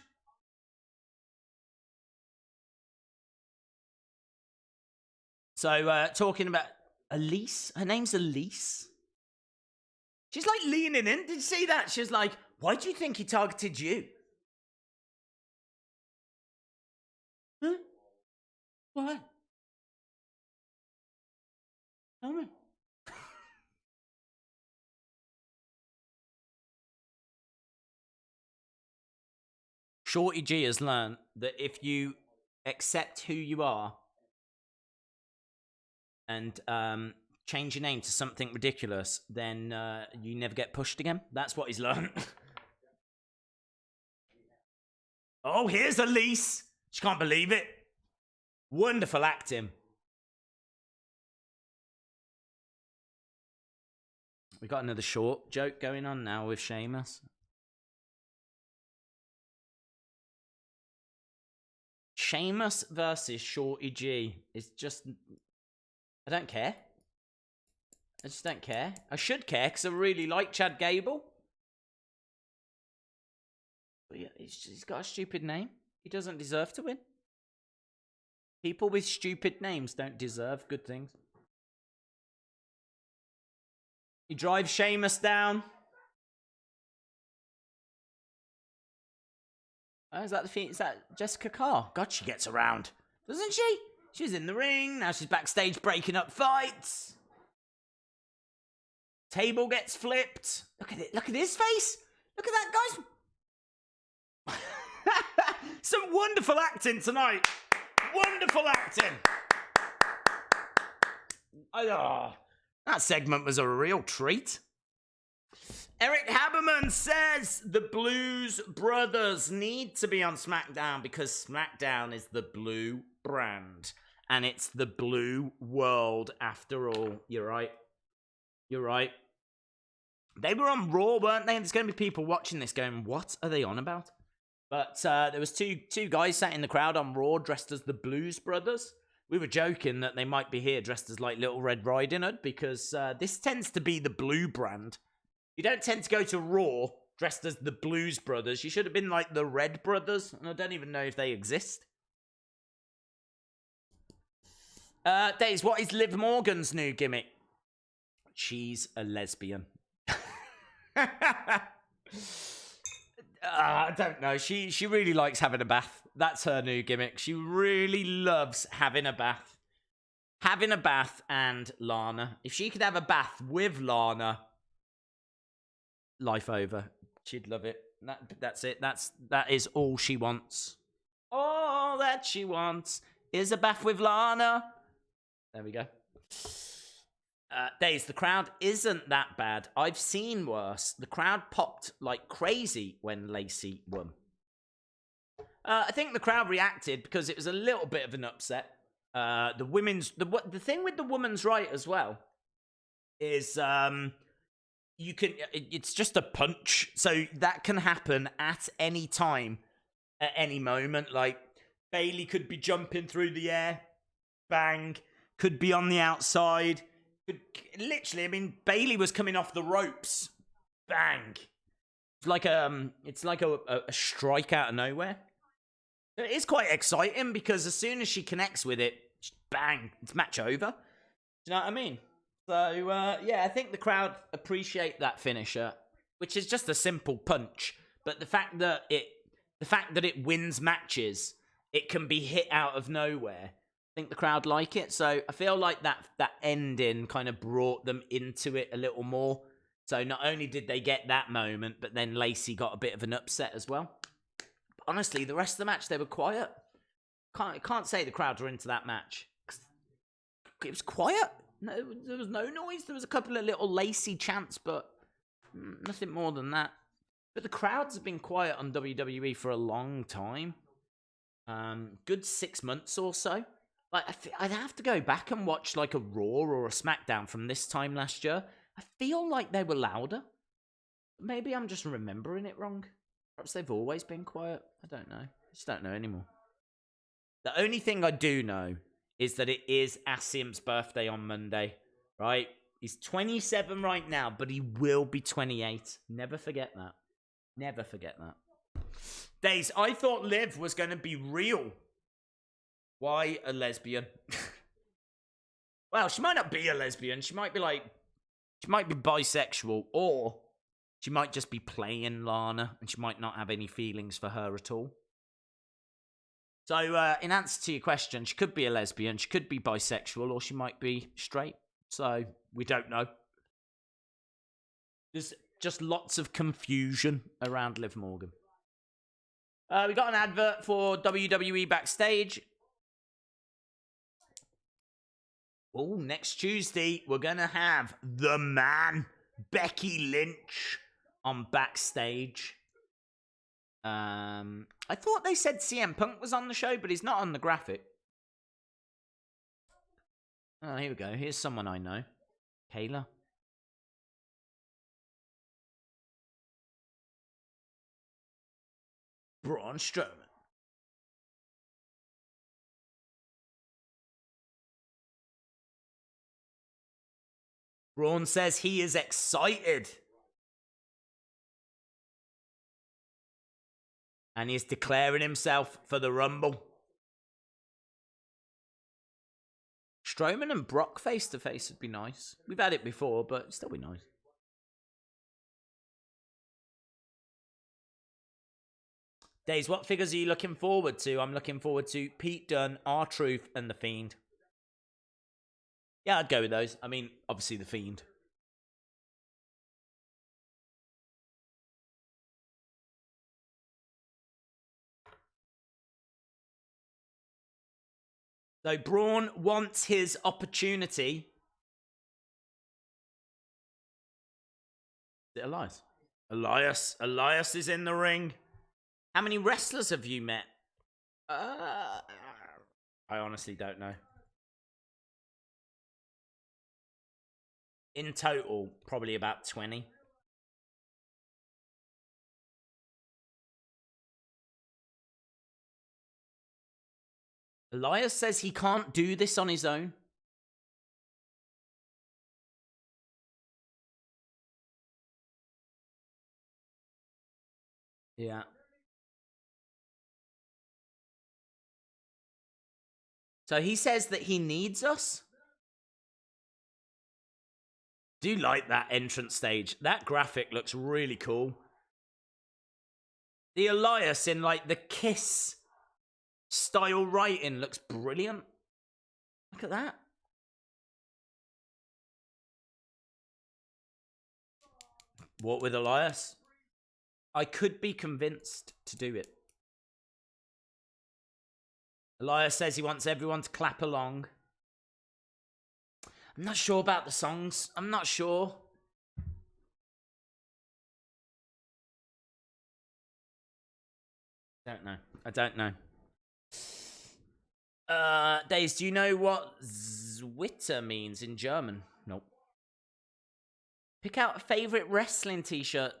So, talking about Elise. Her name's Elise. She's like leaning in. Did you see that? She's like, why do you think he targeted you? Huh? What? Tell me. Shorty G has learned that if you accept who you are and change your name to something ridiculous, then you never get pushed again. That's what he's learned. Oh, here's Elise. She can't believe it. Wonderful acting. We got another short joke going on now with Sheamus. Sheamus versus Shorty G is just... I don't care. I just don't care. I should care because I really like Chad Gable. But yeah, he's got a stupid name. He doesn't deserve to win. People with stupid names don't deserve good things. He drives Sheamus down. Oh, is that the Fiend? Is that Jessica Carr? God, she gets around, doesn't she? She's in the ring. Now she's backstage breaking up fights. Table gets flipped. Look at it. Look at his face. Look at that, guys. Some wonderful acting tonight. Wonderful acting. That segment was a real treat. Eric Haberman says the Blues Brothers need to be on SmackDown because SmackDown is the blue brand. And it's the blue world after all. You're right. You're right. They were on Raw, weren't they? And there's going to be people watching this going, what are they on about? But there was two guys sat in the crowd on Raw dressed as the Blues Brothers. We were joking that they might be here dressed as like Little Red Riding Hood because this tends to be the blue brand. You don't tend to go to Raw dressed as the Blues Brothers. She should have been like the Red Brothers, and I don't even know if they exist. Days, what is Liv Morgan's new gimmick? She's a lesbian. I don't know. She really likes having a bath. That's her new gimmick. She really loves having a bath. Having a bath and Lana. If she could have a bath with Lana, life over. She'd love it. That's it. That is all she wants. All that she wants is a bath with Lana. There we go. Days, the crowd isn't that bad. I've seen worse. The crowd popped like crazy when Lacey won. I think the crowd reacted because it was a little bit of an upset. The thing with the women's right as well is it's just a punch, so that can happen at any time, at any moment. Like Bayley could be jumping through the air, bang, could be on the outside. Literally, I mean, Bayley was coming off the ropes, bang. It's like a strike out of nowhere. It is quite exciting because as soon as she connects with it, bang, it's match over. Do you know what I mean? So yeah, I think the crowd appreciate that finisher, which is just a simple punch. But the fact that it wins matches, it can be hit out of nowhere. I think the crowd like it. So I feel like that ending kind of brought them into it a little more. So not only did they get that moment, but then Lacey got a bit of an upset as well. Honestly, the rest of the match, they were quiet. Can't say the crowd were into that match. It was quiet. No, there was no noise. There was a couple of little Lacey chants, but nothing more than that. But the crowds have been quiet on WWE for a long time. Good 6 months or so. Like I'd have to go back and watch like a Raw or a SmackDown from this time last year. I feel like they were louder. Maybe I'm just remembering it wrong. Perhaps they've always been quiet. I don't know. I just don't know anymore. The only thing I do know is that it is Asim's birthday on Monday, right? He's 27 right now, but he will be 28. Never forget that. Never forget that. Days, I thought Liv was going to be real. Why a lesbian? Well, she might not be a lesbian. She might be bisexual, or she might just be playing Lana, and she might not have any feelings for her at all. So, in answer to your question, she could be a lesbian, she could be bisexual, or she might be straight. So, we don't know. There's just lots of confusion around Liv Morgan. We got an advert for WWE Backstage. Oh, next Tuesday, we're going to have the man, Becky Lynch, on Backstage. I thought they said CM Punk was on the show, but he's not on the graphic. Oh, here we go. Here's someone I know. Kayla. Braun Strowman. Braun says he is excited. And he's declaring himself for the Rumble. Strowman and Brock face to face would be nice. We've had it before, but it'd still be nice. Days, what figures are you looking forward to? I'm looking forward to Pete Dunne, R-Truth, and The Fiend. Yeah, I'd go with those. I mean, obviously The Fiend. So Braun wants his opportunity. Is it Elias? Elias is in the ring. How many wrestlers have you met? I honestly don't know. In total, probably about 20. Elias says he can't do this on his own. Yeah. So he says that he needs us. Do like that entrance stage. That graphic looks really cool. The Elias in like the Kiss style writing looks brilliant. Look at that. What with Elias? I could be convinced to do it. Elias says he wants everyone to clap along. I'm not sure about the songs. I'm not sure. I don't know. Days, do you know what Zwitter means in German? Nope. Pick out a favorite wrestling t-shirt.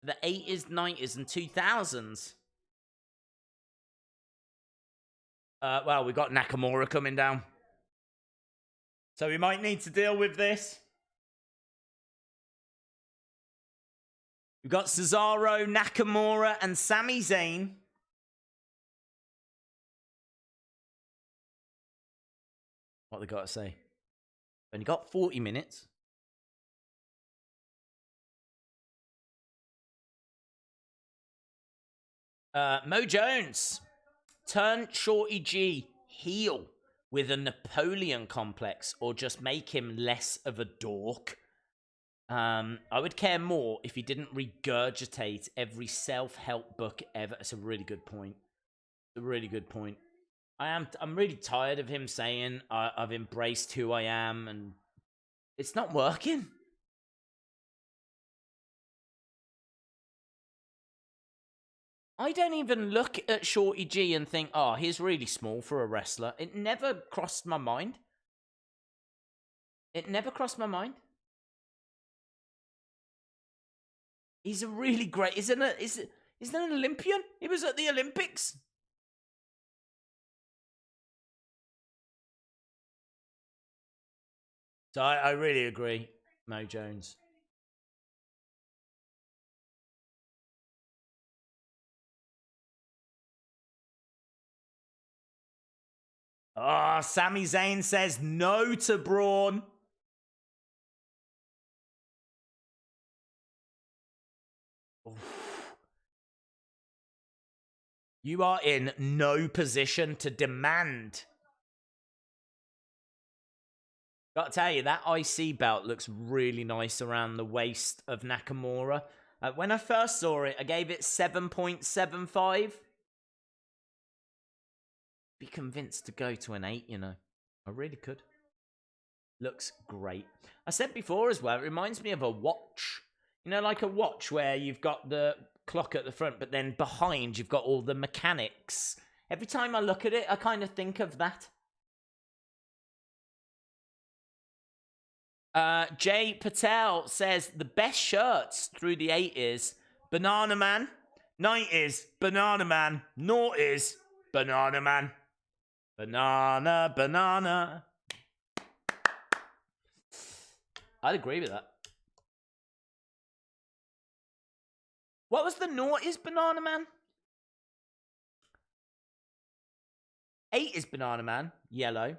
The 80s, 90s, and 2000s. Well, we got Nakamura coming down. So we might need to deal with this. We've got Cesaro, Nakamura, and Sami Zayn. What they got to say? Only got 40 minutes. Mo Jones. Turn Shorty G heel with a Napoleon complex, or just make him less of a dork. I would care more if he didn't regurgitate every self-help book ever. It's a really good point. It's a really good point. I'm really tired of him saying I've embraced who I am, and it's not working. I don't even look at Shorty G and think, oh, he's really small for a wrestler. It never crossed my mind. It never crossed my mind. He's a really great... Isn't an Olympian? He was at the Olympics. So I really agree, Mo Jones. Oh, Sami Zayn says no to Braun. Oof. You are in no position to demand. Gotta tell you, that IC belt looks really nice around the waist of Nakamura. When I first saw it, I gave it 7.75. Be convinced to go to an 8, you know. I really could. Looks great. I said before as well, it reminds me of a watch. You know, like a watch where you've got the clock at the front, but then behind you've got all the mechanics. Every time I look at it, I kind of think of that. Jay Patel says the best shirts through the 80s, Banana Man, 90s, Banana Man, noughties, Banana Man. Banana, banana. I'd agree with that. What was the noughties, Banana Man? 80s Banana Man, yellow.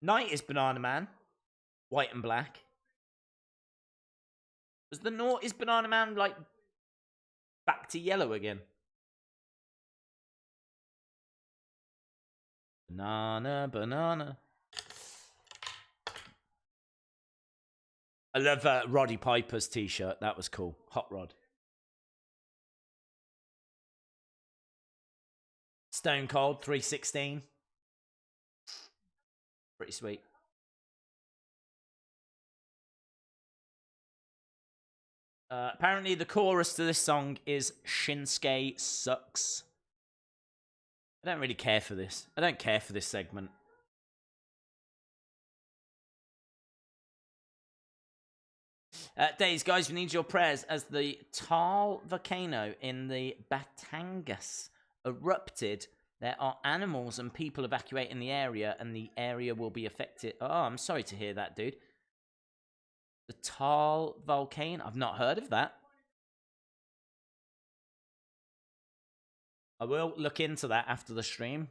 90s Banana Man, white and black. Was the noughties Banana Man, like, back to yellow again? Banana, banana. I love Roddy Piper's t-shirt. That was cool. Hot Rod. Stone Cold 316. Pretty sweet. Apparently the chorus to this song is Shinsuke sucks. I don't really care for this. I don't care for this segment. Days, guys, we need your prayers as the Tal volcano in the Batangas erupted. There are animals and people evacuating the area, and the area will be affected. Oh, I'm sorry to hear that, dude. The Tal volcano? I've not heard of that. I will look into that after the stream.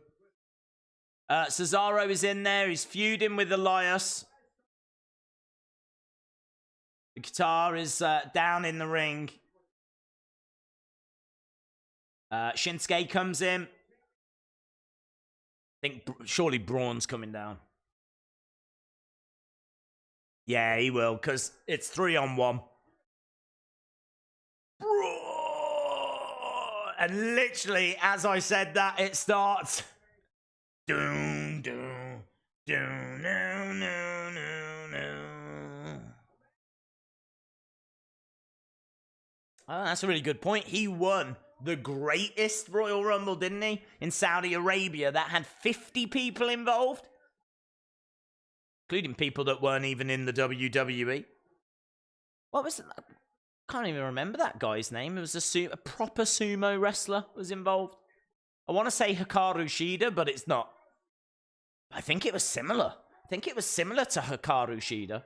Cesaro is in there. He's feuding with Elias. The guitar is down in the ring. Shinsuke comes in. I think surely Braun's coming down. Yeah, he will, because it's 3-on-1. And literally, as I said that, it starts. Doom, doom, doom, no, no, no, no. Oh, that's a really good point. He won the greatest Royal Rumble, didn't he? In Saudi Arabia, that had 50 people involved. Including people that weren't even in the WWE. What was it? I can't even remember that guy's name. It was a proper sumo wrestler was involved. I want to say Hikaru Shida, but it's not. I think it was similar. I think it was similar to Hikaru Shida.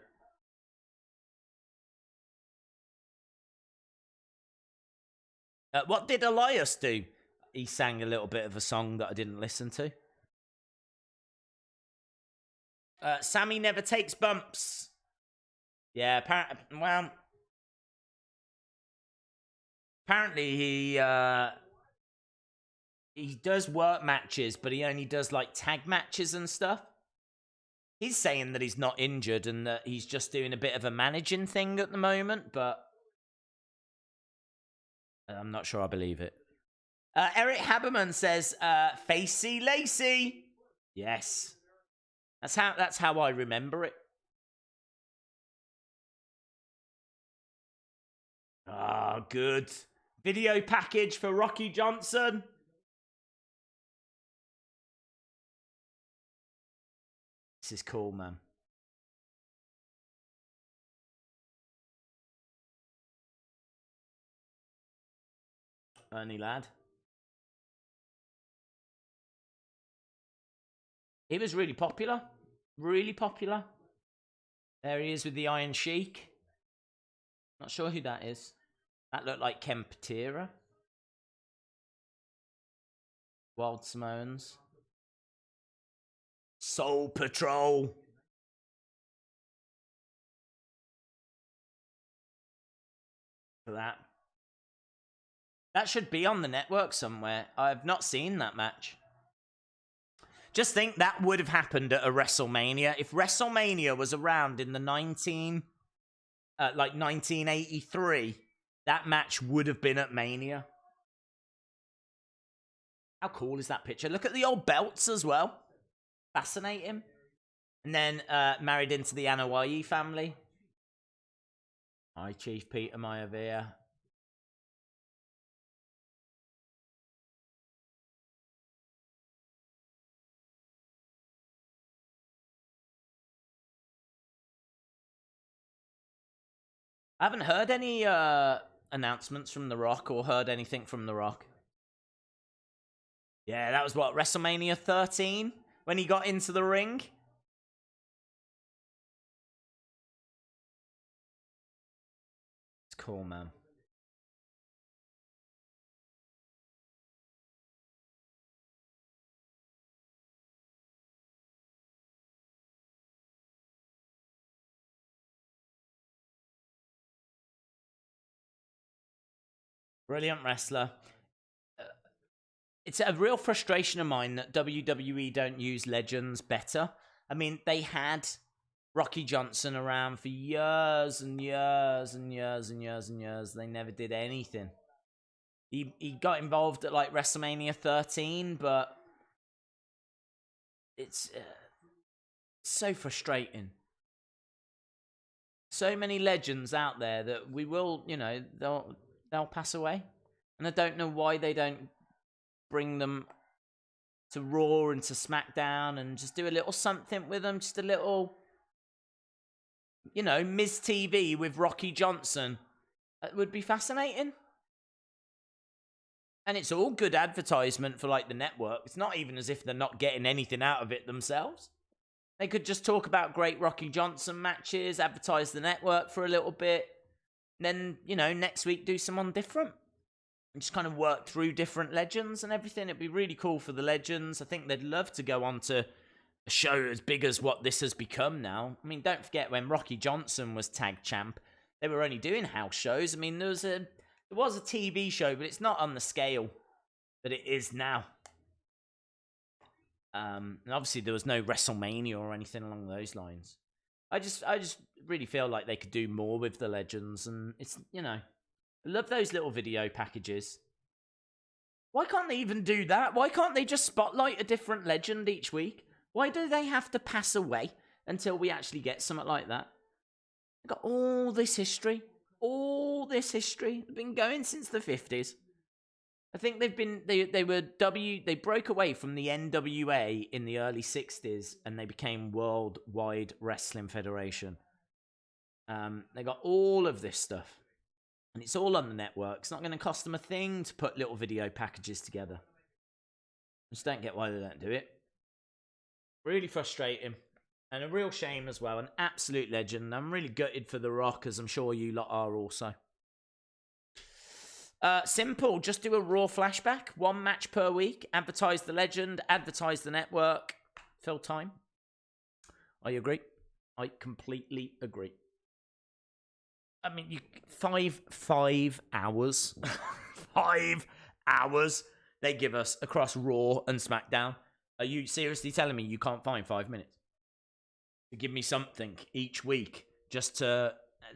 What did Elias do? He sang a little bit of a song that I didn't listen to. Sammy never takes bumps. Yeah, apparently he does work matches, but he only does like tag matches and stuff. He's saying that he's not injured and that he's just doing a bit of a managing thing at the moment, but I'm not sure I believe it. Eric Haberman says, Facey Lacey. Yes. That's how I remember it. Ah, good. Video package for Rocky Johnson. This is cool, man. Ernie lad. He was really popular. Really popular. There he is with the Iron Sheik. Not sure who that is. That looked like Ken Patera. Wild Samoans. Soul Patrol. For that. That should be on the network somewhere. I've not seen that match. Just think that would have happened at a WrestleMania. If WrestleMania was around in the 1983, that match would have been at Mania. How cool is that picture? Look at the old belts as well. Fascinating. And then married into the Anoa'i family. Hi, Chief Peter Maivia. I haven't heard any announcements from The Rock or heard anything from The Rock. Yeah, that was what, WrestleMania 13? When he got into the ring? It's cool, man. Brilliant wrestler. It's a real frustration of mine that WWE don't use legends better. I mean, they had Rocky Johnson around for years and years and years and years and years. They never did anything. He got involved at like WrestleMania 13, but it's so frustrating. So many legends out there that we will, they'll pass away. And I don't know why they don't bring them to Raw and to SmackDown and just do a little something with them. Just a little, Miz TV with Rocky Johnson. That would be fascinating. And it's all good advertisement for, like, the network. It's not even as if they're not getting anything out of it themselves. They could just talk about great Rocky Johnson matches, advertise the network for a little bit, then, next week do someone different. and just kind of work through different legends and everything. It'd be really cool for the legends. I think they'd love to go on to a show as big as what this has become now. I mean, don't forget when Rocky Johnson was tag champ, they were only doing house shows. I mean, there was a TV show, but it's not on the scale that it is now. And obviously there was no WrestleMania or anything along those lines. I just really feel like they could do more with the legends, and it's, you know, I love those little video packages. Why can't they even do that? Why can't they just spotlight a different legend each week? Why do they have to pass away until we actually get something like that? They've got all this history. They've been going since the 50s. I think they broke away from the NWA in the early 60s and they became Worldwide Wrestling Federation. They got all of this stuff. And it's all on the network. It's not going to cost them a thing to put little video packages together. I just don't get why they don't do it. Really frustrating. And a real shame as well. An absolute legend. I'm really gutted for The Rock, as I'm sure you lot are also. Simple. Just do a Raw flashback. 1 match per week. Advertise the legend. Advertise the network. Fill time. I agree. I completely agree. I mean, 5 hours. 5 hours they give us across Raw and SmackDown. Are you seriously telling me you can't find 5 minutes to give me something each week? Just a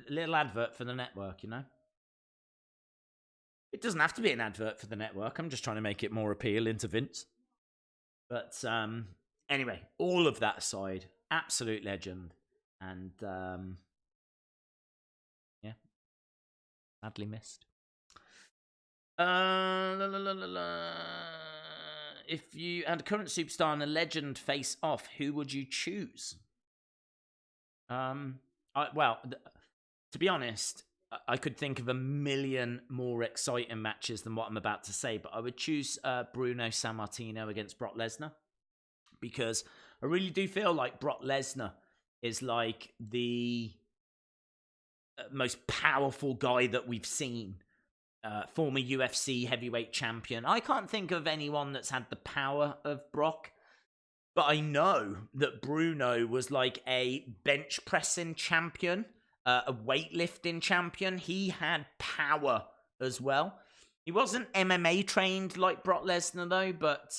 little advert for the network, you know? It doesn't have to be an advert for the network. I'm just trying to make it more appealing to Vince. But anyway, all of that aside, absolute legend. And yeah, sadly missed. If you had a current superstar and a legend face off, who would you choose? To be honest, I could think of a million more exciting matches than what I'm about to say, but I would choose Bruno Sammartino against Brock Lesnar, because I really do feel like Brock Lesnar is like the most powerful guy that we've seen. Former UFC heavyweight champion. I can't think of anyone that's had the power of Brock, but I know that Bruno was like a bench pressing champion, a weightlifting champion. He had power as well. He wasn't MMA trained like Brock Lesnar though, but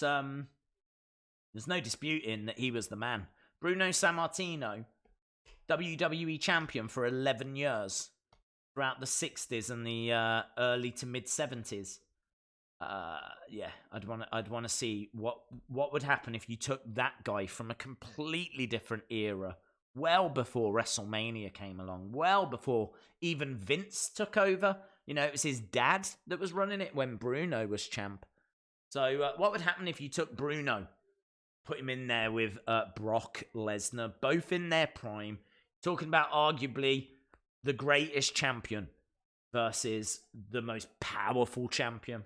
there's no disputing that he was the man. Bruno Sammartino, WWE champion for 11 years. Throughout the 60s and the early to mid 70s. Yeah, I'd want to see what would happen if you took that guy from a completely different era, well before WrestleMania came along, well before even Vince took over. You know, it was his dad that was running it when Bruno was champ. So what would happen if you took Bruno, put him in there with Brock Lesnar, both in their prime, talking about arguably the greatest champion versus the most powerful champion.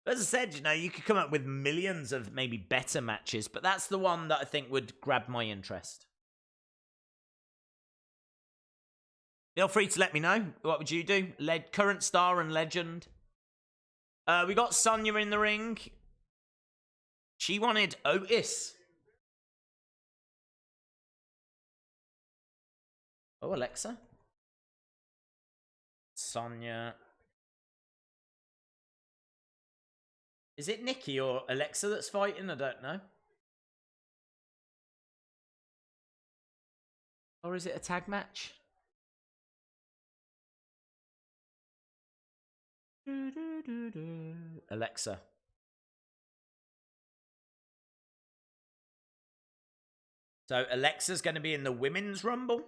As I said, you know, you could come up with millions of maybe better matches, but that's the one that I think would grab my interest. Feel free to let me know. What would you do? Current star and legend. We got Sonya in the ring. She wanted Otis. Oh, Alexa. Sonya. Is it Nikki or Alexa that's fighting? I don't know. Or is it a tag match? Alexa. So Alexa's going to be in the Women's Rumble.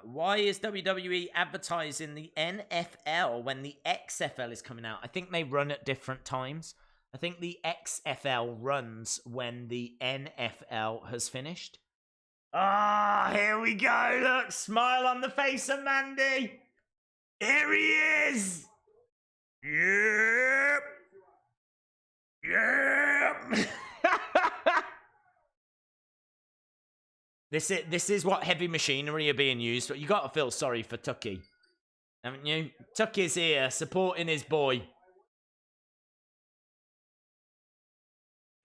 Why is WWE advertising the NFL when the XFL is coming out? I think they run at different times. I think the XFL runs when the NFL has finished. Ah, here we go. Look, smile on the face of Mandy. Here he is. Yep. Yep. This is what heavy machinery are being used for. You got to feel sorry for Tucky, haven't you? Tucky's here supporting his boy.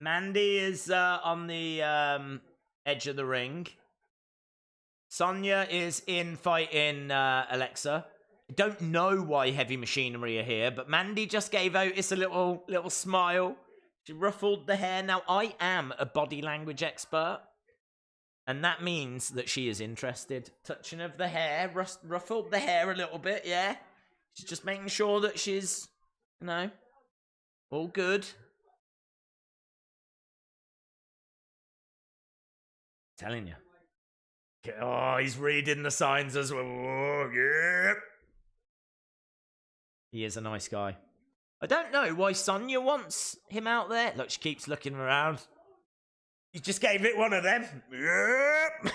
Mandy is on the edge of the ring. Sonya is in fighting Alexa. I don't know why heavy machinery are here, but Mandy just gave Otis a little smile. She ruffled the hair. Now, I am a body language expert, and that means that she is interested. Touching of the hair, ruffled the hair a little bit, yeah. She's just making sure that she's, all good. Telling you. Oh, he's reading the signs as well. Oh, yeah. He is a nice guy. I don't know why Sonya wants him out there. Look, she keeps looking around. You just gave it one of them. Yep.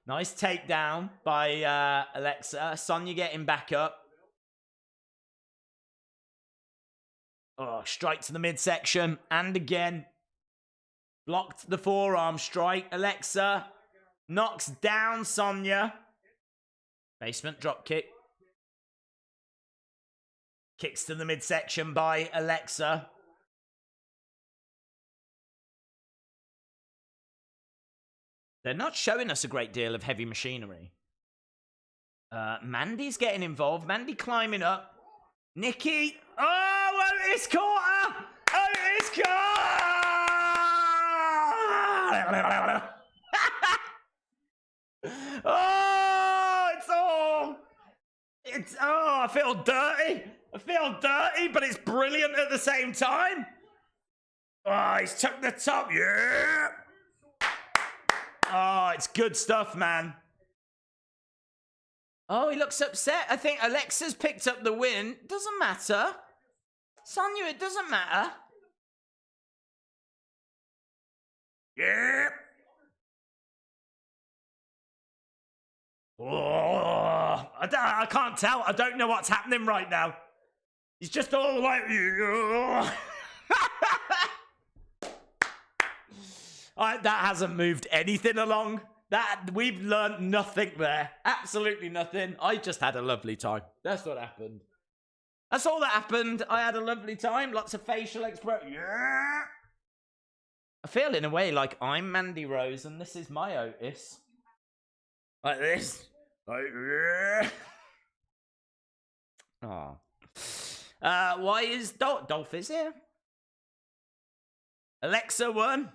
Nice takedown by Alexa. Sonya getting back up. Oh, strike to the midsection. And again. Blocked the forearm strike. Alexa knocks down Sonya. Basement drop kick. Kicks to the midsection by Alexa. They're not showing us a great deal of heavy machinery. Mandy's getting involved. Mandy climbing up. Nikki. Oh, Otis caught her. Otis caught her. I feel dirty. I feel dirty, but it's brilliant at the same time. Oh, he's took the top. Yeah. Oh, it's good stuff, man. Oh, he looks upset. I think Alexa's picked up the win. Doesn't matter. Sonya, it doesn't matter. Yeah. Oh, I can't tell. I don't know what's happening right now. He's just all like... that hasn't moved anything along. We've learned nothing there. Absolutely nothing. I just had a lovely time. That's what happened. That's all that happened. I had a lovely time. Lots of facial expression. Yeah. I feel in a way like I'm Mandy Rose and this is my Otis. Like this. Like, yeah. Oh. Why is Dolph is here? Alexa won.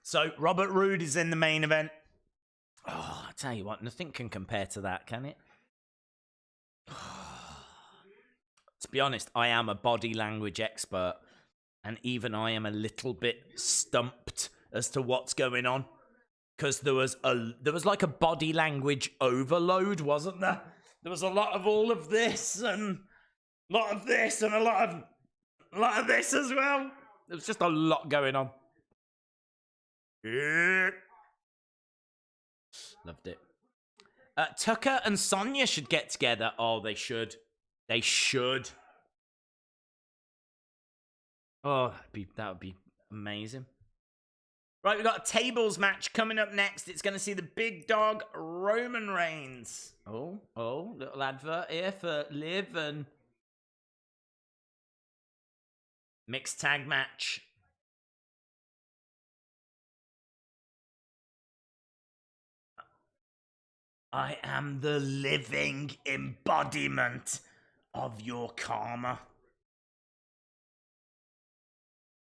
So, Robert Roode is in the main event. Oh, I tell you what, nothing can compare to that, can it? To be honest, I am a body language expert, and even I am a little bit stumped as to what's going on. Because there was like a body language overload, wasn't there? There was a lot of all of this, and a lot of this, and a lot of this as well. There was just a lot going on. Yeah. Loved it. Tucker and Sonya should get together. Oh, they should. They should. Oh, that would be amazing. Right, we've got a tables match coming up next. It's going to see the big dog Roman Reigns. Oh, little advert here for Liv and mixed tag match. I am the living embodiment of your karma.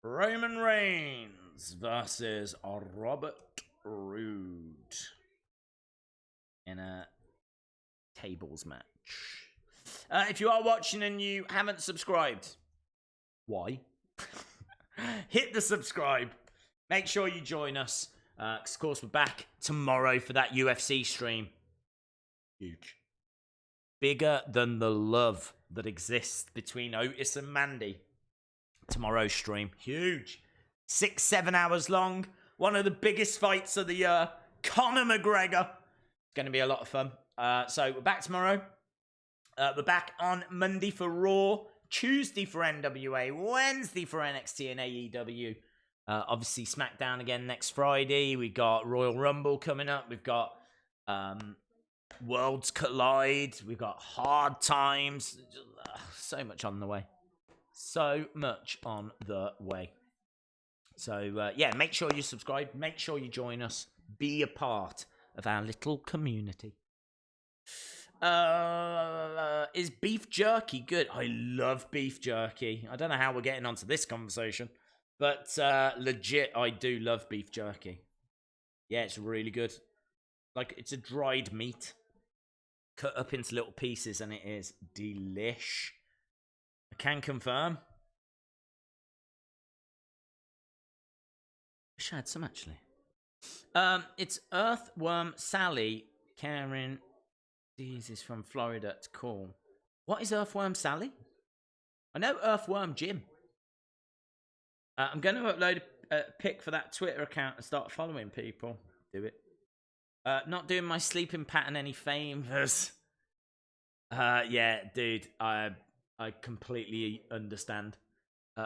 Roman Reigns versus Robert Roode in a tables match. If you are watching and you haven't subscribed, why? Hit the subscribe. Make sure you join us. 'Cause of course we're back tomorrow for that UFC stream. Huge. Bigger than the love that exists between Otis and Mandy. Tomorrow's stream. Huge. 6-7 hours long. One of the biggest fights of the year. Conor McGregor. It's going to be a lot of fun. So we're back tomorrow. We're back on Monday for Raw. Tuesday for NWA, Wednesday for NXT and AEW. Obviously, SmackDown again next Friday. We got Royal Rumble coming up. We've got Worlds Collide. We've got Hard Times. So much on the way. So much on the way. So, yeah, make sure you subscribe. Make sure you join us. Be a part of our little community. Is beef jerky good? I love beef jerky. I don't know how we're getting onto this conversation. But legit, I do love beef jerky. Yeah, it's really good. Like, it's a dried meat. Cut up into little pieces, and it is delish. I can confirm. Wish I had some, actually. It's Earthworm Sally. Karen Dees is from Florida. It's cool. What is Earthworm Sally? I know Earthworm Jim. I'm going to upload a pic for that Twitter account and start following people. Do it. Not doing my sleeping pattern any favors. Yeah, dude, I completely understand.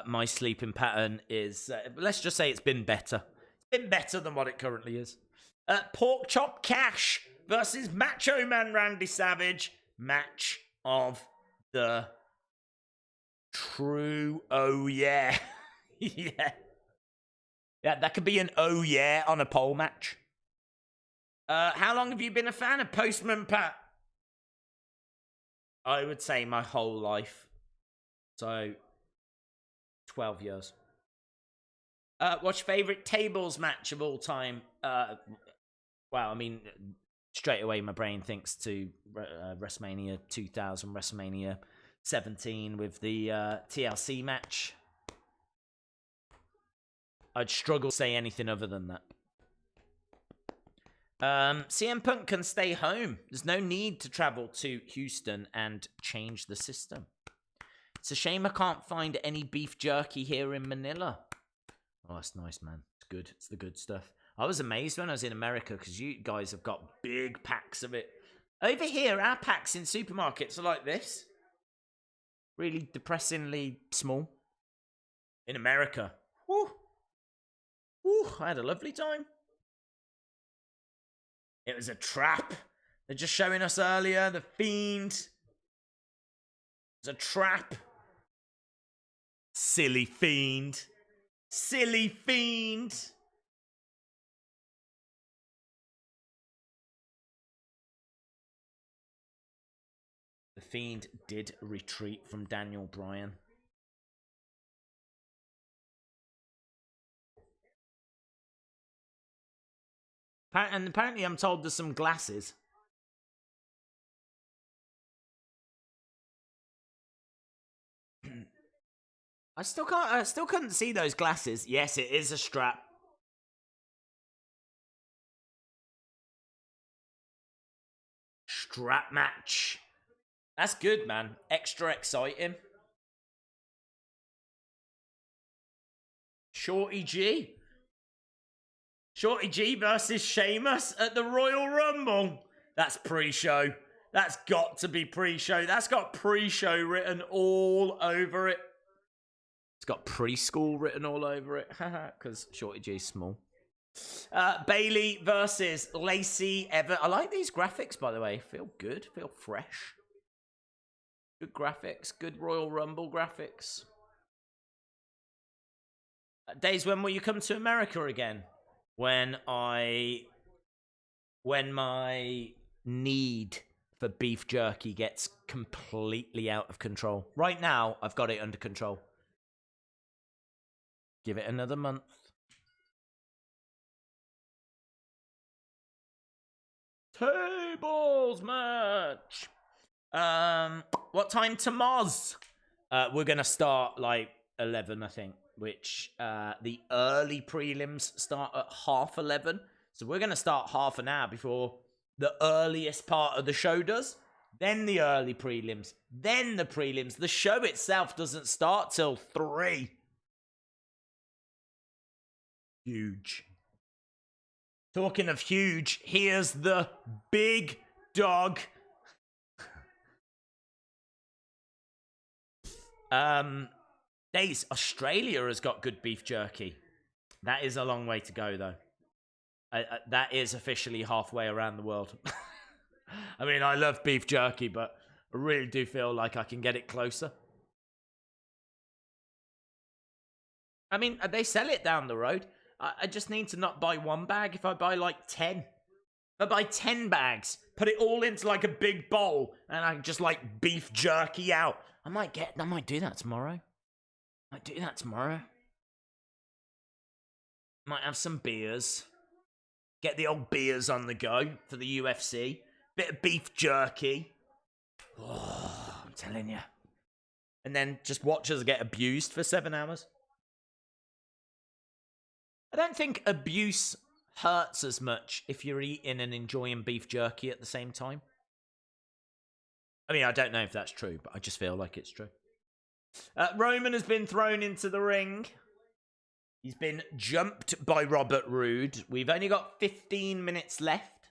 My sleeping pattern is, let's just say it's been better. It's been better than what it currently is. Pork Chop Cash versus Macho Man Randy Savage. Match of the true oh yeah. Yeah. Yeah, that could be an oh yeah on a pole match. How long have you been a fan of Postman Pat? I would say my whole life. So, 12 years. What's your favourite tables match of all time? Well, I mean, straight away my brain thinks to WrestleMania 2000, WrestleMania 17 with the TLC match. I'd struggle to say anything other than that. CM Punk can stay home. There's no need to travel to Houston and change the system. It's a shame I can't find any beef jerky here in Manila. Oh, that's nice, man. It's good. It's the good stuff. I was amazed when I was in America because you guys have got big packs of it. Over here, our packs in supermarkets are like this. Really depressingly small. In America, whew. Whew, I had a lovely time. It was a trap. They're just showing us earlier, the Fiend. It's a trap. Silly Fiend. Silly Fiend. The Fiend did retreat from Daniel Bryan. And apparently I'm told there's some glasses. I still couldn't see those glasses. Yes, it is a strap. Strap match. That's good, man. Extra exciting. Shorty G. Shorty G versus Sheamus at the Royal Rumble. That's pre-show. That's got to be pre-show. That's got pre-show written all over it. It's got preschool written all over it. Because Shorty G's small. Bailey versus Lacey Ever. I like these graphics, by the way. Feel good. Feel fresh. Good graphics. Good Royal Rumble graphics. Days, when will you come to America again? When my need for beef jerky gets completely out of control. Right now, I've got it under control. Give it another month. Tables match. What time to Moz? We're gonna start like 11, I think. Which the early prelims start at 11:30. So we're gonna start half an hour before the earliest part of the show does. Then the early prelims. Then the prelims. The show itself doesn't start till 3. Huge. Talking of huge, here's the big dog. Days, Australia has got good beef jerky. That is a long way to go, though. That is officially halfway around the world. I mean, I love beef jerky, but I really do feel like I can get it closer. I mean, they sell it down the road. I just need to not buy one bag. If I buy like 10, if I buy 10 bags, put it all into like a big bowl, and I just like beef jerky out. I might do that tomorrow. Might have some beers. Get the old beers on the go for the UFC. Bit of beef jerky. Oh, I'm telling you. And then just watch us get abused for 7 hours. I don't think abuse hurts as much if you're eating and enjoying beef jerky at the same time. I mean, I don't know if that's true, but I just feel like it's true. Roman has been thrown into the ring. He's been jumped by Robert Roode. We've only got 15 minutes left.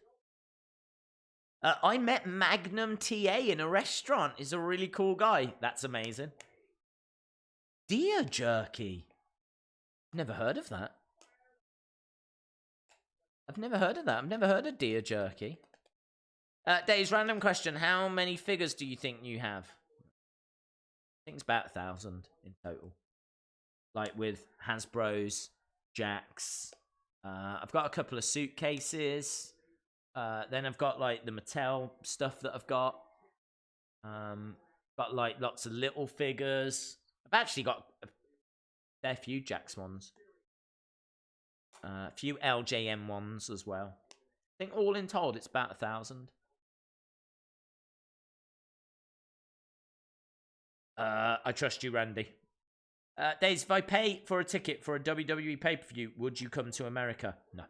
I met Magnum TA in a restaurant. He's a really cool guy. That's amazing. Deer jerky. Never heard of that. I've never heard of deer jerky. Dave's random question. How many figures do you think you have? I think it's about 1,000 in total. Like with Hasbro's, Jack's. I've got a couple of suitcases. Then I've got like the Mattel stuff that I've got. Got like lots of little figures. I've actually got a fair few Jack's ones. A few LJM ones as well. I think all in told it's about 1,000. I trust you, Randy. Days, if I pay for a ticket for a WWE pay-per-view, would you come to America? No.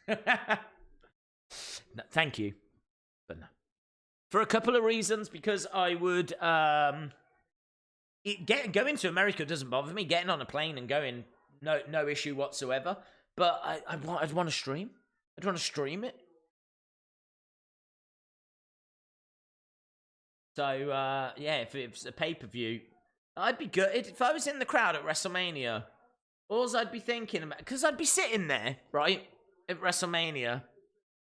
No, thank you, but no. For a couple of reasons, because I would going to America doesn't bother me. Getting on a plane and going, no issue whatsoever. But I'd want to stream. I'd want to stream it. So yeah, if it's a pay-per-view, I'd be gutted if I was in the crowd at WrestleMania. All I'd be thinking about, because I'd be sitting there, right, at WrestleMania,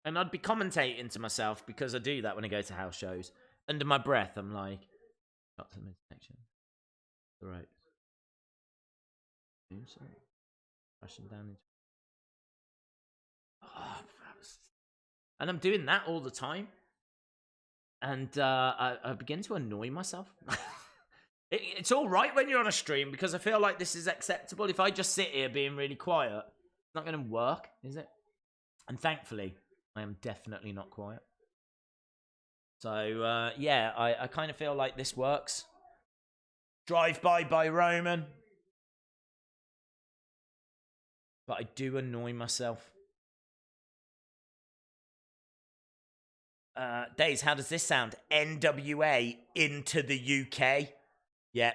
and I'd be commentating to myself, because I do that when I go to house shows. Under my breath, I'm like, got some connection. Right. Crashing down into. Oh, and I'm doing that all the time. And I begin to annoy myself. It's all right when you're on a stream, because I feel like this is acceptable. If I just sit here being really quiet, it's not going to work, is it? And thankfully, I am definitely not quiet. So, yeah, I kind of feel like this works. Drive-by Roman. But I do annoy myself. Days, how does this sound? NWA into the UK. Yeah,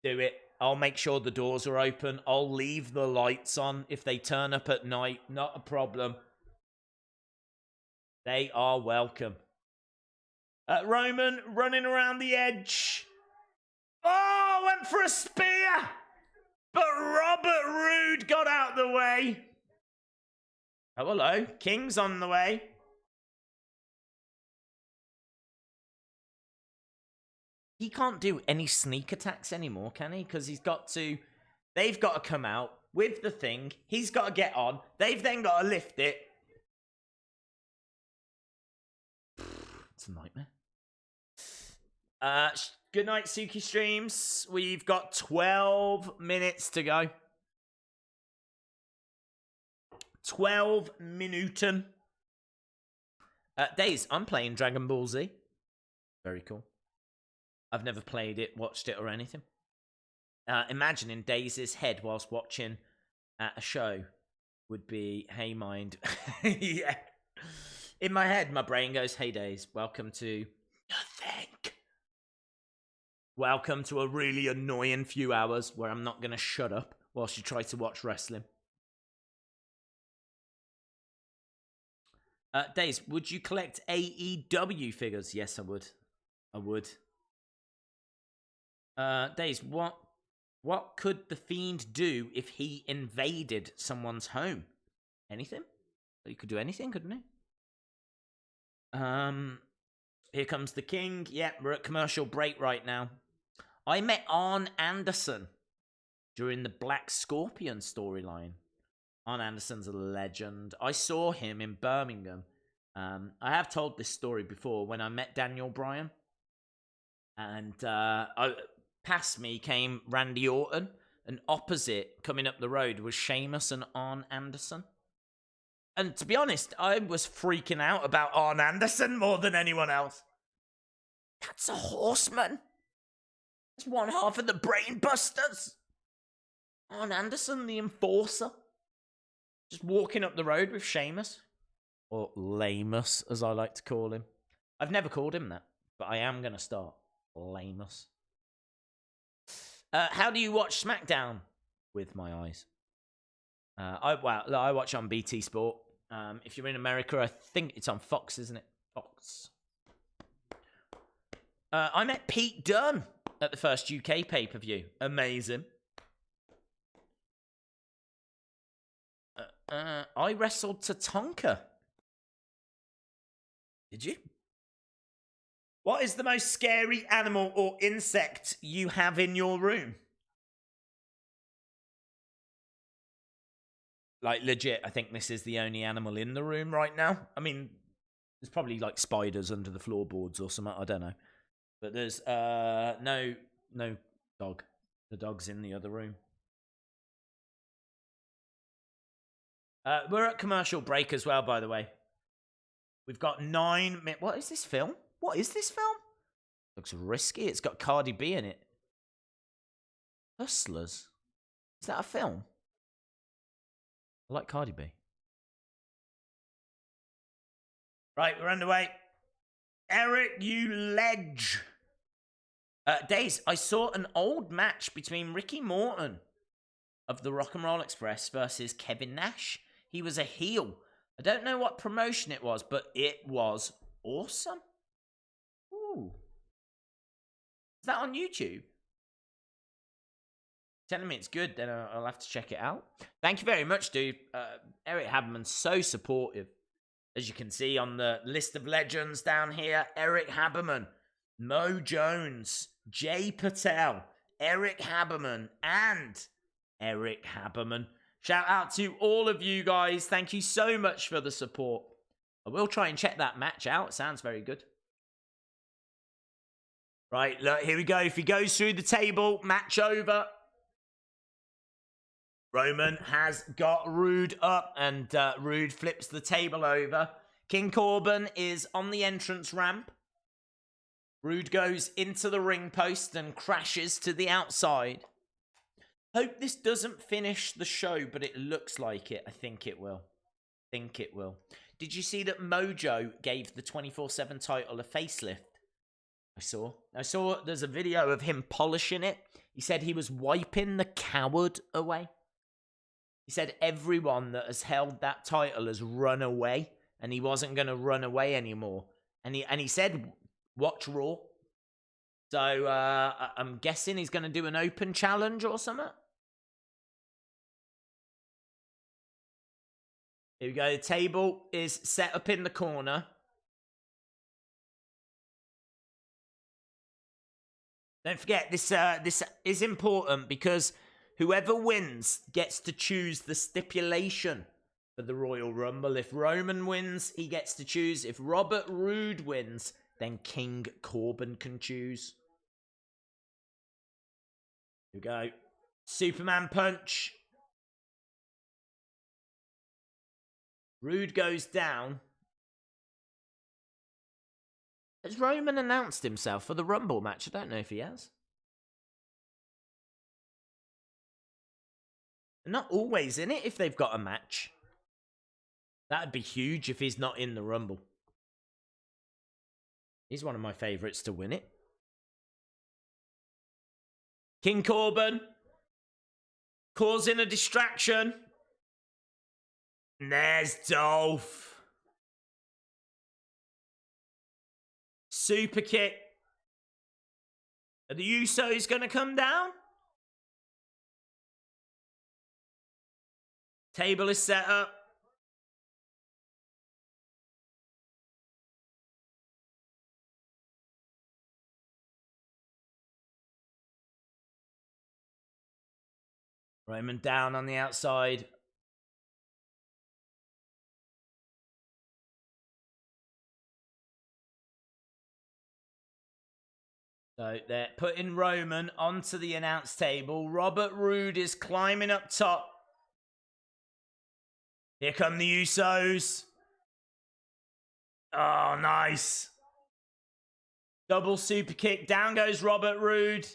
do it. I'll make sure the doors are open. I'll leave the lights on if they turn up at night. Not a problem. They are welcome. Roman running around the edge. Oh, went for a spear. But Robert Roode got out the way. Oh, hello. King's on the way. He can't do any sneak attacks anymore, can he? Because they've got to come out with the thing. He's got to get on. They've then got to lift it. It's a nightmare. Good night, Suki Streams. We've got 12 minutes to go. 12 minuten. Days, I'm playing Dragon Ball Z. Very cool. I've never played it, watched it, or anything. Imagining Dais's head whilst watching a show would be, hey, mind. Yeah. In my head, my brain goes, hey, Days, welcome to nothing. Welcome to a really annoying few hours where I'm not going to shut up whilst you try to watch wrestling. Days, would you collect AEW figures? Yes, I would. Days, what could the Fiend do if he invaded someone's home? Anything? He could do anything, couldn't he? Here comes the King. Yep, we're at commercial break right now. I met Arn Anderson during the Black Scorpion storyline. Arn Anderson's a legend. I saw him in Birmingham. I have told this story before when I met Daniel Bryan. And past me came Randy Orton. And opposite, coming up the road, was Sheamus and Arn Anderson. And to be honest, I was freaking out about Arn Anderson more than anyone else. That's a horseman. That's one half of the Brain Busters. Arn Anderson, the enforcer. Just walking up the road with Sheamus. Or Lamus, as I like to call him. I've never called him that, but I am going to start. Lamus. How do you watch SmackDown? With my eyes. I watch on BT Sport. If you're in America, I think it's on Fox, isn't it? Fox. I met Pete Dunne at the first UK pay-per-view. Amazing. I wrestled Tatanka. Did you? What is the most scary animal or insect you have in your room? Like, legit, I think this is the only animal in the room right now. I mean, there's probably, like, spiders under the floorboards or something. I don't know. But there's, no dog. The dog's in the other room. We're at commercial break as well, by the way. We've got 9 minutes. What is this film? What is this film? Looks risky. It's got Cardi B in it. Hustlers. Is that a film? I like Cardi B. Right, we're underway. Eric, you ledge. Days, I saw an old match between Ricky Morton of the Rock and Roll Express versus Kevin Nash. He was a heel. I don't know what promotion it was, but it was awesome. Ooh. Is that on YouTube? Telling me it's good, then I'll have to check it out. Thank you very much, dude. Eric Haberman's so supportive. As you can see on the list of legends down here, Eric Haberman, Mo Jones, Jay Patel, Eric Haberman, and Eric Haberman. Shout out to all of you guys. Thank you so much for the support. I will try and check that match out. It sounds very good. Right, look, here we go. If he goes through the table, match over. Roman has got Rude up, and Rude flips the table over. King Corbin is on the entrance ramp. Rude goes into the ring post and crashes to the outside. Hope this doesn't finish the show, but it looks like it. I think it will. Did you see that Mojo gave the 24/7 title a facelift? I saw there's a video of him polishing it. He said he was wiping the coward away. He said everyone that has held that title has run away, and he wasn't going to run away anymore. And he said, watch Raw. So I'm guessing he's going to do an open challenge or something. Here we go. The table is set up in the corner. Don't forget, this is important because whoever wins gets to choose the stipulation for the Royal Rumble. If Roman wins, he gets to choose. If Robert Roode wins, then King Corbin can choose. Here we go. Superman punch. Roode goes down. Has Roman announced himself for the Rumble match? I don't know if he has. They're not always in it if they've got a match. That'd be huge if he's not in the Rumble. He's one of my favourites to win it. King Corbin causing a distraction. And there's Dolph. Super kick. Are the Usos going to come down? Table is set up. Roman down on the outside. So they're putting Roman onto the announce table. Robert Roode is climbing up top. Here come the Usos. Oh, nice. Double super kick. Down goes Robert Roode.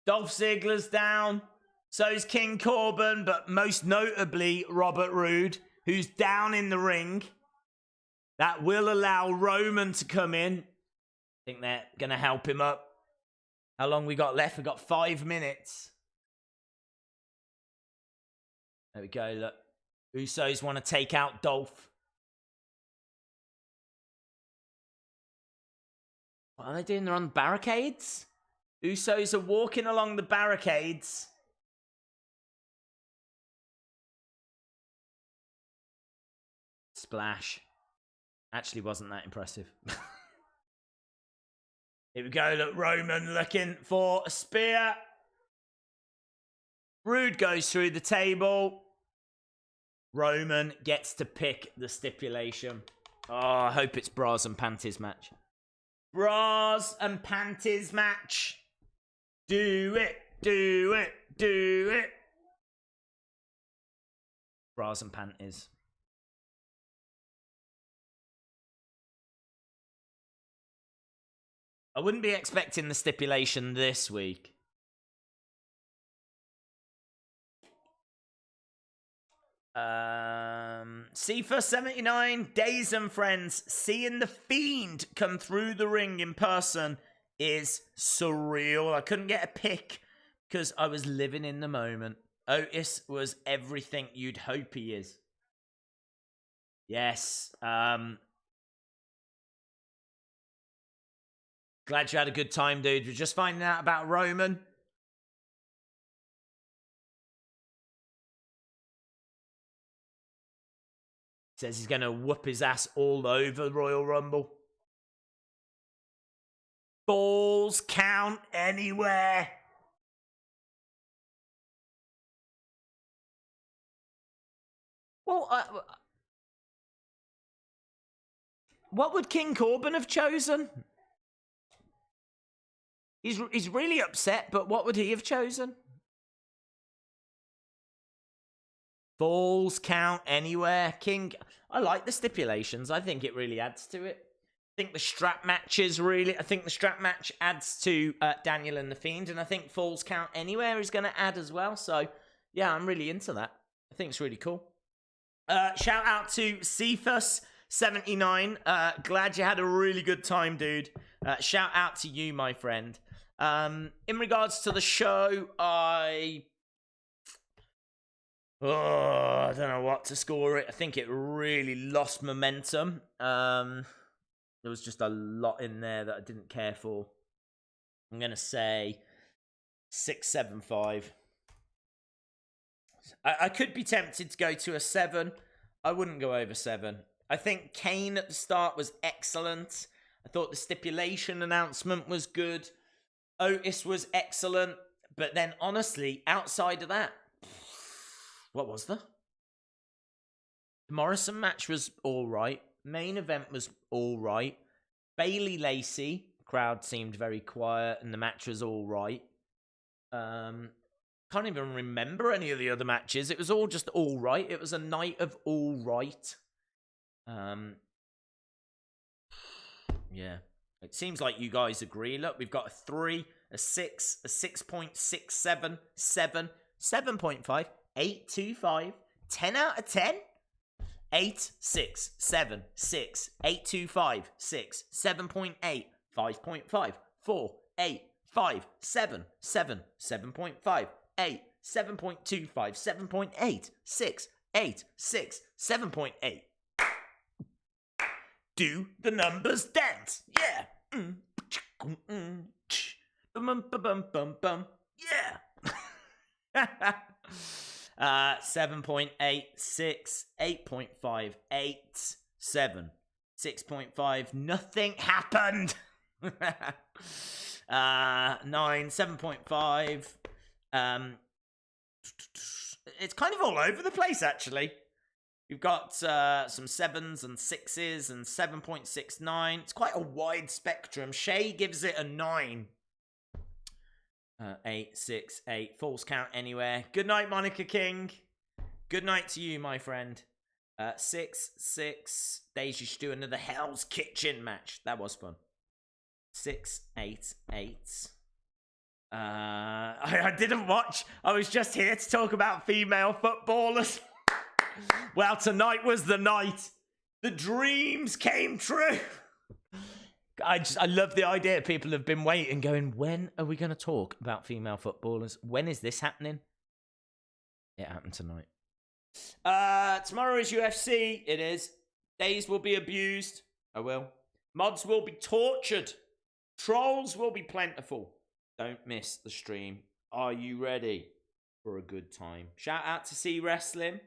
Dolph Ziggler's down. So's King Corbin, but most notably Robert Roode, who's down in the ring. That will allow Roman to come in. I think they're going to help him up. How long we got left? We got 5 minutes. There we go, look. Usos want to take out Dolph. What are they doing? They're on barricades? Usos are walking along the barricades. Splash. Actually wasn't that impressive. Here we go, look, Roman looking for a spear. Roode goes through the table. Roman gets to pick the stipulation. Oh, I hope it's bras and panties match. Bras and panties match. Do it, do it, do it. Bras and panties. I wouldn't be expecting the stipulation this week. C479, Days and Friends, seeing The Fiend come through the ring in person is surreal. I couldn't get a pick because I was living in the moment. Otis was everything you'd hope he is. Yes. Glad you had a good time, dude. We're just finding out about Roman. Says he's going to whoop his ass all over Royal Rumble. Balls count anywhere. Well, what would King Corbin have chosen? He's really upset, but what would he have chosen? Balls count anywhere. King, I like the stipulations. I think it really adds to it. I think the strap match adds to Daniel and The Fiend, and I think falls count anywhere is going to add as well. So, yeah, I'm really into that. I think it's really cool. Shout out to Cephas79. Glad you had a really good time, dude. Shout out to you, my friend. In regards to the show, I don't know what to score it. I think it really lost momentum. There was just a lot in there that I didn't care for. I'm going to say 6.75. I could be tempted to go to a 7. I wouldn't go over 7. I think Kane at the start was excellent. I thought the stipulation announcement was good. Otis was excellent. But then, honestly, outside of that, what was there? The Morrison match was all right. Main event was all right. Bailey Lacey, crowd seemed very quiet, and the match was all right. Can't even remember any of the other matches. It was all just all right. It was a night of all right. Yeah. It seems like you guys agree. Look, we've got a 3, a 6, a 6.67, 7, 7.5, 8.25, 10 out of 10. 8, 6, 7, 6, 8.25, 6, 7.8, 5.5, 4, 8, 5, 7, 7, 7.5, 8, 7.25, 7.8, 6, 8, 6, 7.8. Do the numbers dance? Yeah. Bum, bum, bum, bum, bum. Yeah. 7.86, 8.58, 7, 6.5. Nothing happened. 9, 7.5. It's kind of all over the place, actually. You've got some 7s and 6s and 7.69. It's quite a wide spectrum. Shay gives it a 9. 8, 6, 8. False count anywhere. Good night, Monica King. Good night to you, my friend. 6, 6. Daisy should do another Hell's Kitchen match. That was fun. 6, 8, 8. I didn't watch. I was just here to talk about female footballers. Well, tonight was the night. The dreams came true. I love the idea. People have been waiting, going, when are we going to talk about female footballers? When is this happening? It happened tonight. Tomorrow is UFC. It is. Days will be abused. I will. Mods will be tortured. Trolls will be plentiful. Don't miss the stream. Are you ready for a good time? Shout out to C Wrestling.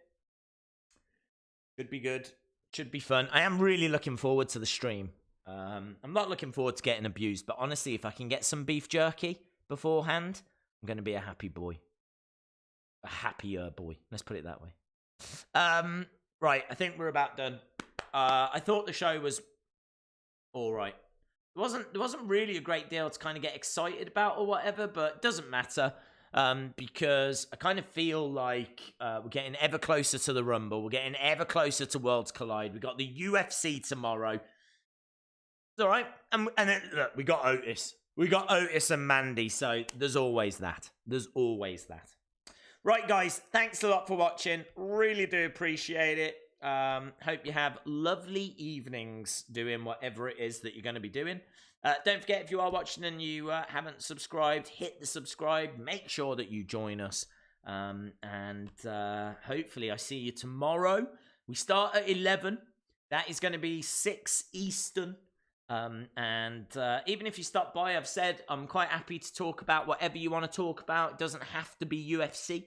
Should be good. Should be fun. I am really looking forward to the stream. I'm not looking forward to getting abused, but honestly, if I can get some beef jerky beforehand, I'm going to be a happy boy. A happier boy. Let's put it that way. Right, I think we're about done. I thought the show was all right. There wasn't really a great deal to kind of get excited about or whatever, but it doesn't matter. Because I kind of feel like we're getting ever closer to the Rumble. We're getting ever closer to Worlds Collide. We got the UFC tomorrow. It's all right. And then, look, we got Otis. We got Otis and Mandy, so there's always that. There's always that. Right, guys, thanks a lot for watching. Really do appreciate it. Hope you have lovely evenings doing whatever it is that you're going to be doing. Don't forget, if you are watching and you haven't subscribed, hit the subscribe. Make sure that you join us. And hopefully I see you tomorrow. We start at 11. That is going to be 6 Eastern. And even if you stop by, I've said I'm quite happy to talk about whatever you want to talk about. It doesn't have to be UFC.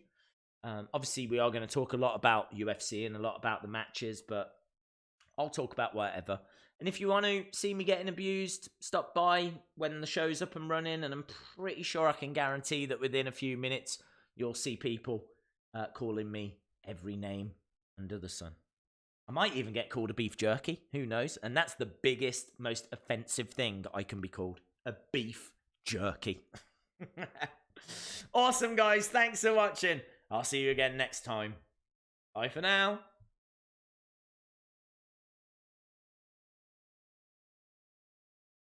Obviously, we are going to talk a lot about UFC and a lot about the matches, but I'll talk about whatever. And if you want to see me getting abused, stop by when the show's up and running, and I'm pretty sure I can guarantee that within a few minutes, you'll see people calling me every name under the sun. I might even get called a beef jerky, who knows? And that's the biggest, most offensive thing that I can be called, a beef jerky. Awesome, guys. Thanks for watching. I'll see you again next time. Bye for now.